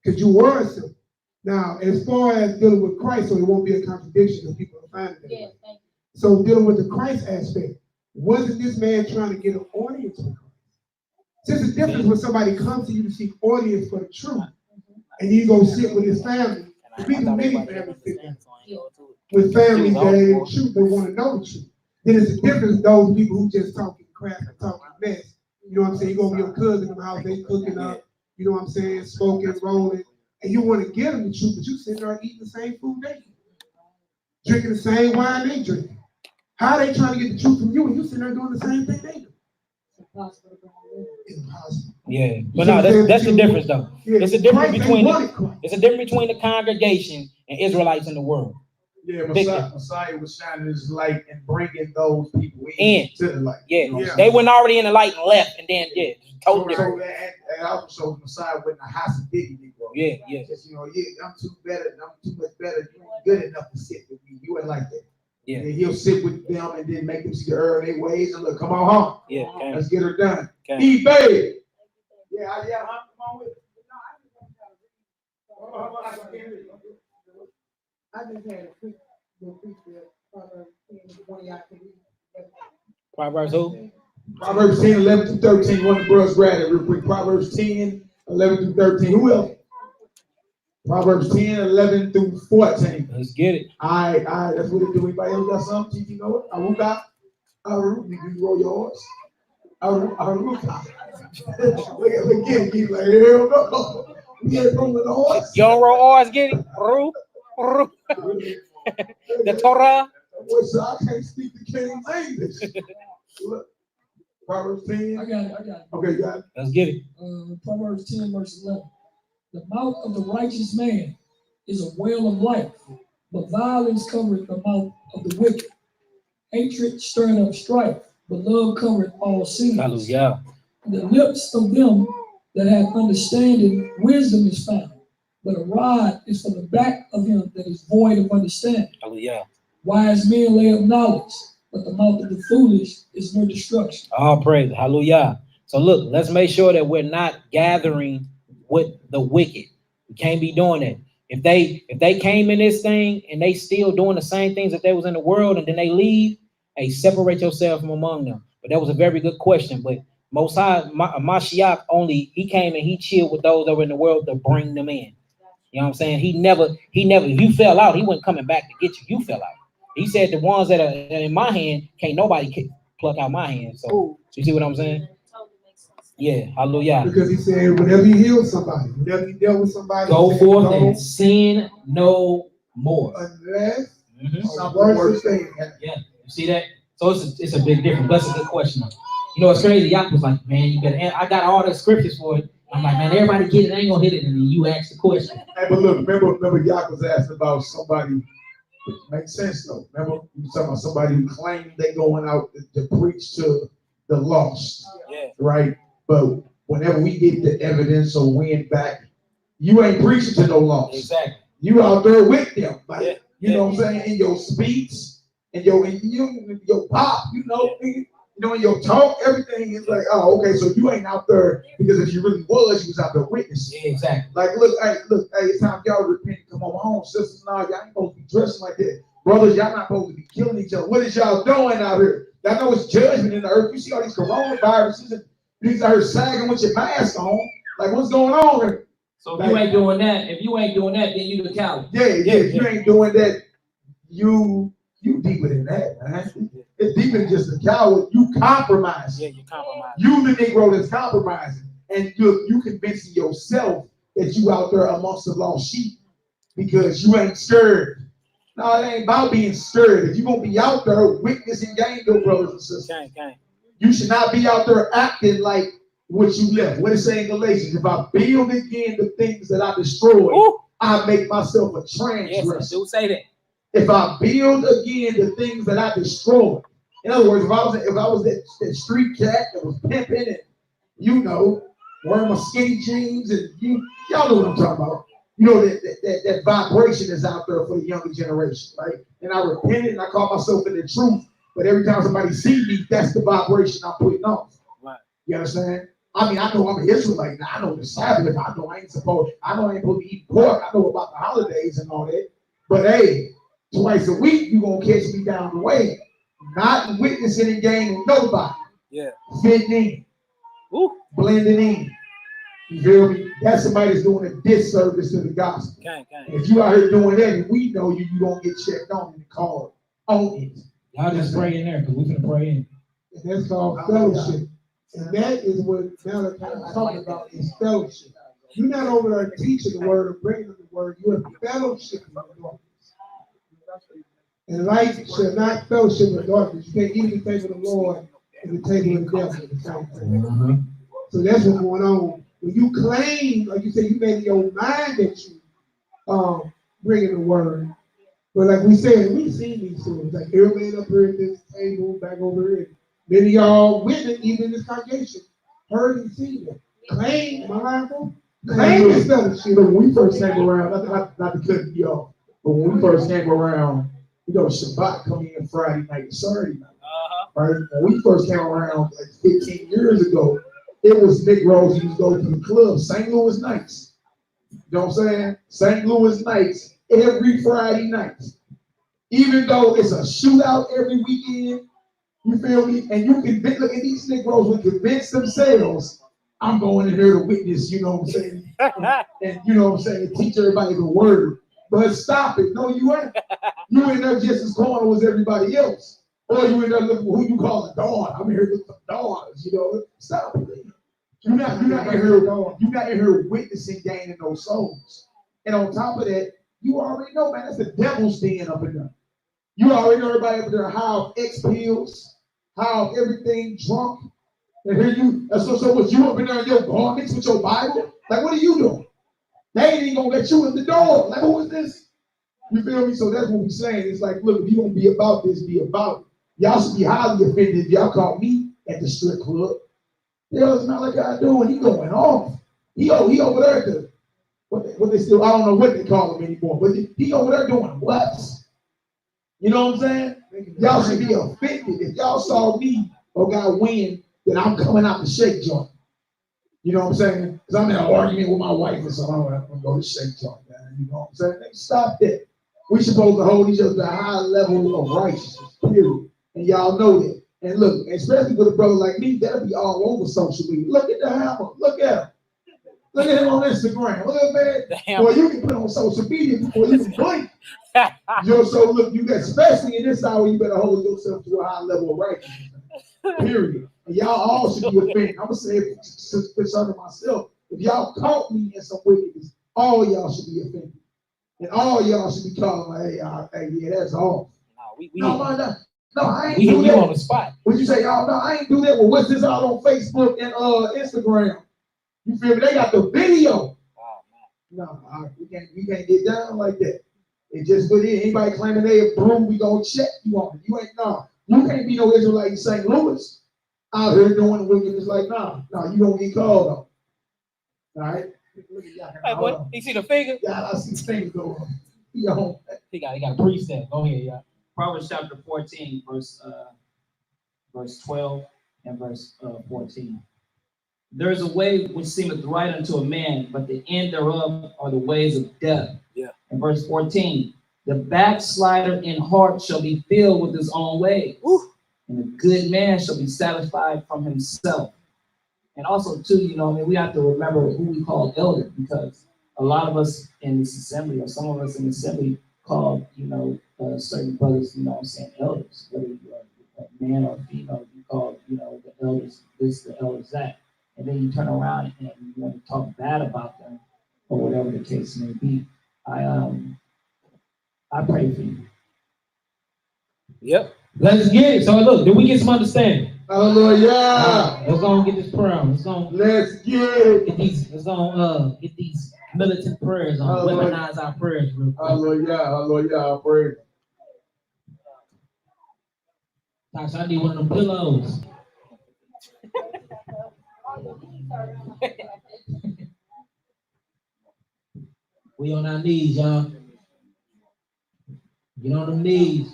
Because you were assembled. Now, as far as dealing with Christ, so it won't be a contradiction because people will find it. Yeah, thank you. So dealing with the Christ aspect, wasn't this man trying to get an audience with Christ? There's a difference when somebody comes to you to seek audience for the truth, and you go sit with his family. We do many families sit there with families that ain't the truth, they want to know the truth. Then it's a difference those people who just talking crap and talking mess. You know what I'm saying? You go to your cousin in the house, they cooking up, you know what I'm saying, smoking, rolling, and you want to give them the truth, but you sitting there eating the same food they eat, drinking the same wine they drink. How are they trying to get the truth from you and you sitting there doing the same thing they do? Impossible. Yeah, but no, that's the difference though. Yeah. It's a difference between the congregation and Israelites in the world. Yeah, Messiah was shining his light and bringing those people in to the light. Yeah. They went already in the light and left, and then totally different. And also shows Messiah wasn't a hostage Negro. Yeah. Just, I'm too much better. You ain't good enough to sit with me. You ain't like that. Yeah. And he'll sit with them and then make them see the error of their ways and look, come on home. Yeah. Let's get her done. eBay. Yeah, come on with it. I just had a quick Proverbs 10, 20 I can read. Proverbs who? Proverbs 10, 11 through 13. One of the brothers grab it real quick. Proverbs 10, 11 through 13. Who else? Proverbs 10, 11 through 14. Let's get it. All right. That's what it do. Anybody else got something? You know it? You roll yours. Look at he's like, hell no. We ain't rolling the horse. You don't roll R's, get it? The Torah. I can't speak the King's English. Look. Proverbs 10. I got it. Okay, got it. Let's get it. Proverbs 10, verse 11. The mouth of the righteous man is a well of life, but violence covereth the mouth of the wicked. Hatred stirring up strife, but love covereth all sins. Hallelujah. The lips of them that have understanding, wisdom is found, but a rod is for the back of him that is void of understanding. Hallelujah. Wise men lay up knowledge, but the mouth of the foolish is no destruction. All praise. Hallelujah. So look, let's make sure that we're not gathering with the wicked. We can't be doing that. If they came in this thing and they still doing the same things that they was in the world and then they leave, hey, separate yourself from among them. But that was a very good question. But Most High, Mashiach only, he came and he chilled with those that were in the world to bring them in. You know what I'm saying? He never, if you fell out, he wasn't coming back to get you. You fell out. He said the ones that are in my hand, can't nobody pluck out my hand. So you see what I'm saying? Yeah, hallelujah. Because he said, whenever you heal somebody, whenever you deal with somebody, go forth and sin no more. Unless something worse thing. Yeah, you see that? So it's a big difference. That's a good question. You know, it's crazy. Yaakov was like, man, you better. I got all the scriptures for it. I'm like, man, everybody get it. I ain't gonna hit it. And then you ask the question. Hey, but look, remember Yaakov was asking about somebody. Which makes sense though. Remember, you talking about somebody who claimed they going out to preach to the lost. Yeah. Right. But whenever we get the evidence or win back You ain't preaching to no loss. Exactly. You out there with them, like Yeah. you know what I'm saying, in your speech, in your pop, you know, in your talk, everything is like, oh, okay, so you ain't out there because if you really was, you was out there witnessing. Yeah, exactly. Like, look, hey, it's time y'all repent. Come on, my own sisters, now y'all ain't supposed to be dressing like that. Brothers, y'all not supposed to be killing each other. What is y'all doing out here? Y'all know it's judgment in the earth. You see all these coronaviruses and these out here sagging with your mask on. Like, what's going on here? So if you ain't doing that, then you the coward. Yeah. If you ain't doing that, you deeper than that, man. It's deeper than just a coward. You compromise. Yeah, you compromise. You the Negro that's compromising. And you convincing yourself that you out there amongst the lost sheep because you ain't scared. No, it ain't about being scared. If you're going to be out there witnessing gang, your brothers and sisters, you should not be out there acting like what you left. What it say in Galatians? If I build again the things that I destroyed, I make myself a transgressor. Yes, do say that. If I build again the things that I destroyed. In other words, if I was that street cat that was pimping and, you know, wearing my skinny jeans and y'all know what I'm talking about. You know, that vibration is out there for the younger generation, right? And I repented and I called myself in the truth. But every time somebody see me, that's the vibration I'm putting off. Right. You understand? I mean, I know I'm an Israelite now. I know the Sabbath. I know I ain't supposed to eat pork. I know about the holidays and all that. But hey, twice a week, you're going to catch me down the way. Not witnessing and gaining nobody. Yeah. Fitting in. Blending in. You feel me? That's somebody that's doing a disservice to the gospel. If you out here doing that and we know you don't get checked on in the car. On it. Y'all just pray in there because we're going to pray in. And that's called fellowship. And that is what Malachi is talking about, is fellowship. You're not over there teaching the word or bringing them the word. You're fellowship with darkness. And light shall not fellowship with darkness. You can't eat the table of the Lord and the table of the devil at the same time. So that's what's going on. When you claim, like you said, you made your mind that you bringing the word. But like we said, we've seen these stories. Like every man up here at this table, back over here. Many of y'all women, even in this congregation, heard and seen them. Claim, am I lying? Claim this fellowship. When we first came around, not to cut you off, but when we first came around, you know, Shabbat coming in Friday night and Saturday night. Right? When we first came around like 15 years ago, it was Negroes who used to go to the club, St. Louis nights. You know what I'm saying? St. Louis nights every Friday night. Even though it's a shootout every weekend, you feel me? And you can look at these Negroes would convince themselves, I'm going in here to witness, you know what I'm saying? And you know what I'm saying, teach everybody the word. But stop it. No, you ain't. You in there just as corner as everybody else. Or you in there looking for who you call a dawn. I'm here looking for dawns, you know. Stop it. You're not in here witnessing, gaining those souls. And on top of that, you already know, man, that's the devil's den up in there. You already know everybody up there how X pills, how everything drunk. And here you, so what, you up in there in your garments with your Bible? Like, what are you doing? They ain't even gonna let you in the door. Like, who is this? You feel me? So that's what we're saying. It's like, look, if you gonna be about this, be about it. Y'all should be highly offended if y'all caught me at the strip club. The hell is Malachi doing? He going off. He over there at the, what they still, I don't know what they call him anymore, but he over there doing what? You know what I'm saying? Y'all should be offended if y'all saw me or got wind that I'm coming out the shake joint. You know what I'm saying? Because I'm in an argument with my wife or something. I'm going to go to shake joint, man. You know what I'm saying? Stop that. We supposed to hold each other to a high level of righteousness, period. And y'all know that. And look, especially with a brother like me, that'll be all over social media. Look at the hammer. Look at him. Look at him on Instagram. Look at that. Boy, you can put on social media before you can blink. You know, so look, you got, especially in this hour, you better hold yourself to a high level of righteousness. Period. And y'all all should be offended. I'm going to say it concerning myself. If y'all caught me in some wickedness, all y'all should be offended. And all y'all should be calling like, hey, yeah, that's off. No, I ain't do that. On the spot. What you say, y'all? No, I ain't do that. Well, what's this all on Facebook and Instagram? You feel me? They got the video. No, we can't get down like that. It just what it is. Anybody claiming they approved, we gonna check you on it. You ain't You can't be no Israelite in St. Louis out here doing wickedness like you don't get called on. All right. Hey, boy, you see the finger? Yeah, I see things go on. Yo. He got a precept. Go ahead, y'all. Proverbs chapter 14, verse 12 and verse 14. There is a way which seemeth right unto a man, but the end thereof are the ways of death. Yeah. And verse 14, the backslider in heart shall be filled with his own ways. Ooh. And a good man shall be satisfied from himself. And also, too, we have to remember who we call elder, because a lot of us in this assembly, or some of us in the assembly, call, certain brothers, elders. Whether you are a man or female, you call, the elders this, the elders that. And then you turn around and you want to talk bad about them, or whatever the case may be. I pray for you. Yep. Let's get it. So look, did we get some understanding? Hallelujah. Let's go and get this prayer on. Let's get it. Get these militant prayers on. Hallelujah. Weaponize our prayers real quick. Hallelujah. I pray. Gosh, I need one of them pillows. We on our knees, y'all. Get on them knees.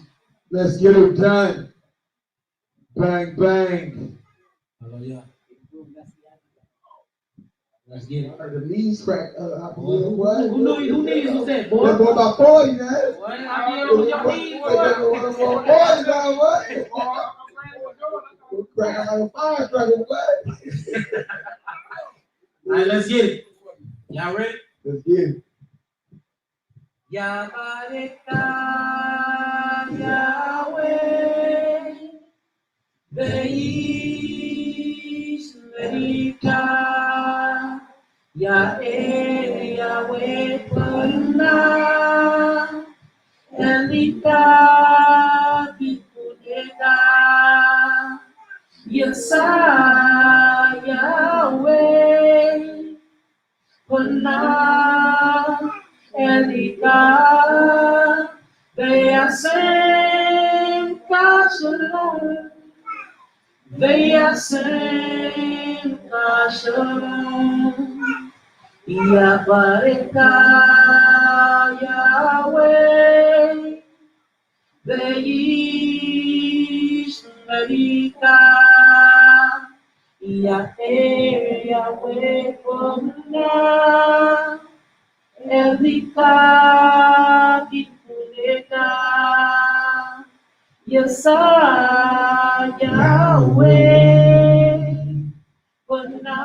Let's get it done. Bang, bang. Hallelujah. Let's get it. The knees crack. Who knees was that, boy? That boy about 40, man. What? I did with your knees, boy. Crack like a firecracker, boy. All right, let's get it. Y'all ready? Let's get it. Yabareka Yahweh Beish Merika Yahweh Puna Elika Kipudeka Yesa Yahweh Puna Elika, they are saying, God shalom. They are saying, God shalom. Yabareka Yahweh, Beish Elika, Yahweh Pona. Elika Kipuleka Yesa Yahweh Pona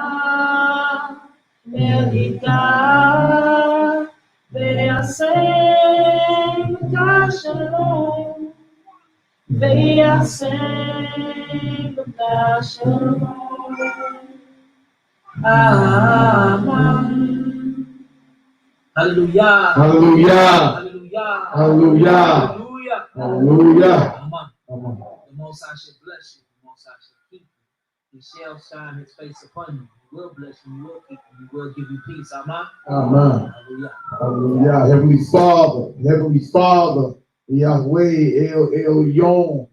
Elika they are saying God shalom. They are saying God shalom. Amen. Hallelujah. Hallelujah. Hallelujah. Hallelujah. Hallelujah. Hallelujah. Amen. The Most High shall bless you. The Most High shall keep you. He shall shine his face upon you. He will bless you. He will keep you. He will give you peace. Amen. Amen. Hallelujah. Hallelujah. Heavenly Father, Yahweh El Yon.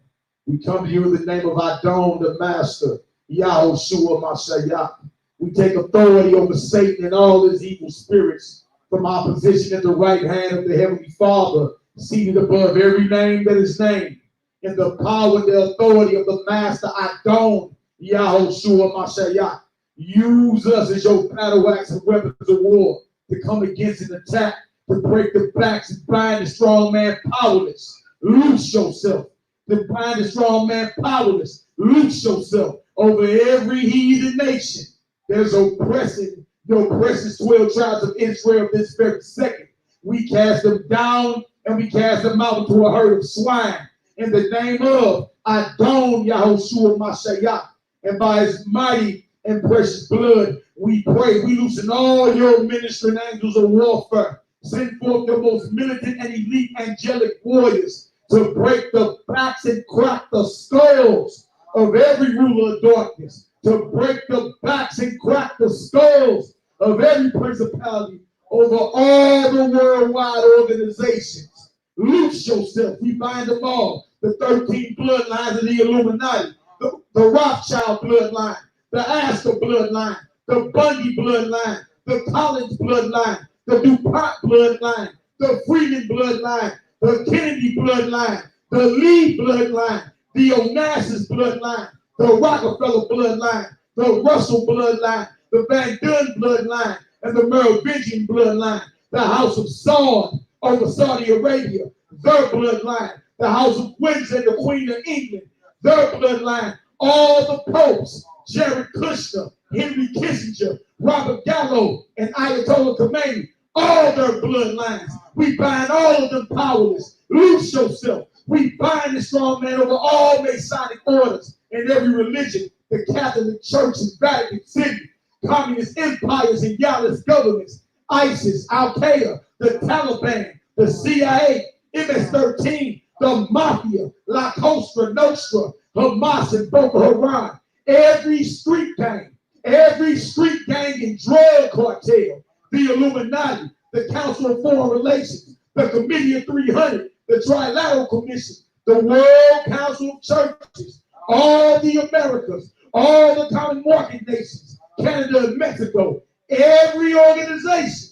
We come to you in the name of Adon, the Master, Yahushua Mashiach. We take authority over Satan and all his evil spirits from our position at the right hand of the Heavenly Father, seated above every name that is named, in the power and the authority of the Master Adon, Yahushua Mashiach. Use us as your battle axe and weapons of war to come against and attack, to break the backs and bind the strong man powerless. Loose yourself. To bind the strong man powerless. Loose yourself over every heathen nation. There's oppressing your precious 12 tribes of Israel this very second. We cast them down and we cast them out into a herd of swine. In the name of Adon Yahushua Mashiach, and by his mighty and precious blood, we pray. We loosen all your ministering angels of warfare. Send forth your most militant and elite angelic warriors to break the backs and crack the skulls of every ruler of darkness, to break the backs and crack the skulls of every principality over all the worldwide organizations. Loose yourself. We bind them all. The 13 bloodlines of the Illuminati, the Rothschild bloodline, the Astor bloodline, the Bundy bloodline, the Collins bloodline, the DuPont bloodline, the Freeman bloodline, the Kennedy bloodline, the Lee bloodline, the Onassis bloodline, the Rockefeller bloodline, the Russell bloodline, the Van Dunn bloodline, and the Merovingian bloodline, the House of Saud over Saudi Arabia, their bloodline, the House of Windsor and the Queen of England, their bloodline, all the popes, Jared Kushner, Henry Kissinger, Robert Gallo, and Ayatollah Khomeini, all their bloodlines. We bind all of them powerless. Loose yourself. We bind the strong man over all Masonic orders and every religion, the Catholic Church and Vatican City, communist empires and Yahwist governments, ISIS, Al-Qaeda, the Taliban, the CIA, MS-13, the Mafia, La Cosa Nostra, Hamas, and Boko Haram. Every street gang and drug cartel, the Illuminati, the Council of Foreign Relations, the Committee of 300, the Trilateral Commission, the World Council of Churches, all the Americas, all the Commonwealth nations, Canada and Mexico, every organization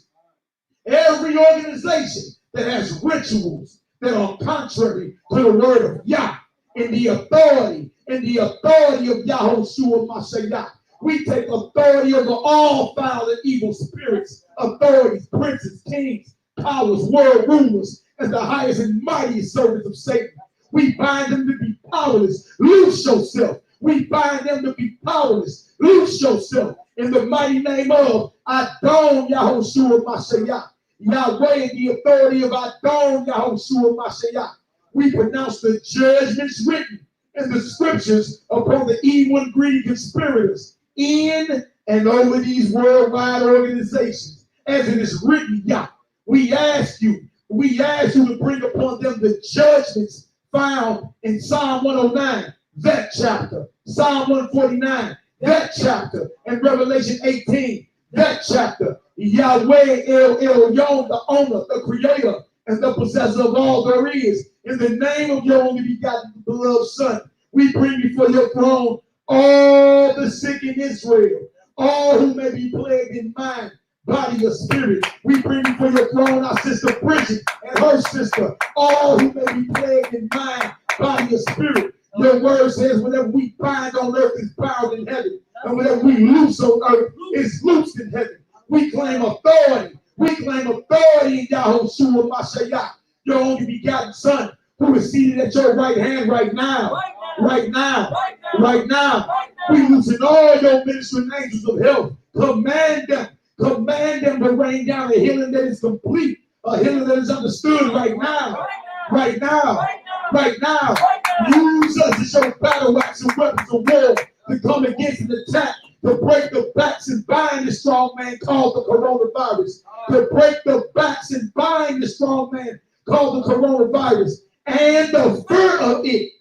that has rituals that are contrary to the word of Yah and the authority of Yahushua Mashiach. We take authority over all foul and evil spirits, authorities, princes, kings, powers, world rulers, and the highest and mightiest servants of Satan. We bind them to be powerless. Loose yourself. We bind them to be powerless. Loose yourself in the mighty name of Adon Yahushua Mashiach. Yahweh in the authority of Adon Yahushua Mashiach. We pronounce the judgments written in the scriptures upon the evil and greedy conspirators in and over these worldwide organizations. As it is written, Yah, we ask you to bring upon them the judgments found in Psalm 109, that chapter, Psalm 149, that chapter, and Revelation 18, that chapter. Yahweh El Elyon, the owner, the creator, and the possessor of all there is. In the name of your only begotten beloved Son, we bring before your throne all the sick in Israel, all who may be plagued in mind, body, or spirit. We bring before your throne our sister Bridget and her sister, all who may be plagued in mind, body, or spirit. Your word says whatever we bind on earth is bound in heaven, and whatever we loose on earth is loosed in heaven. We claim authority. We claim authority in Yahushua Mashiach, your only begotten Son, who is seated at your right hand right now. Right now. We loosen all your ministering angels of health. Command them to rain down a healing that is complete, a healing that is understood right now. Use us as your battle axe and weapons of war to come against an attack, to break the backs and bind the strong man called the coronavirus. To break the backs and bind the strong man called the coronavirus. And the fear of it.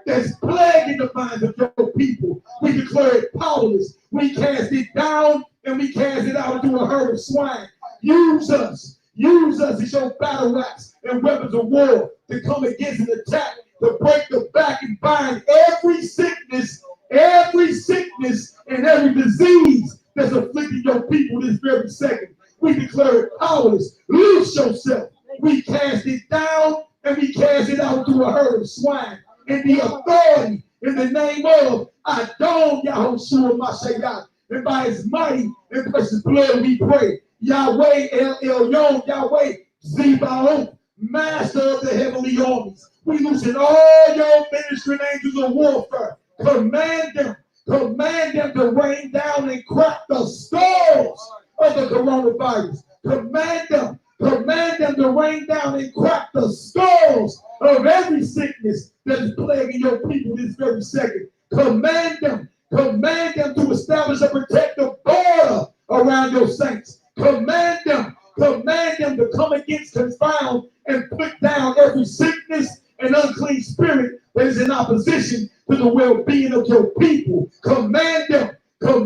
That's plaguing the minds of your people. We declare it powerless. We cast it down and we cast it out into a herd of swine. Use us as your battle axe and weapons of war to come against an attack, to break the back and bind every sickness and every disease that's afflicting your people this very second. We declare it powerless. Loose yourself. We cast it down and we cast it out to a herd of swine. In the authority, in the name of Adon Yahushua Mashiach, and by his mighty and precious blood we pray. Yahweh El Elyon, Yahweh Zebaoth, master of the heavenly armies. We loosen all your ministering angels of warfare. Command them to rain down and crack the skulls of the coronavirus. Command them to rain down and crack the skulls of every sickness that is plaguing your people this very second. Command them to establish a protective border around your saints. Command them to come against, confound, and put down every sickness and unclean spirit that is in opposition to the well-being of your people. Command them to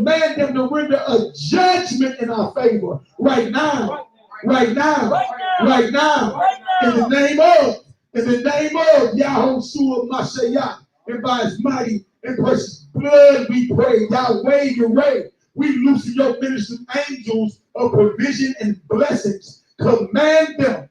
render a judgment in our favor right now. In the name of Yahushua Mashiach, and by his mighty and precious blood we pray. Yahweh, We loosen your ministering angels of provision and blessings. Command them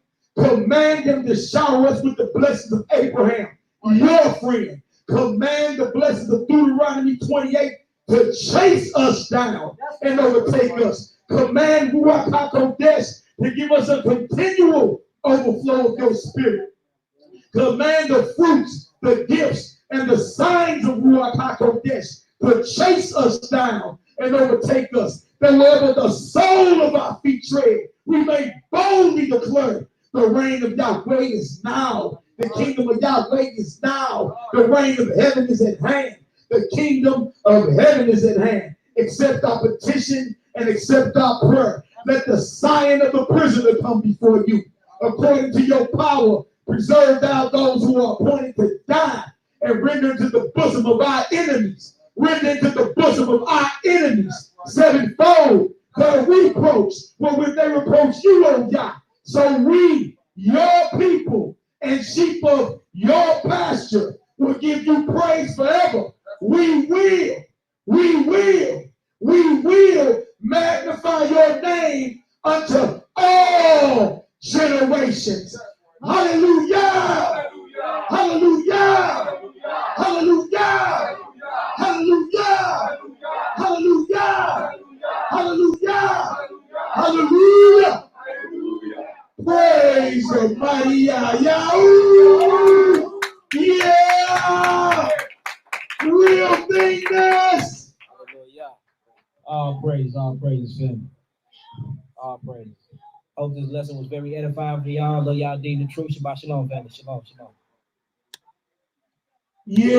to shower us with the blessings of Abraham, your friend. Command the blessings of Deuteronomy 28 to chase us down and overtake us. Command Ruach HaKodesh to give us a continual overflow of your spirit. Command the fruits, the gifts, and the signs of Ruach HaKodesh to chase us down and overtake us. That wherever the sole of our feet tread, we may boldly declare the reign of Yahweh is now. The kingdom of Yahweh is now. The reign of heaven is at hand. The kingdom of heaven is at hand. Accept our petition and accept our prayer. Let the scion of the prisoner come before you. According to your power, preserve thou those who are appointed to die and render into the bosom of our enemies. Render into the bosom of our enemies sevenfold the reproach when they reproach you, O Yah. So we, your people and sheep of your pasture, will give you praise forever. We will magnify your name unto all generations. Hallelujah! Hallelujah! Hallelujah! Hallelujah! Hallelujah! Hallelujah! Hallelujah! Praise the mighty Yahweh! Yeah! Real thingness! Hallelujah. All praise, family. All praise. Hope this lesson was very edifying for y'all. Love y'all, deem the truth. Shabbat shalom, family. Shalom, shalom. Yeah.